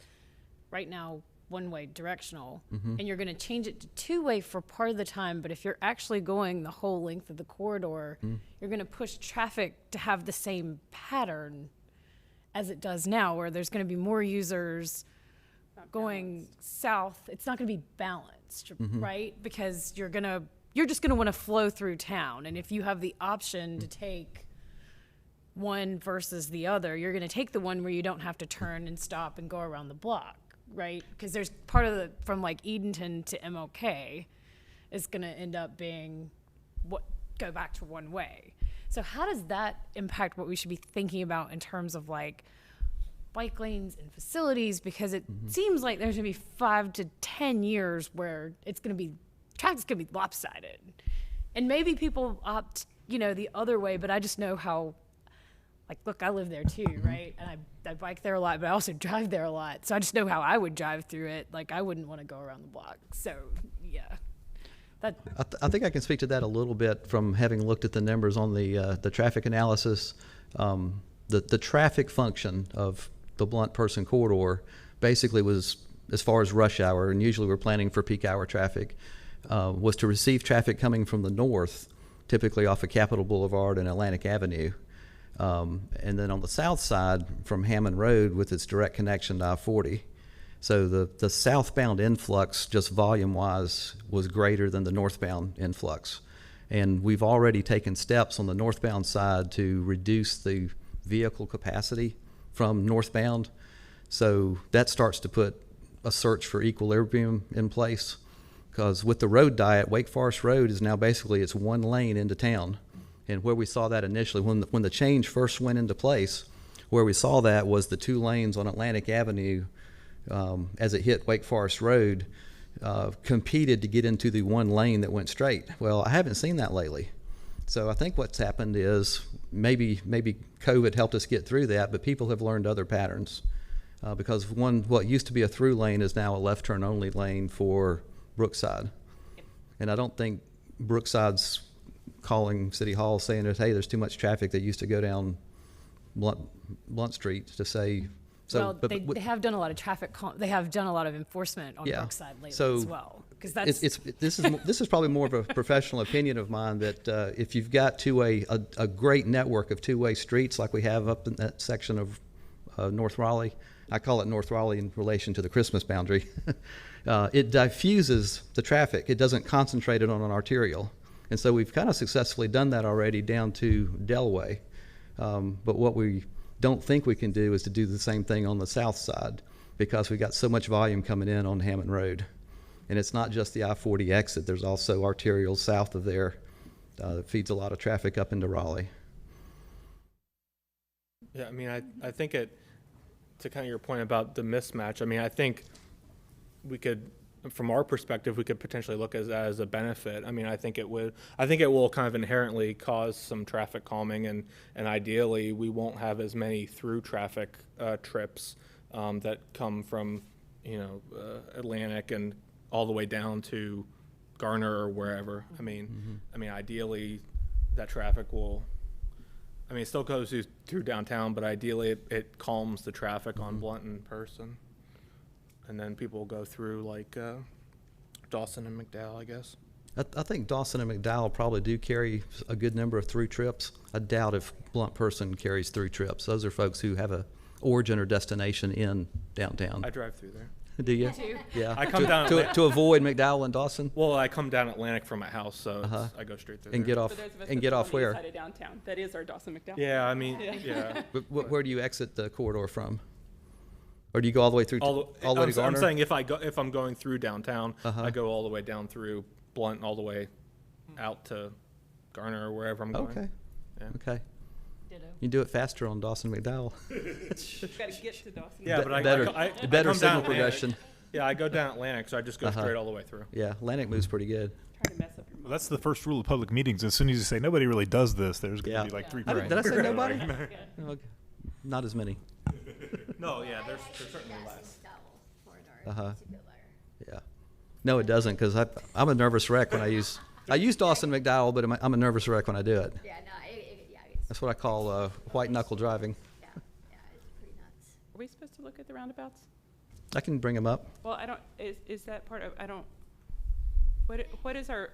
right now one-way directional, and you're going to change it to 2-way for part of the time, but if you're actually going the whole length of the corridor, you're going to push traffic to have the same pattern as it does now, where there's going to be more users going south. It's not going to be balanced, right? Because you're just going to want to flow through town, and if you have the option to take one versus the other, you're going to take the one where you don't have to turn and stop and go around the block, right? Because there's part of the, from like Edenton to MLK is going to end up being go back to one way. So how does that impact what we should be thinking about in terms of like bike lanes and facilities? Because it seems like there's going to be 5 to 10 years where traffic's going to be lopsided. And maybe people opt, the other way, but I just know how, look, I live there too, right? And I bike there a lot, but I also drive there a lot. So I just know how I would drive through it. Like, I wouldn't want to go around the block. So, yeah. I think I can speak to that a little bit from having looked at the numbers on the traffic analysis. The traffic function of the Blunt Person corridor basically was, as far as rush hour, and usually we're planning for peak hour traffic, was to receive traffic coming from the north, typically off of Capitol Boulevard and Atlantic Avenue. And then on the south side from Hammond Road with its direct connection to I-40. So the southbound influx, just volume-wise, was greater than the northbound influx. And we've already taken steps on the northbound side to reduce the vehicle capacity from northbound. So that starts to put a search for equilibrium in place. Because with the road diet, Wake Forest Road is now basically it's one lane into town. And where we saw that initially, when the change first went into place, where we saw that was the 2 lanes on Atlantic Avenue as it hit Wake Forest Road, competed to get into the one lane that went straight. Well, I haven't seen that lately. So I think what's happened is maybe COVID helped us get through that, but people have learned other patterns. Because what used to be a through lane is now a left turn only lane for Brookside. And I don't think Brookside's calling City Hall saying that, hey, there's too much traffic. They used to go down Blunt Street to say. So, well, they have done a lot of they have done a lot of enforcement on Brookside lately as well. Because that's this is probably more of a professional opinion of mine that if you've got a great network of two-way streets like we have up in that section of North Raleigh, I call it North Raleigh in relation to the Christmas boundary. It diffuses the traffic. It doesn't concentrate it on an arterial. And so we've kind of successfully done that already down to Delaway. But what we don't think we can do is to do the same thing on the south side because we got so much volume coming in on Hammond Road. And it's not just the I-40 exit. There's also arterials south of there that feeds a lot of traffic up into Raleigh. Yeah, I mean, I think to kind of your point about the mismatch, I mean, I think we could, from our perspective, we could potentially look at that as a benefit. I mean, I think it will kind of inherently cause some traffic calming, and ideally we won't have as many through traffic trips that come from, Atlantic and all the way down to Garner or wherever. I mean, ideally that traffic will, it still goes through downtown, but ideally it calms the traffic on Blunt and Person. And then people will go through like Dawson and McDowell, I guess. I think Dawson and McDowell probably do carry a good number of through trips. I doubt if Blunt Person carries through trips. Those are folks who have a origin or destination in downtown. I drive through there. Do you? Yeah. I come down to avoid McDowell and Dawson. Well, I come down Atlantic from my house, so I go straight through. And there. get off where? Side of downtown. That is our Dawson McDowell. Yeah, I mean, yeah. But where do you exit the corridor from? Or do you go all the way through all the way to Garner? I'm saying if I'm going through downtown, I go all the way down through Blunt, all the way out to Garner or wherever I'm going. Okay. Yeah. Okay. Ditto. You do it faster on Dawson McDowell. Got to get to Dawson. Yeah, but better come signal down progression. Yeah, I go down Atlantic, so I just go straight all the way through. Yeah, Atlantic moves pretty good. Trying to mess up your Well, that's the first rule of public meetings. As soon as you say nobody really does this, there's going to be like three people. Did I say nobody? Okay. Not as many. No, yeah, there's certainly less. Yeah. No, it doesn't, because I'm a nervous wreck when I use Dawson McDowell, but I'm a nervous wreck when I do it. Yeah, no, That's what I call white knuckle driving. yeah, it's pretty nuts. Are we supposed to look at the roundabouts? I can bring them up. Well, I don't. Is that part of? I don't. What is our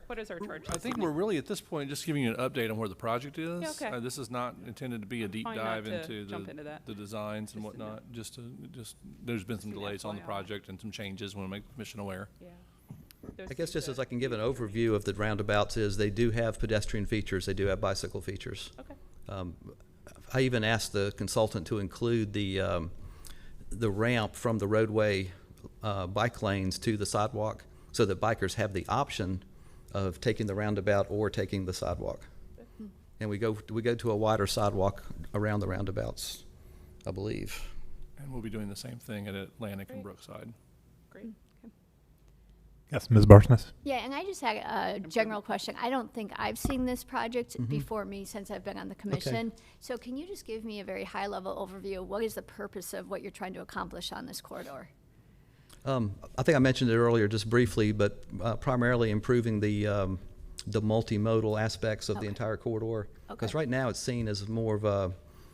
charge? I think we're really at this point just giving you an update on where the project is. Yeah, okay. This is not intended to be a deep Fine not dive to into jump into that. the designs and whatnot. Just there's been some an delays on the FYI. project and some changes. Want to make the commission aware. Yeah. I guess just as I can give an overview of the roundabouts is they do have pedestrian features. They do have bicycle features. Okay. I even asked the consultant to include the ramp from the roadway bike lanes to the sidewalk so that bikers have the option of taking the roundabout or taking the sidewalk. And we go to a wider sidewalk around the roundabouts, I believe. And we'll be doing the same thing at Atlantic and Brookside. Great. Okay. Yes, Ms. Barsness. Yeah, and I just had a general question. I don't think I've seen this project before me since I've been on the commission. So can you just give me a very high-level overview of what is the purpose of what you're trying to accomplish on this corridor? I think I mentioned it earlier just briefly, but primarily improving the multimodal aspects of the entire corridor. Because right now it's seen as more of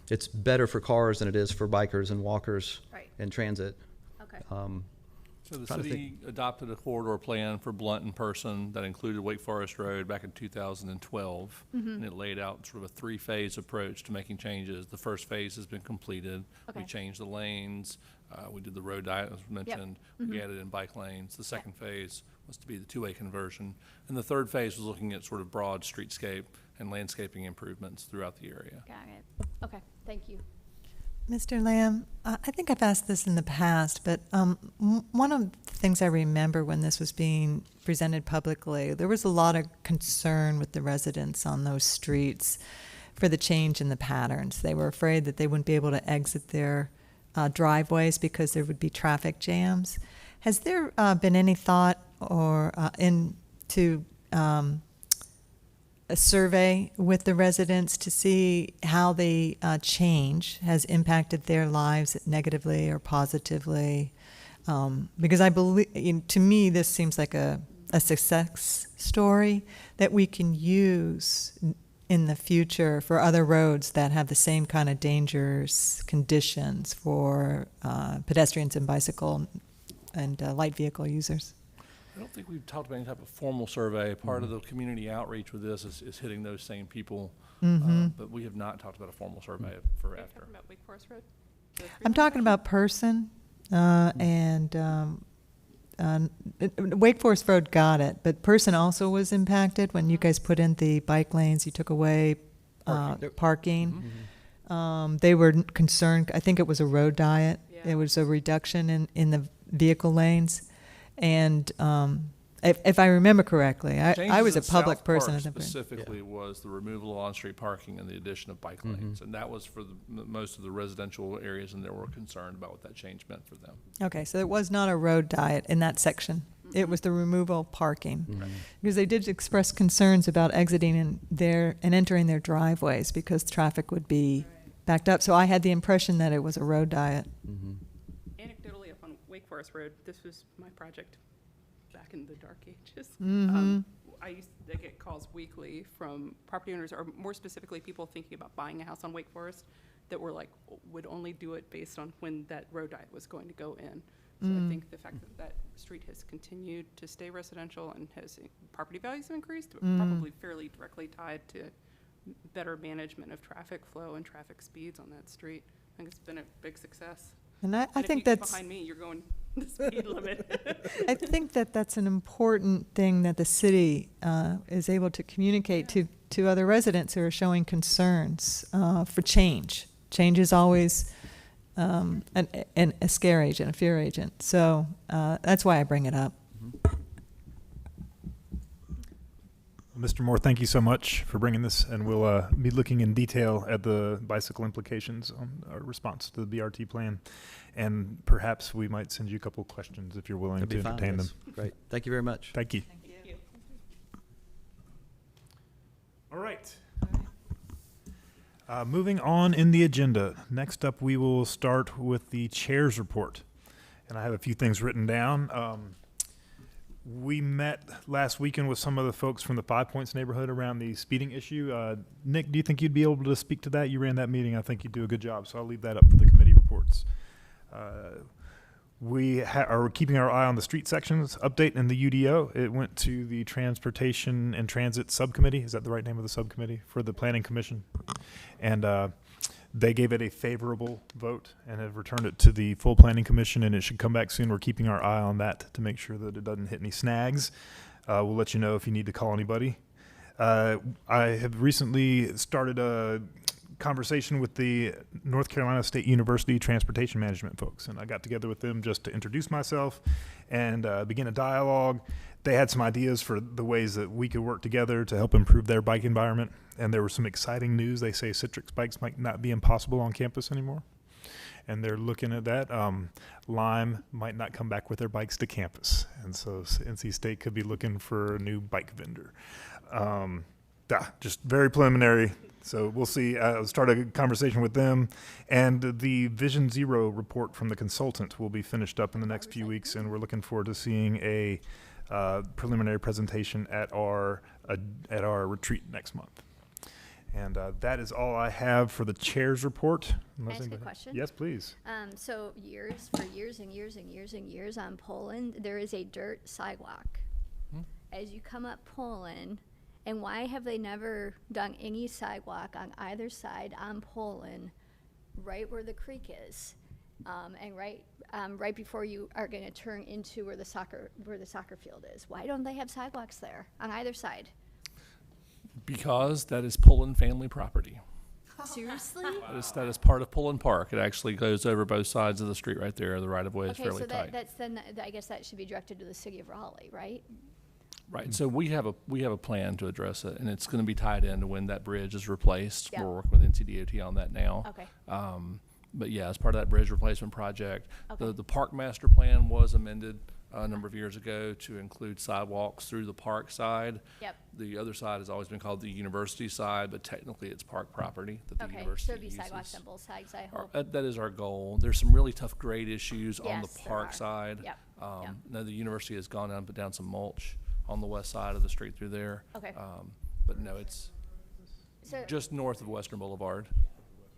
it's better for cars than it is for bikers and walkers and transit. Okay. So the city adopted a corridor plan for Blunt and Person that included Wake Forest Road back in 2012. And it laid out sort of a three-phase approach to making changes. The first phase has been completed. We changed the lanes. We did the road diet, as mentioned. We added in bike lanes. The second phase was to be the two-way conversion. And the third phase was looking at sort of broad streetscape and landscaping improvements throughout the area. Got it. Okay, thank you. Mr. Lamb, I think I've asked this in the past, but one of the things I remember when this was being presented publicly, there was a lot of concern with the residents on those streets for the change in the patterns. They were afraid that they wouldn't be able to exit their driveways because there would be traffic jams. Has there been any thought or into a survey with the residents to see how the change has impacted their lives negatively or positively? Because I believe, to me, this seems like a success story that we can use in the future for other roads that have the same kind of dangerous conditions for pedestrians and bicycle and light vehicle users. I don't think we've talked about any type of formal survey. Part of the community outreach with this is hitting those same people, but we have not talked about a formal survey for after. Talking about Wake Forest Road? I'm talking about Person and Wake Forest Road got it, but Person also was impacted when you guys put in the bike lanes. You took away parking. They were concerned. I think it was a road diet. Yeah. There was a reduction in the vehicle lanes. And if I remember correctly, I was a Changes in public South person Park at the point. specifically was the removal of on-street parking and the addition of bike lanes. And that was for most of the residential areas, and they were concerned about what that change meant for them. Okay, so it was not a road diet in that section. It was the removal of parking. Because they did express concerns about exiting and entering their driveways because traffic would be backed up. So I had the impression that it was a road diet. Anecdotally, up on Wake Forest Road, this was my project back in the dark ages. I used to get calls weekly from property owners, or more specifically, people thinking about buying a house on Wake Forest that were like, would only do it based on when that road diet was going to go in. So I think the fact that that street has continued to stay residential and has property values have increased, but probably fairly directly tied to better management of traffic flow and traffic speeds on that street. I think it's been a big success. And I And think if you get that's behind me, you're going the speed limit. I think that that's an important thing that the city is able to communicate to other residents who are showing concerns for change. Change is always a scare agent, a fear agent. So that's why I bring it up. Mr. Moore, thank you so much for bringing this, and we'll be looking in detail at the bicycle implications on our response to the BRT plan, and perhaps we might send you a couple questions if you're willing That'd to be fine, entertain them. yes. Great. Thank you very much. Thank you. Thank you. All right. Moving on in the agenda. Next up, we will start with the chair's report, and I have a few things written down. We met last weekend with some of the folks from the 5 Points neighborhood around the speeding issue. Nick, do you think you'd be able to speak to that? You ran that meeting. I think you'd do a good job, so I'll leave that up for the committee reports. We are keeping our eye on the street sections update in the UDO. It went to the Transportation and Transit Subcommittee. Is that the right name of the subcommittee? For the Planning Commission. And they gave it a favorable vote and have returned it to the full Planning Commission, and it should come back soon. We're keeping our eye on that to make sure that it doesn't hit any snags. We'll let you know if you need to call anybody. I have recently started a conversation with the North Carolina State University Transportation Management folks, and I got together with them just to introduce myself and begin a dialogue. They had some ideas for the ways that we could work together to help improve their bike environment, and there was some exciting news. They say Citrix bikes might not be impossible on campus anymore, and they're looking at that. Lime might not come back with their bikes to campus, and so NC State could be looking for a new bike vendor. Just very preliminary. So we'll see. I'll start a conversation with them. And the Vision Zero report from the consultant will be finished up in the next few weeks, and we're looking forward to seeing a preliminary presentation at our retreat next month. And that is all I have for the chair's report. Can I ask a question? Yes, please. So for years and years and years and years on Poland, there is a dirt sidewalk. As you come up Poland, and why have they never done any sidewalk on either side on Poland, right where the creek is, and right before you are going to turn into where the soccer field is? Why don't they have sidewalks there on either side? Because that is Pullen family property. Seriously? That is part of Pullen Park. It actually goes over both sides of the street right there. The right-of-way is fairly tight. Okay, so I guess that should be directed to the city of Raleigh, right? Right. So we have a plan to address it, and it's going to be tied into when that bridge is replaced. Yeah. We're working with NCDOT on that now. Okay. But yeah, as part of that bridge replacement project, Okay. the park master plan was amended a number of years ago to include sidewalks through the park side. Yep. The other side has always been called the university side, but technically it's park property that the Okay, so university it'd be uses. sidewalks on both sides, I Our- hope. That is our goal. There's some really tough grade issues on the Yes, there park are. side. Yep, yep. Now the university has gone down and put down some mulch on the west side of the street through there. Okay. But no, it's So, just north of Western Boulevard,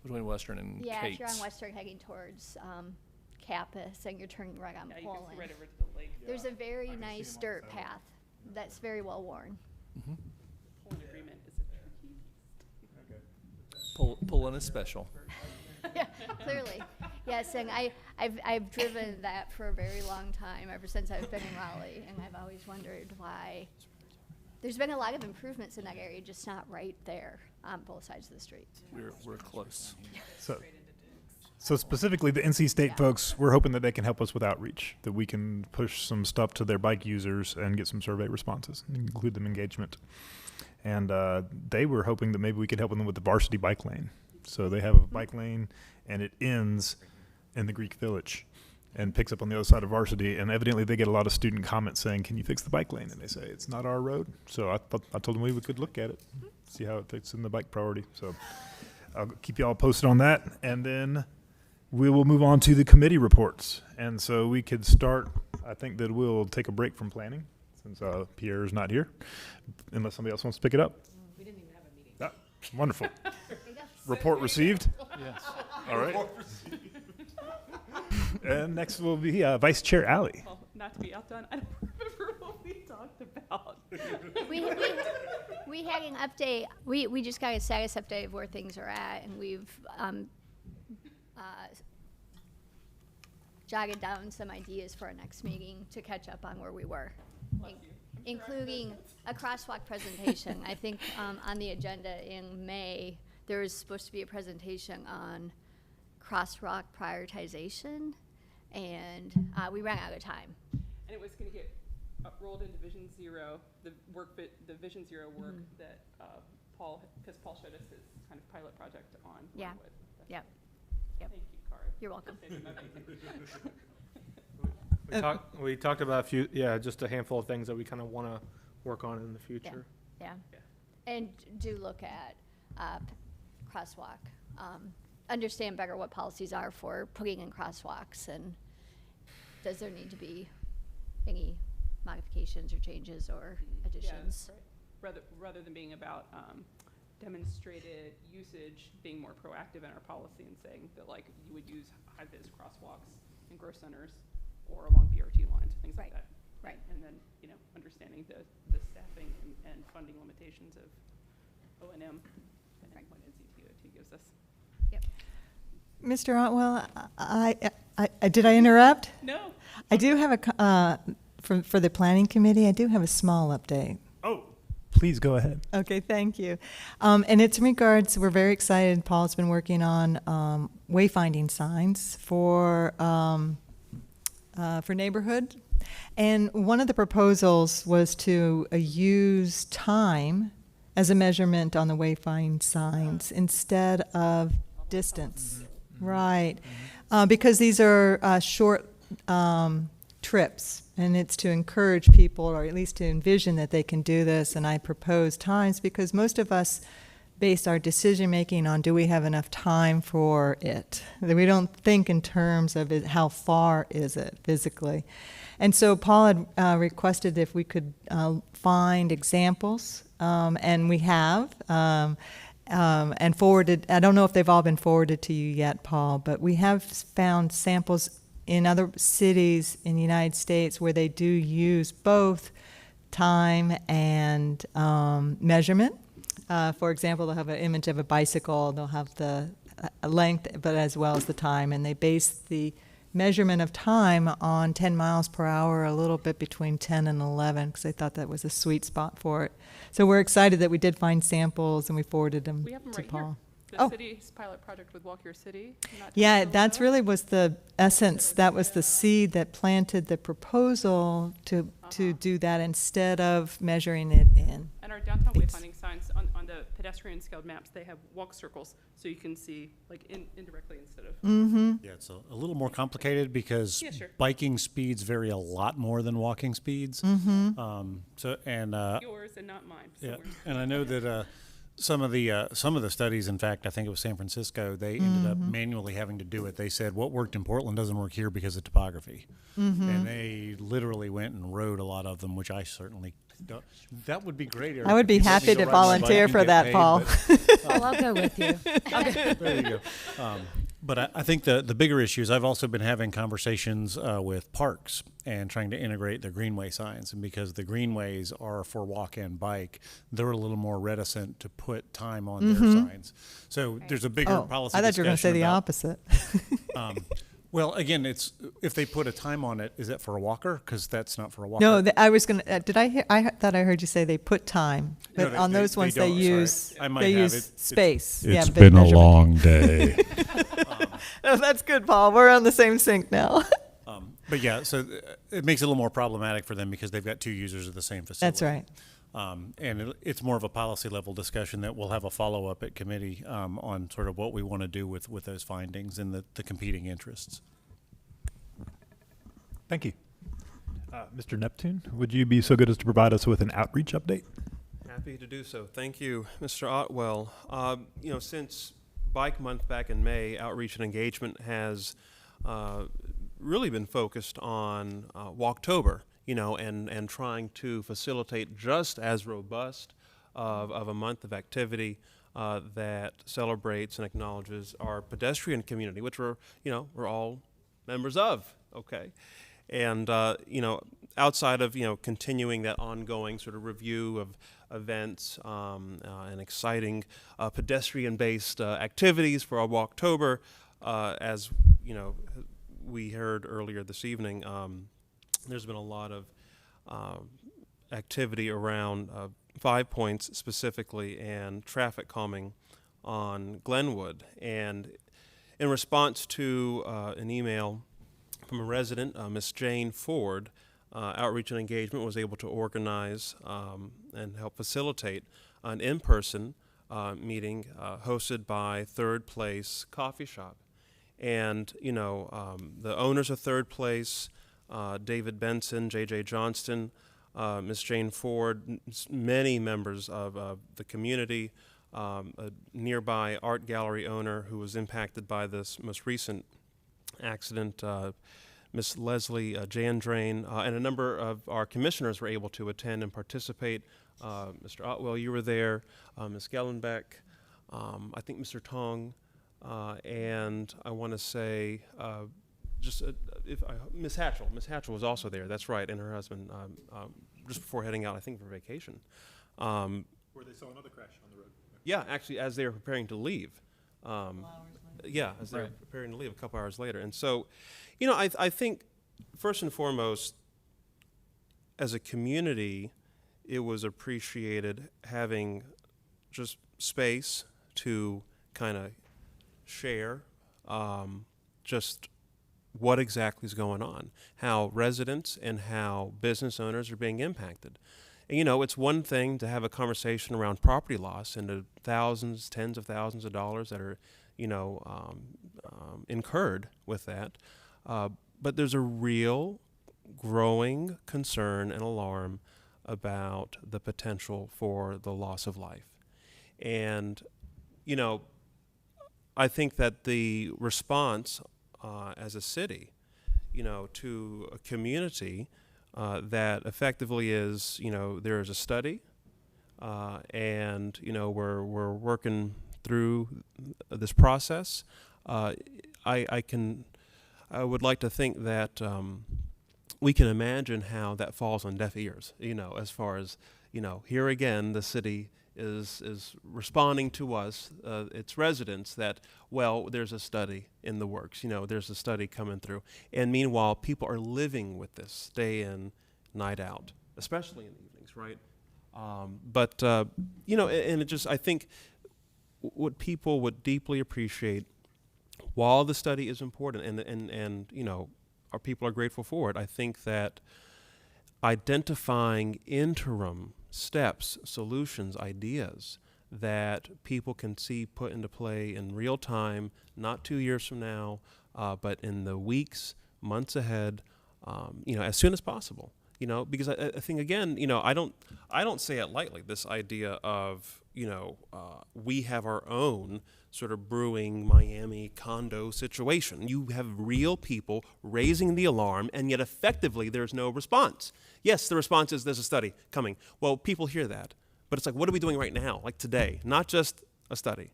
between Western and yeah, Kate's. if you're on Western heading towards Campus and you're turning right on Yeah, you can see Poland, right over to the lake. there's a very nice dirt path that's very well worn. Mm-hmm. Poland agreement is a tricky. Pulling is special. Yeah, clearly. Yes, and I've driven that for a very long time, ever since I've been in Raleigh, and I've always wondered why. There's been a lot of improvements in that area, just not right there on both sides of the street. We're close. So specifically, the NC State folks, we're hoping that they can help us with outreach, that we can push some stuff to their bike users and get some survey responses, and include them engagement. And they were hoping that maybe we could help them with the varsity bike lane. So they have a bike lane, and it ends in the Greek Village and picks up on the other side of varsity. And evidently, they get a lot of student comments saying, "Can you fix the bike lane?" And they say, "It's not our road." So I told them we could look at it, see how it fits in the bike priority. So I'll keep you all posted on that. And then we will move on to the committee reports. And so we could start, I think that we'll take a break from planning since Pierre is not here, unless somebody else wants to pick it up. We didn't even have a meeting. Ah, wonderful. Report received? Yes. All right. And next will be Vice Chair Alley. Well, not to be outdone, I don't remember what we talked about. We had an update, we just got a status update of where things are at, and we've jotted down some ideas for our next meeting to catch up on where we were, including a crosswalk presentation. I think on the agenda in May, there was supposed to be a presentation on crosswalk prioritization, and we ran out of time. And it was going to get rolled into Vision Zero, the Vision Zero work that Paul showed us his kind of pilot project on. Yeah. Wildwood. Yep. Thank you, Cara. You're welcome. We talked about just a handful of things that we kind of want to work on in the future. Yeah. And do look at crosswalk. Understand better what policies are for putting in crosswalks, and does there need to be any modifications or changes or additions? Yeah, right. Rather than being about demonstrated usage, being more proactive in our policy and saying that, like, you would use high-vis crosswalks in growth centers or along BRT lines, things like that. Right. And then, understanding the staffing and funding limitations of O&M and what NCTOT gives us. Yep. Mr. Otwell, I did I interrupt? No. I do have for the planning committee, I do have a small update. Oh, please go ahead. Okay, thank you. And it's in regards, we're very excited, Paul's been working on wayfinding signs for neighborhood. And one of the proposals was to use time as a measurement on the wayfind signs instead of distance. Right. Because these are short trips, and it's to encourage people, or at least to envision that they can do this. And I propose times because most of us base our decision making on, do we have enough time for it? That we don't think in terms of how far is it physically. And so Paul had requested if we could find examples, and we have, and forwarded. I don't know if they've all been forwarded to you yet, Paul, but we have found samples in other cities in the United States where they do use both time and measurement. For example, they'll have an image of a bicycle, they'll have the length, but as well as the time, and they base the measurement of time on 10 miles per hour, a little bit between 10 and 11, because I thought that was a sweet spot for it. So we're excited that we did find samples and we forwarded them We have them to right Paul. here. The city's pilot project with Walk Your City. Yeah, that's really was the essence. That was the seed that planted the proposal to do that instead of measuring it in. And our downtown Thanks. wayfinding signs on the pedestrian scaled maps, they have walk circles, so you can see like indirectly instead of. Mm-hmm. Yeah, it's a little more complicated because Yeah, sure. biking speeds vary a lot more than walking speeds. Mm-hmm. Yours and not mine. So Yeah, we're- and I know that some of the studies, in fact, I think it was San Francisco, they ended up manually having to do it. They said what worked in Portland doesn't work here because of topography, and they literally went and rode a lot of them, which I certainly don't. That would be great. Eric, I would if be you let me happy go to ride my bike volunteer and for get that, paid, Paul. but- Well, I'll go with you. There you go. But I think the bigger issue is I've also been having conversations with parks and trying to integrate their greenway signs. And because the greenways are for walk and bike, they're a little more reticent to put time on their signs. So there's a bigger policy I thought you were going to say discussion the about- opposite. Well, again, it's if they put a time on it, is it for a walker? Because that's not for a walker. No, I was going to, did I hear, I thought I heard you say they put time, No, but on those ones they don't, use, sorry. I might they have. use It's space. It's big been a measurement. long day. Oh, that's good, Paul. We're on the same sync now. But yeah, so it makes it a little more problematic for them because they've got two users of the same facility. That's right. And it's more of a policy level discussion that we'll have a follow up at committee on sort of what we want to do with those findings and the competing interests. Thank you. Mr. Neptune, would you be so good as to provide us with an outreach update? Happy to do so. Thank you, Mr. Otwell. Since Bike Month back in May, outreach and engagement has really been focused on Walktober, and trying to facilitate just as robust of a month of activity that celebrates and acknowledges our pedestrian community, which we're all members of, okay? And, outside of, continuing that ongoing sort of review of events and exciting pedestrian-based activities for our Walktober, as, we heard earlier this evening, there's been a lot of activity around 5 Points specifically and traffic calming on Glenwood. And in response to an email from a resident, Miss Jane Ford, Outreach and Engagement was able to organize and help facilitate an in-person meeting hosted by Third Place Coffee Shop. And, the owners of Third Place, David Benson, J.J. Johnston, Miss Jane Ford, many members of the community, a nearby art gallery owner who was impacted by this most recent accident, Miss Leslie Jandrain, and a number of our commissioners were able to attend and participate. Mr. Otwell, you were there, Ms. Gellenbeck, I think Mr. Tong, and I want to say Miss Hatchell. Miss Hatchell was also there, that's right, and her husband, just before heading out, I think, for vacation. Where they saw another crash on the road. Yeah, actually, as they were preparing to leave. As they were preparing to leave a couple hours later. And so, I think, first and foremost, as a community, it was appreciated having just space to kind of share just what exactly is going on, how residents and how business owners are being impacted. And, it's one thing to have a conversation around property loss and the thousands, tens of thousands of dollars that are, incurred with that. But there's a real growing concern and alarm about the potential for the loss of life. And, I think that the response as a city, to a community that effectively is, there is a study and, we're working through this process. I would like to think that we can imagine how that falls on deaf ears, as far as, here again, the city is responding to us, its residents, that, well, there's a study in the works, there's a study coming through. And meanwhile, people are living with this day in, night out, especially in the evenings, right? And it just, I think what people would deeply appreciate, while the study is important and our people are grateful for it, I think that identifying interim steps, solutions, ideas that people can see put into play in real time, not 2 years from now, but in the weeks, months ahead, as soon as possible. Because I think, again, I don't say it lightly, this idea of, we have our own sort of brewing Miami condo situation. You have real people raising the alarm, and yet effectively there's no response. Yes, the response is there's a study coming. Well, people hear that, but it's like, what are we doing right now, like today, not just a study?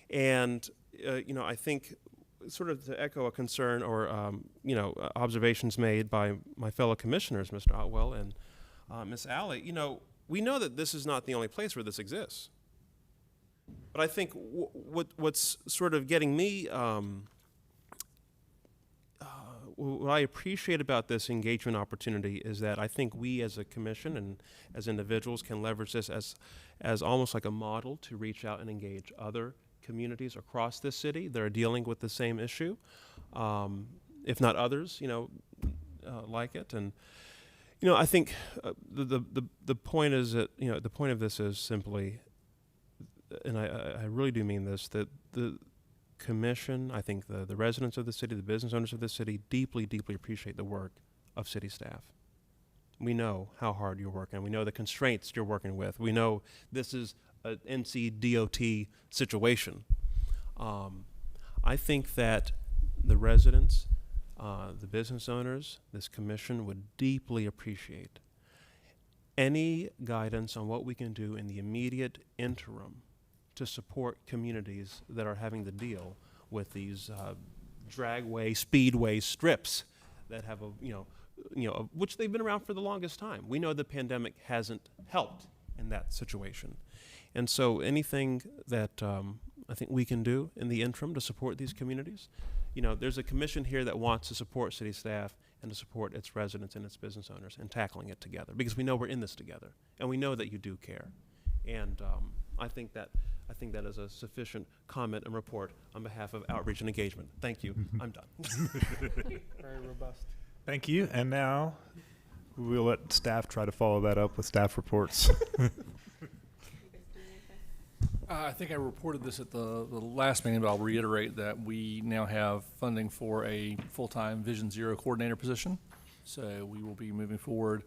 And, I think sort of to echo a concern or, observations made by my fellow commissioners, Mr. Otwell and Ms. Alley, we know that this is not the only place where this exists. But I think what's sort of getting me, what I appreciate about this engagement opportunity is that I think we as a commission and as individuals can leverage this as almost like a model to reach out and engage other communities across this city that are dealing with the same issue, if not others, like it. And I think the point is that the point of this is simply, and I really do mean this, that the commission, I think the residents of the city, the business owners of the city, deeply, deeply appreciate the work of city staff. We know how hard you're working. We know the constraints you're working with. We know this is an NCDOT situation. I think that the residents, the business owners, this commission would deeply appreciate any guidance on what we can do in the immediate interim to support communities that are having to deal with these dragway, speedway strips that have which they've been around for the longest time. We know the pandemic hasn't helped in that situation. And so anything that I think we can do in the interim to support these communities, there's a commission here that wants to support city staff and to support its residents and its business owners and tackling it together, because we know we're in this together and we know that you do care. And I think that is a sufficient comment and report on behalf of outreach and engagement. Thank you. I'm done. Very robust. Thank you. And now we'll let staff try to follow that up with staff reports. I think I reported this at the last meeting, but I'll reiterate that we now have funding for a full-time Vision Zero coordinator position. So we will be moving forward.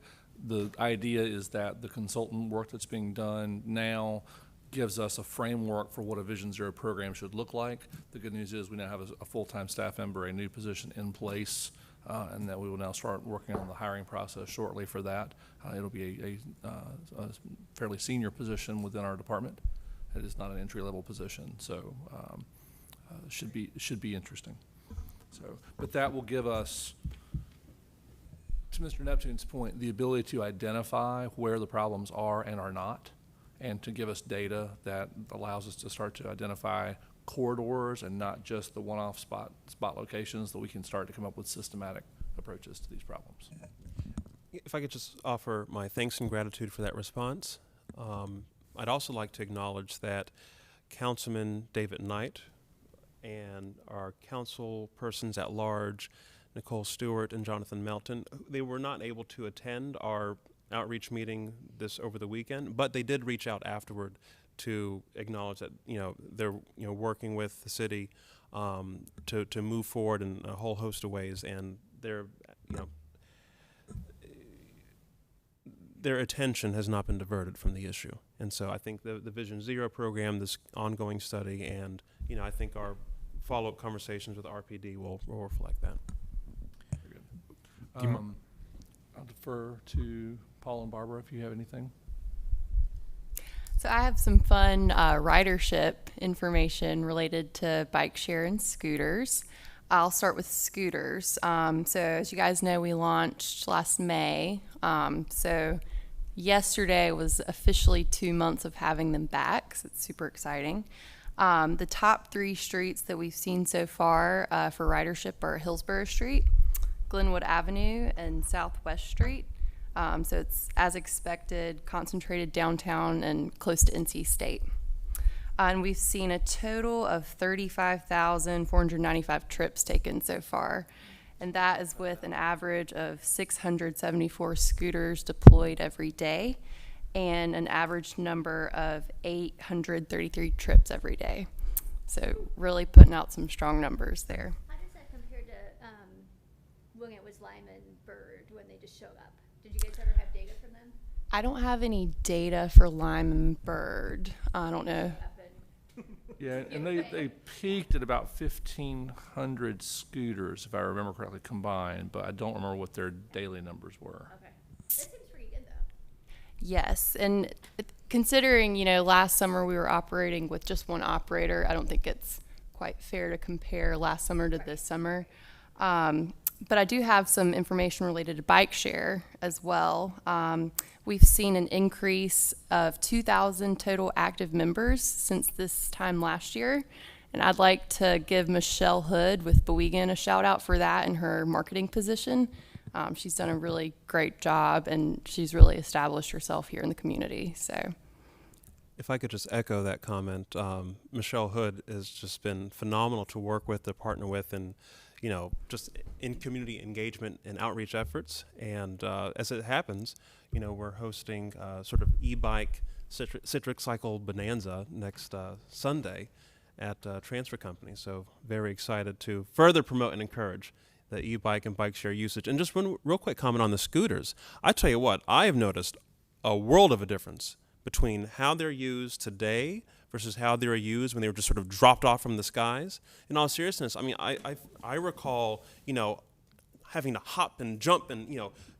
The idea is that the consultant work that's being done now gives us a framework for what a Vision Zero program should look like. The good news is we now have a full-time staff member, a new position in place, and that we will now start working on the hiring process shortly for that. It'll be a fairly senior position within our department. It is not an entry-level position, so should be interesting. So, but that will give us, to Mr. Neptune's point, the ability to identify where the problems are and are not, and to give us data that allows us to start to identify corridors and not just the one-off spot locations, that we can start to come up with systematic approaches to these problems. If I could just offer my thanks and gratitude for that response. I'd also like to acknowledge that Councilman David Knight and our council persons at large, Nicole Stewart and Jonathan Melton, they were not able to attend our outreach meeting over the weekend, but they did reach out afterward to acknowledge that they're working with the city to move forward in a whole host of ways, and they're their attention has not been diverted from the issue. And so I think the Vision Zero program, this ongoing study, and I think our follow-up conversations with RPD will reflect that. Very good. I'll defer to Paul and Barbara if you have anything. So I have some fun ridership information related to bike share and scooters. I'll start with scooters. So as you guys know, we launched last May. So yesterday was officially 2 months of having them back, so it's super exciting. The top 3 streets that we've seen so far for ridership are Hillsborough Street, Glenwood Avenue, and Southwest Street. So it's, as expected, concentrated downtown and close to NC State. And we've seen a total of 35,495 trips taken so far. And that is with an average of 674 scooters deployed every day. and an average number of 833 trips every day. So really putting out some strong numbers there. How does that compare to when it was Lime and Bird, when they just showed up? Did you guys ever have data from them? I don't have any data for Lime and Bird. I don't know. Yeah, and they peaked at about 1,500 scooters, if I remember correctly, combined, but I don't remember what their daily numbers were. Okay. That seems pretty good, though. Yes, and considering, last summer we were operating with just one operator, I don't think it's quite fair to compare last summer to this summer. But I do have some information related to bike share as well. We've seen an increase of 2,000 total active members since this time last year. And I'd like to give Michelle Hood with Bowegan a shout out for that in her marketing position. She's done a really great job, and she's really established herself here in the community. So, If I could just echo that comment, Michelle Hood has just been phenomenal to work with, to partner with, and just in community engagement and outreach efforts. And as it happens, we're hosting sort of e-bike citric cycle bonanza next Sunday at Transfer Company. So very excited to further promote and encourage the e-bike and bike share usage. And just one real quick comment on the scooters. I tell you what, I have noticed a world of a difference between how they're used today versus how they were used when they were just sort of dropped off from the skies. In all seriousness, I mean, I recall, having to hop and jump, and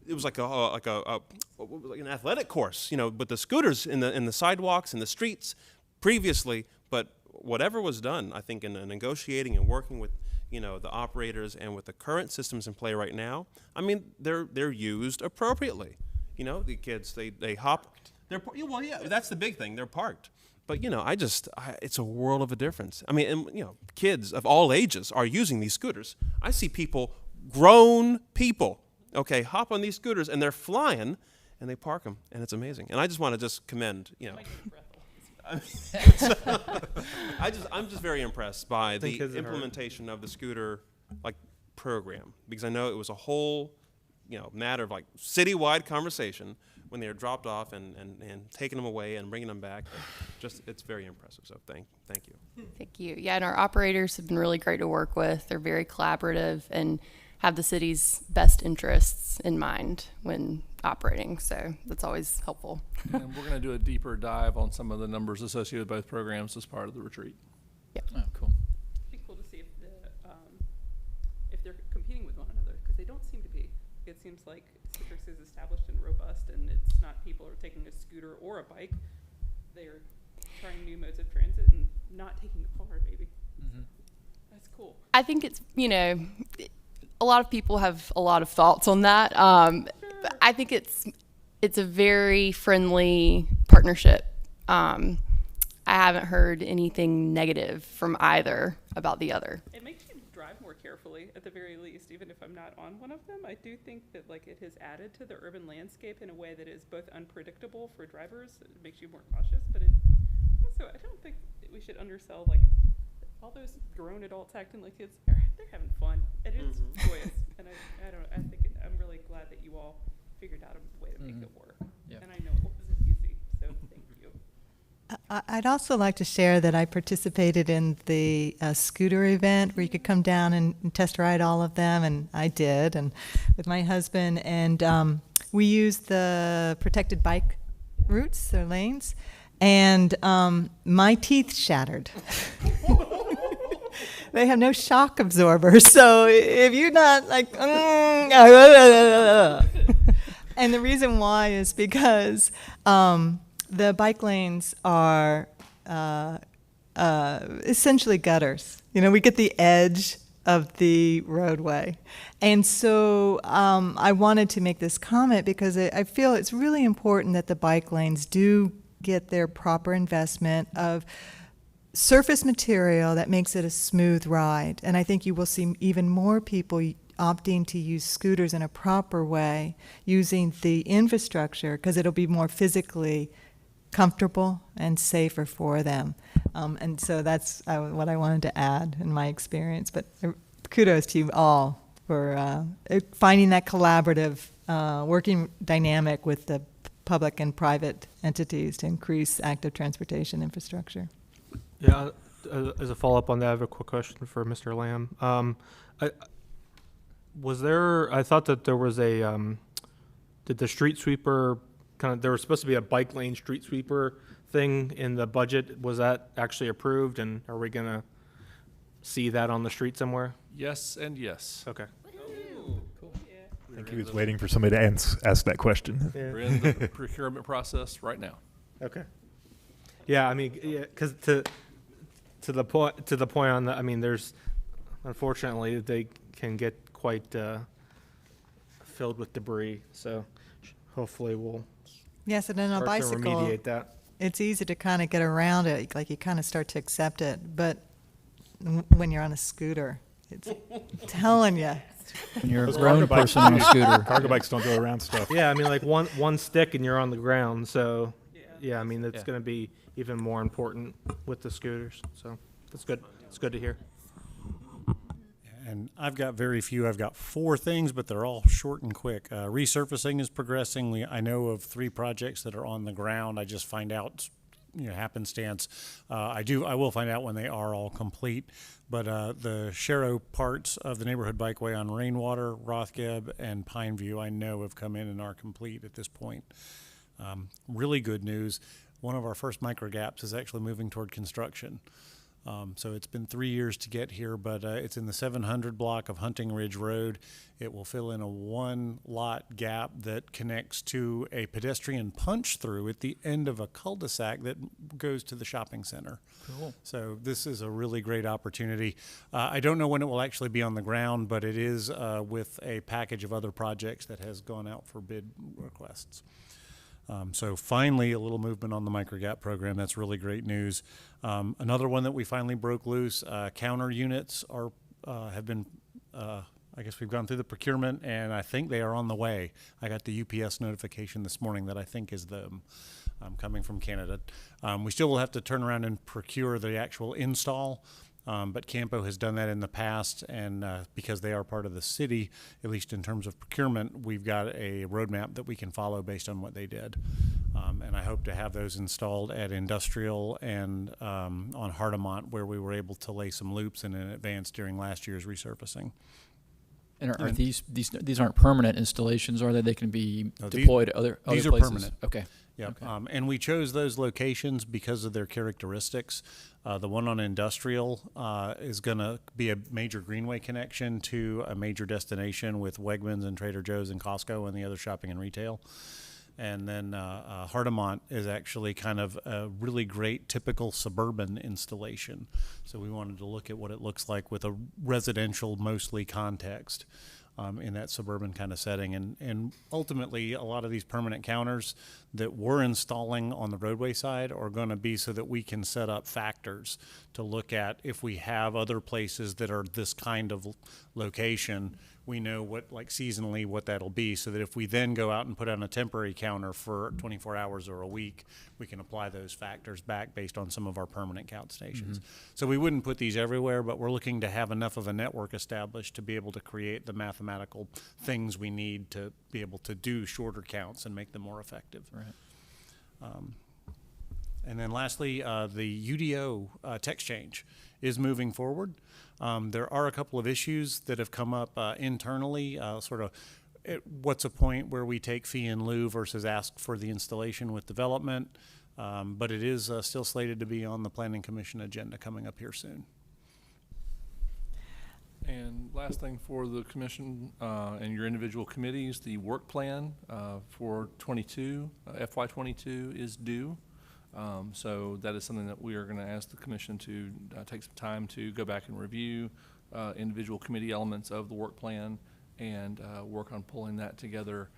it was like an athletic course, with the scooters in the sidewalks and the streets previously. But whatever was done, I think, in negotiating and working with the operators and with the current systems in play right now, I mean, they're used appropriately. The kids they hop. Well, yeah, that's the big thing. They're parked. But, it's a world of a difference. I mean, and, kids of all ages are using these scooters. I see grown people, hop on these scooters, and they're flying, and they park them, and it's amazing. And I just want to just commend, I'm just very impressed by the implementation of the scooter, program, because I know it was a whole, matter of, citywide conversation when they are dropped off and taking them away and bringing them back. It's very impressive. So thank you. Thank you. Yeah, and our operators have been really great to work with. They're very collaborative and have the city's best interests in mind when operating. So that's always helpful. And we're going to do a deeper dive on some of the numbers associated with both programs as part of the retreat. Yep. Oh, cool. It'd be cool to see if they're competing with one another, because they don't seem to be. It seems like Citrix is established and robust, and it's not people are taking a scooter or a bike. They're trying new modes of transit and not taking a car, maybe. Mm-hmm. That's cool. I think it's, a lot of people have a lot of thoughts on that. I think it's a very friendly partnership. I haven't heard anything negative from either about the other. It makes you drive more carefully, at the very least, even if I'm not on one of them. I do think that it has added to the urban landscape in a way that is both unpredictable for drivers. It makes you more cautious, but also I don't think that we should undersell all those grown adults acting like kids. They're having fun. It is joyous, and I'm really glad that you all figured out a way to make it work. Yep. And I know it wasn't easy, so thank you. I'd also like to share that I participated in the scooter event where you could come down and test ride all of them, and I did, and with my husband, and we used the protected bike routes or lanes, and my teeth shattered. They have no shock absorbers, so if you're not and the reason why is because the bike lanes are essentially gutters. We get the edge of the roadway. And so I wanted to make this comment because I feel it's really important that the bike lanes do get their proper investment of surface material that makes it a smooth ride. And I think you will see even more people opting to use scooters in a proper way, using the infrastructure, because it'll be more physically comfortable and safer for them. And so that's what I wanted to add in my experience. But kudos to you all for finding that collaborative working dynamic with the public and private entities to increase active transportation infrastructure. Yeah, as a follow-up on that, I have a quick question for Mr. Lamb. I thought that there was did the street sweeper there was supposed to be a bike lane street sweeper thing in the budget. Was that actually approved, and are we going to see that on the street somewhere? Yes and yes. Okay. I think he was waiting for somebody to ask that question. We're in the procurement process right now. Okay. Yeah, I mean, because to the point on that, I mean, there's unfortunately they can get quite filled with debris. So hopefully we'll Yes, and on a start to bicycle, remediate that. it's easy to kind of get around it, like you kind of start to accept it. But when you're on a scooter, it's I'm telling you. When you're a Those grown cargo person on a bikes- scooter. Cargo bikes don't go around stuff. Yeah, I mean, like one stick and you're on the ground. So yeah, I mean, it's Yeah. going to be even more important with the scooters. So that's good. It's good to hear. And I've got very few. I've got 4 things, but they're all short and quick. Resurfacing is progressing. I know of 3 projects that are on the ground. I just find out, happenstance. I will find out when they are all complete. But the Sharrow parts of the neighborhood bikeway on Rainwater, Rothgeb, and Pineview, I know have come in and are complete at this point. Really good news. One of our first micro gaps is actually moving toward construction. So it's been 3 years to get here, but it's in the 700 block of Hunting Ridge Road. It will fill in a 1-lot gap that connects to a pedestrian punch through at the end of a cul-de-sac that goes to the shopping center. Cool. So this is a really great opportunity. I don't know when it will actually be on the ground, but it is with a package of other projects that has gone out for bid requests. So finally, a little movement on the microgap program. That's really great news. Another one that we finally broke loose, counter units have been, I guess we've gone through the procurement, and I think they are on the way. I got the UPS notification this morning that I think is them coming from Canada. We still will have to turn around and procure the actual install. But Campo has done that in the past, and because they are part of the city, at least in terms of procurement, we've got a roadmap that we can follow based on what they did. And I hope to have those installed at Industrial and on Hardemont, where we were able to lay some loops in advance during last year's resurfacing. And are these aren't permanent installations, are they? They can be No, deployed at other these are places? permanent. Okay. Yep. Okay. And we chose those locations because of their characteristics. The one on Industrial is going to be a major greenway connection to a major destination with Wegmans and Trader Joe's and Costco and the other shopping and retail. And then Hardemont is actually kind of a really great typical suburban installation. So we wanted to look at what it looks like with a residential mostly context. In that suburban kind of setting. And ultimately, a lot of these permanent counters that we're installing on the roadway side are going to be so that we can set up factors to look at if we have other places that are this kind of location, we know what, like seasonally, what that'll be, so that if we then go out and put on a temporary counter for 24 hours or a week, we can apply those factors back based on some of our permanent count stations. So we wouldn't put these everywhere, but we're looking to have enough of a network established to be able to create the mathematical things we need to be able to do shorter counts and make them more effective. Right. And then lastly, the UDO text change is moving forward. There are a couple of issues that have come up internally, what's a point where we take fee in lieu versus ask for the installation with development, but it is still slated to be on the Planning Commission agenda coming up here soon. And last thing for the commission and your individual committees, the work plan for FY22 is due. So that is something that we are going to ask the commission to take some time to go back and review individual committee elements of the work plan and work on pulling that together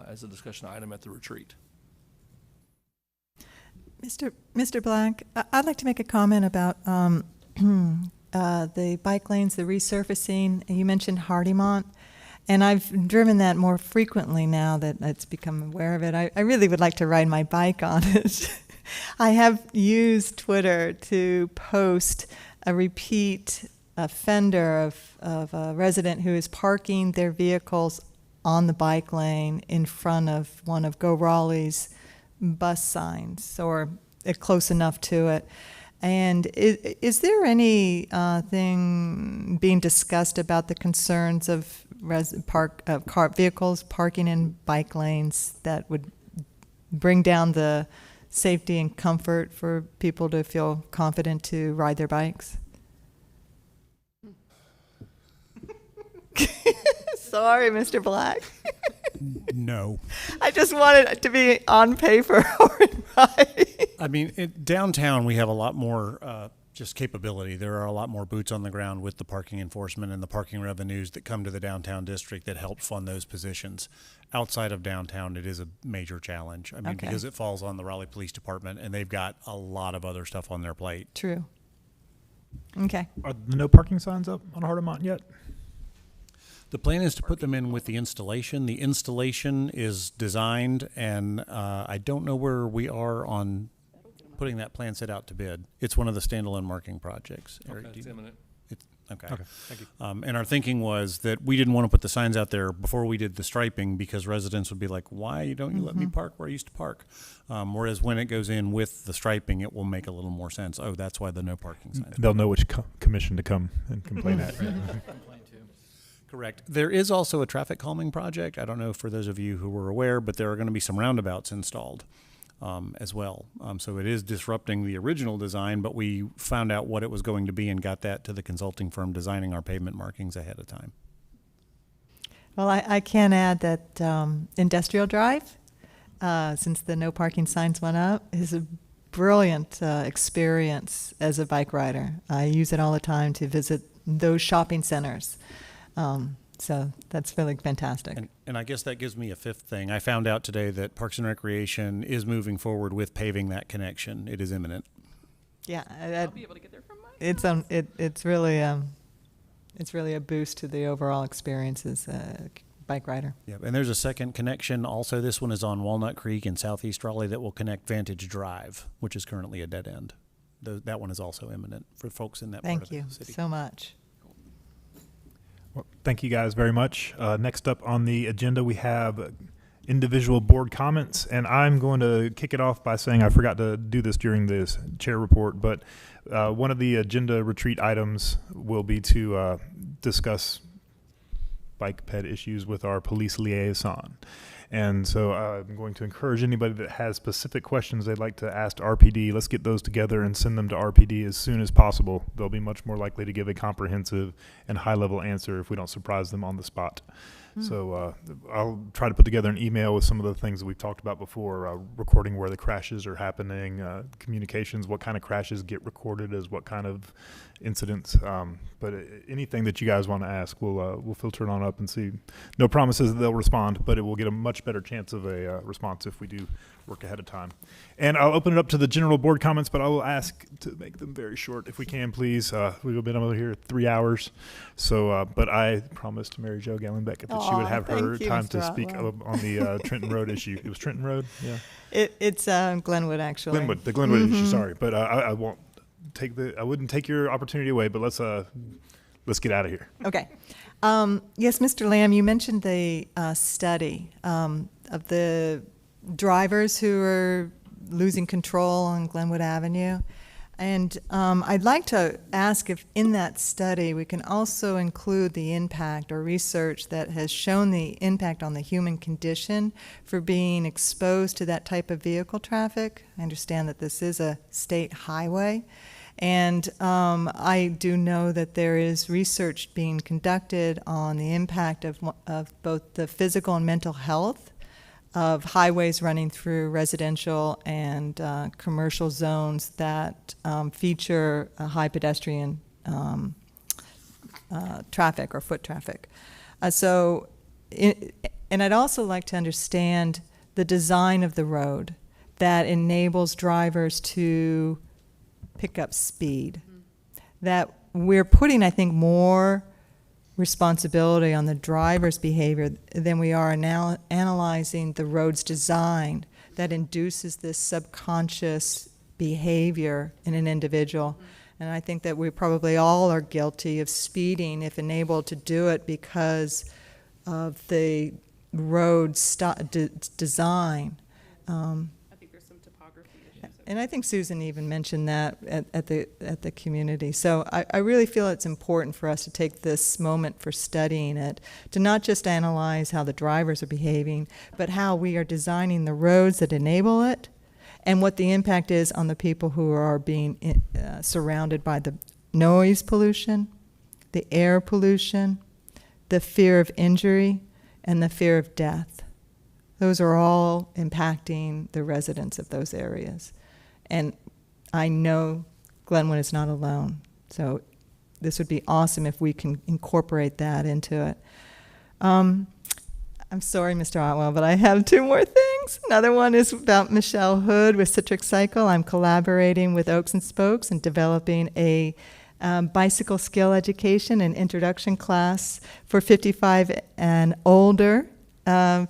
as a discussion item at the retreat. Mr. Black, I'd like to make a comment about the bike lanes, the resurfacing. You mentioned Hardemont, and I've driven that more frequently now that it's become aware of it. I really would like to ride my bike on it. I have used Twitter to post a repeat offender of a resident who is parking their vehicles on the bike lane in front of one of Go Raleigh's bus signs, or close enough to it. And is there any thing being discussed about the concerns of vehicles parking in bike lanes that would bring down the safety and comfort for people to feel confident to ride their bikes? Sorry, Mr. Black. No. I just wanted it to be on paper or in writing. I mean, downtown we have a lot more just capability. There are a lot more boots on the ground with the parking enforcement and the parking revenues that come to the downtown district that help fund those positions. Outside of downtown, it is a major challenge. I mean, Okay. because it falls on the Raleigh Police Department, and they've got a lot of other stuff on their plate. True. Okay. Are the no parking signs up on Hardemont yet? The plan is to put them in with the installation. The installation is designed, and I don't know where we are on putting that plan set out to bid. It's one of the standalone marking projects. Eric, Okay, it's imminent. Okay. Okay, thank you. And our thinking was that we didn't want to put the signs out there before we did the striping because residents would be like, why don't you let me park where I used to park? Whereas when it goes in with the striping, it will make a little more sense. Oh, that's why the no parking signs. They'll know which commission to come and complain at. Correct. There is also a traffic calming project. I don't know for those of you who were aware, but there are going to be some roundabouts installed as well. So it is disrupting the original design, but we found out what it was going to be and got that to the consulting firm designing our pavement markings ahead of time. Well, I can add that Industrial Drive, since the no parking signs went up, is a brilliant experience as a bike rider. I use it all the time to visit those shopping centers. So that's really fantastic. And I guess that gives me a fifth thing. I found out today that Parks and Recreation is moving forward with paving that connection. It is imminent. Yeah, I'll be able to get there from my it's really a boost to the overall experience as a bike rider. Yep. And there's a second connection. Also, this one is on Walnut Creek in southeast Raleigh that will connect Vantage Drive, which is currently a dead end. That one is also imminent for folks in that part of the city. Thank you so much. Well, thank you guys very much. Next up on the agenda, we have individual board comments, and I'm going to kick it off by saying I forgot to do this during this chair report, but one of the agenda retreat items will be to discuss bike ped issues with our police liaison. And so I'm going to encourage anybody that has specific questions they'd like to ask to RPD, let's get those together and send them to RPD as soon as possible. They'll be much more likely to give a comprehensive and high-level answer if we don't surprise them on the spot. So I'll try to put together an email with some of the things that we've talked about before, recording where the crashes are happening, communications, what kind of crashes get recorded as what kind of incidents. But anything that you guys want to ask, we'll filter it on up and see. No promises that they'll respond, but it will get a much better chance of a response if we do work ahead of time. And I'll open it up to the general board comments, but I will ask to make them very short if we can, please. We've been over here 3 hours. So, but I promised Mary Jo Gallenbeck that she would have her time to speak on the Trenton Road issue. It was Trenton Road? Yeah. It's Glenwood, actually. Glenwood, the Glenwood issue, sorry. But I won't I wouldn't take your opportunity away, but let's get out of here. Okay. Yes, Mr. Lamb, you mentioned the study of the drivers who are losing control on Glenwood Avenue. And I'd like to ask if in that study we can also include the impact or research that has shown the impact on the human condition for being exposed to that type of vehicle traffic. I understand that this is a state highway. And I do know that there is research being conducted on the impact of both the physical and mental health of highways running through residential and commercial zones that feature high pedestrian traffic or foot traffic. And I'd also like to understand the design of the road that enables drivers to pick up speed. That we're putting, I think, more responsibility on the driver's behavior than we are now analyzing the road's design that induces this subconscious behavior in an individual. And I think that we probably all are guilty of speeding if enabled to do it because of the road design. I think there's some topography issues. And I think Susan even mentioned that at the community. So I really feel it's important for us to take this moment for studying it, to not just analyze how the drivers are behaving, but how we are designing the roads that enable it, and what the impact is on the people who are being surrounded by the noise pollution, the air pollution, the fear of injury, and the fear of death. Those are all impacting the residents of those areas. And I know Glenwood is not alone. So this would be awesome if we can incorporate that into it. I'm sorry, Mr. Otwell, but I have two more things. Another one is about Michelle Hood with Citric Cycle. I'm collaborating with Oaks and Spokes and developing a bicycle skill education and introduction class for 55 and older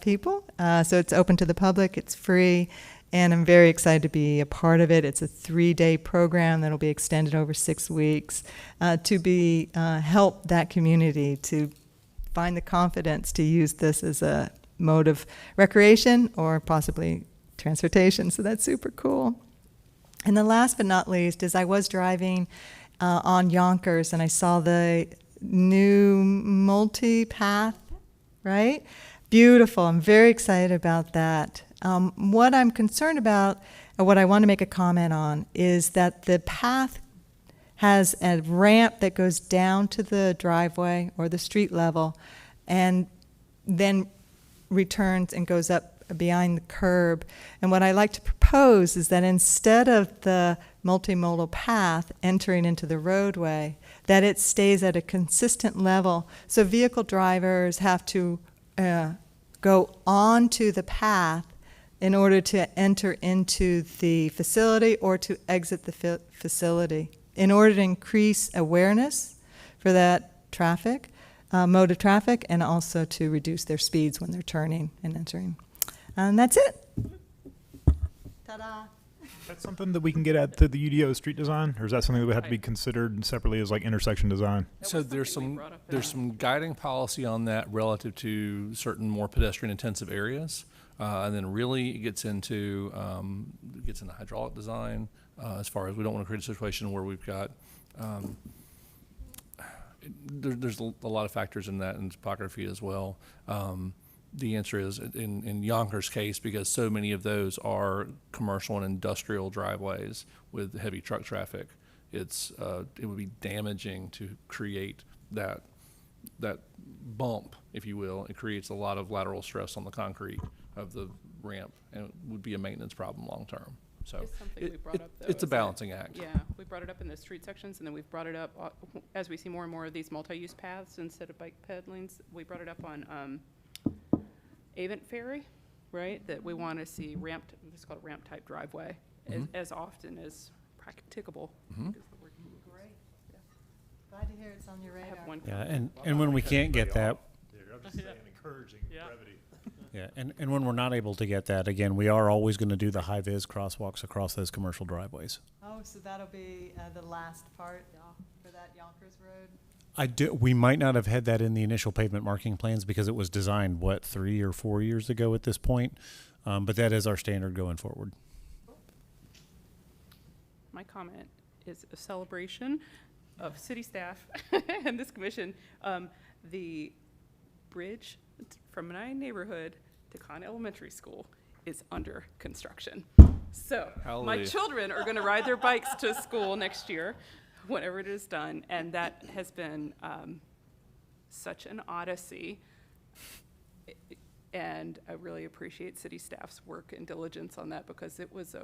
people. So it's open to the public, it's free, and I'm very excited to be a part of it. It's a 3-day program that'll be extended over 6 weeks to help that community to find the confidence to use this as a mode of recreation or possibly transportation. So that's super cool. And the last but not least is I was driving on Yonkers and I saw the new multi-path, right? Beautiful. I'm very excited about that. What I'm concerned about, or what I want to make a comment on, is that the path has a ramp that goes down to the driveway or the street level and then returns and goes up behind the curb. And what I like to propose is that instead of the multimodal path entering into the roadway, that it stays at a consistent level. So vehicle drivers have to go onto the path in order to enter into the facility or to exit the facility, in order to increase awareness for that traffic, mode of traffic, and also to reduce their speeds when they're turning and entering. And that's it. Ta-da. That's something that we can get at the UDO street design, or is that something that would have to be considered separately as like intersection design? So there's some guiding policy on that relative to certain more pedestrian intensive areas, and then really it gets into hydraulic design as far as we don't want to create a situation where we've got there's a lot of factors in that, and topography as well. The answer is in Yonkers' case, because so many of those are commercial and industrial driveways with heavy truck traffic, it would be damaging to create that bump, if you will. It creates a lot of lateral stress on the concrete of the ramp, and it would be a maintenance problem long term. So it's a balancing act. Yeah, we brought it up in the street sections, and then we've brought it up as we see more and more of these multi-use paths instead of bike ped lanes. We brought it up on Avent Ferry, right? That we want to see ramped, it's called a ramp type driveway, as often as practicable. Great. Yeah. Glad to hear it's on your radar. I have one Yeah, and when we can't get that, I'm just saying encouraging brevity. yeah, and when we're not able to get that, again, we are always going to do the high-vis crosswalks across those commercial driveways. Oh, so that'll be the last part for that Yonkers Road? We might not have had that in the initial pavement marking plans because it was designed, 3 or 4 years ago at this point, but that is our standard going forward. My comment is a celebration of city staff and this commission. The bridge from my neighborhood to Conn Elementary School is under construction. So my children are going to ride their bikes to school next year, whenever it is done, and that has been such an odyssey. And I really appreciate city staff's work and diligence on that, because it was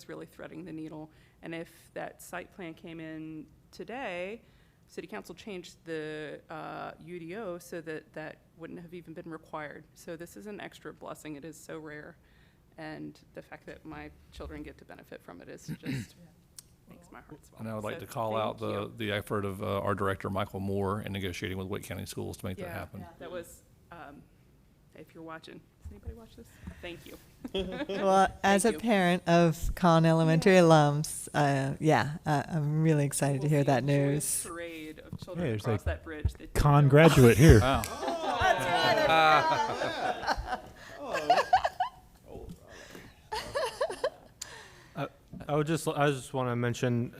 really threading the needle. And if that site plan came in today, City Council changed the UDO so that wouldn't have even been required. So this is an extra blessing. It is so rare, and the fact that my children get to benefit from it is just makes my heart swell. And I would like to call out the effort of our director, Michael Moore, in negotiating with Wake County Schools to make that happen. Yeah, that was, if you're watching, does anybody watch this? Thank you. Well, as a parent of Conn Elementary alums, I'm really excited to hear that news. Parade of children across that bridge. Conn graduate here. Wow. I just want to mention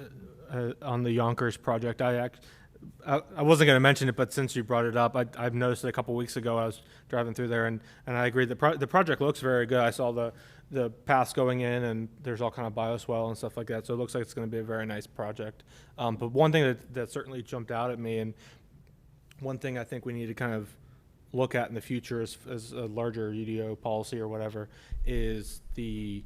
on the Yonkers project. I wasn't going to mention it, but since you brought it up, I've noticed it a couple weeks ago. I was driving through there, and I agree. The project looks very good. I saw the paths going in, and there's all kind of bioswale and stuff like that. So it looks like it's going to be a very nice project. But one thing that certainly jumped out at me, and one thing I think we need to kind of look at in the future as a larger UDO policy or whatever, is the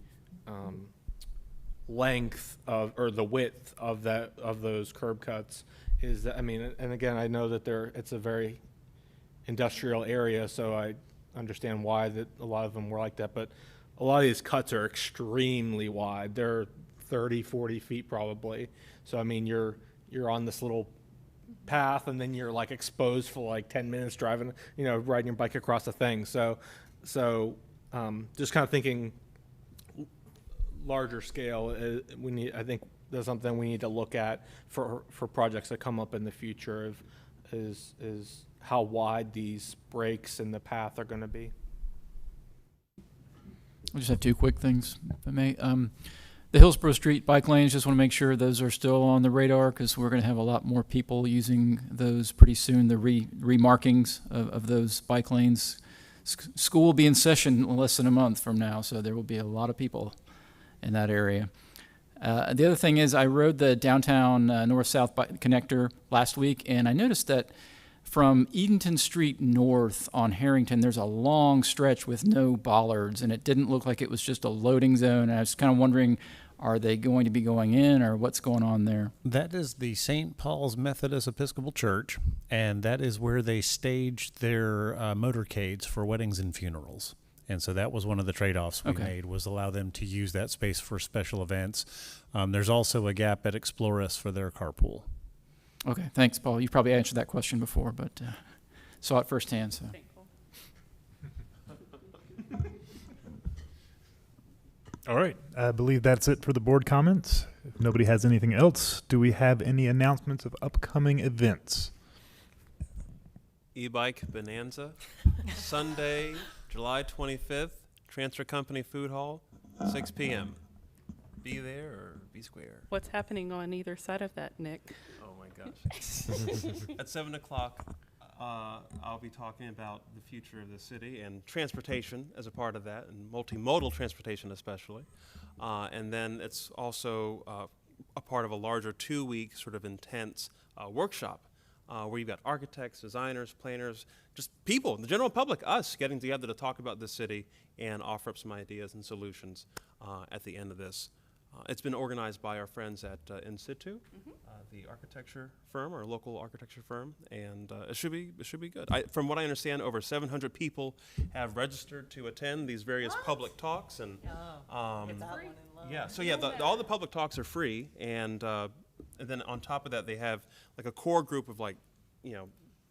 length of, or the width of those curb cuts. Is that, I mean, and again, I know that it's a very industrial area, so I understand why that a lot of them were like that, but a lot of these cuts are extremely wide. They're 30, 40 feet probably. So I mean, you're on this little path, and then you're like exposed for like 10 minutes driving, riding your bike across the thing. So just kind of thinking larger scale, I think there's something we need to look at for projects that come up in the future is how wide these breaks in the path are going to be. I just have two quick things, if I may. The Hillsborough Street bike lanes, just want to make sure those are still on the radar, because we're going to have a lot more people using those pretty soon, the remarkings of those bike lanes. School will be in session in less than a month from now, so there will be a lot of people in that area. The other thing is, I rode the downtown north-south connector last week, and I noticed that from Edenton Street north on Harrington, there's a long stretch with no bollards, and it didn't look like it was just a loading zone. And I was kind of wondering, are they going to be going in, or what's going on there? That is the St. Paul's Methodist Episcopal Church, and that is where they staged their motorcades for weddings and funerals. And so that was one of the trade-offs we made, was allow them to use that space for special events. There's also a gap at Explorus for their carpool. Okay, thanks, Paul. You probably answered that question before, but saw it firsthand. So. All right. I believe that's it for the board comments. If nobody has anything else, do we have any announcements of upcoming events? E-Bike Bonanza, Sunday, July 25th, Transfer Company Food Hall, 6 p.m. Be there or be square. What's happening on either side of that, Nick? Oh my gosh. At 7 o'clock, I'll be talking about the future of the city and transportation as a part of that, and multimodal transportation especially. And then it's also a part of a larger 2-week sort of intense workshop where you've got architects, designers, planners, just people, the general public, us, getting together to talk about the city and offer up some ideas and solutions at the end of this. It's been organized by our friends at In Situ, the architecture firm, or local architecture firm, and it should be good. From what I understand, over 700 people have registered to attend these various public talks, and all the public talks are free, and then on top of that, they have like a core group of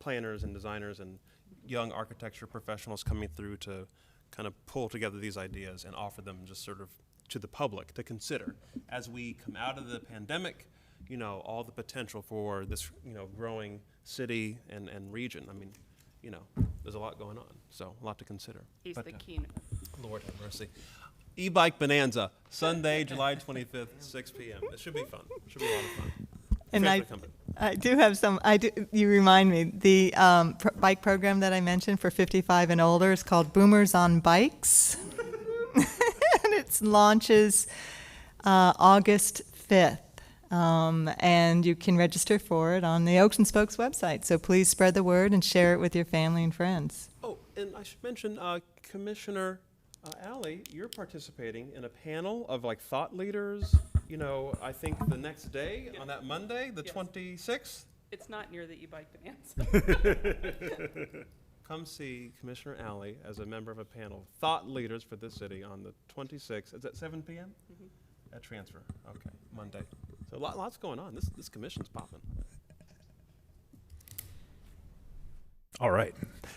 planners and designers and young architecture professionals coming through to kind of pull together these ideas and offer them just sort of to the public to consider as we come out of the pandemic, all the potential for this, growing city and region. I mean, there's a lot going on, so a lot to consider. He's the keynote. Lord have mercy. E-Bike Bonanza, Sunday, July 25th, 6 p.m. It should be fun. It should be a lot of fun. And I do have some, you remind me, the bike program that I mentioned for 55 and older is called Boomers on Bikes. And it launches August 5th. And you can register for it on the Oaks and Spokes website. So please spread the word and share it with your family and friends. Oh, and I should mention, Commissioner Alley, you're participating in a panel of thought leaders, I think the next day, on that Monday, the 26th. It's not near the e-bike Bonanza. Come see Commissioner Alley as a member of a panel, thought leaders for this city, on the 26th. Is that 7 p.m.? At Transfer. Okay, Monday. So lots going on. This commission's popping. All right.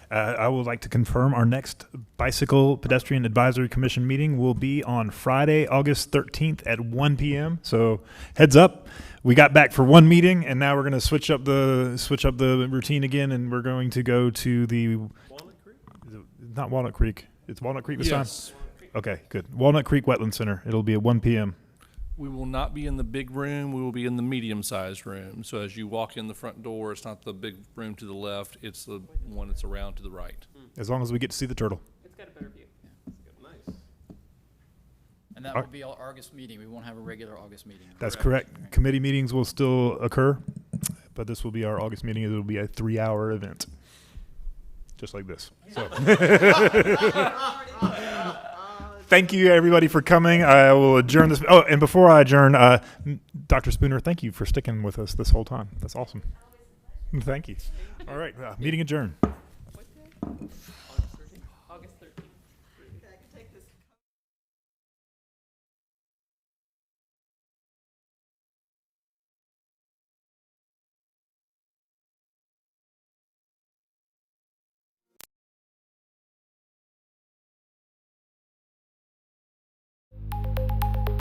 I would like to confirm our next Bicycle Pedestrian Advisory Commission meeting will be on Friday, August 13th at 1 p.m. So heads up, we got back for one meeting, and now we're going to switch up the routine again, and we're going to go to the Walnut Creek? Not Walnut Creek. It's Walnut Creek this Yes. time? Okay, good. Walnut Creek Wetland Center. It'll be at 1 p.m. We will not be in the big room. We will be in the medium-sized room. So as you walk in the front door, it's not the big room to the left. It's the one that's around to the right. As long as we get to see the turtle. It's got a better view. Nice. And that will be our August meeting. We won't have a regular August meeting. That's correct. Committee meetings will still occur, but this will be our August meeting. It will be a 3-hour event, just like this. So, thank you everybody for coming. I will adjourn this. Oh, and before I adjourn, Dr. Spooner, thank you for sticking with us this whole time. That's awesome. Thank you. All right, meeting adjourned.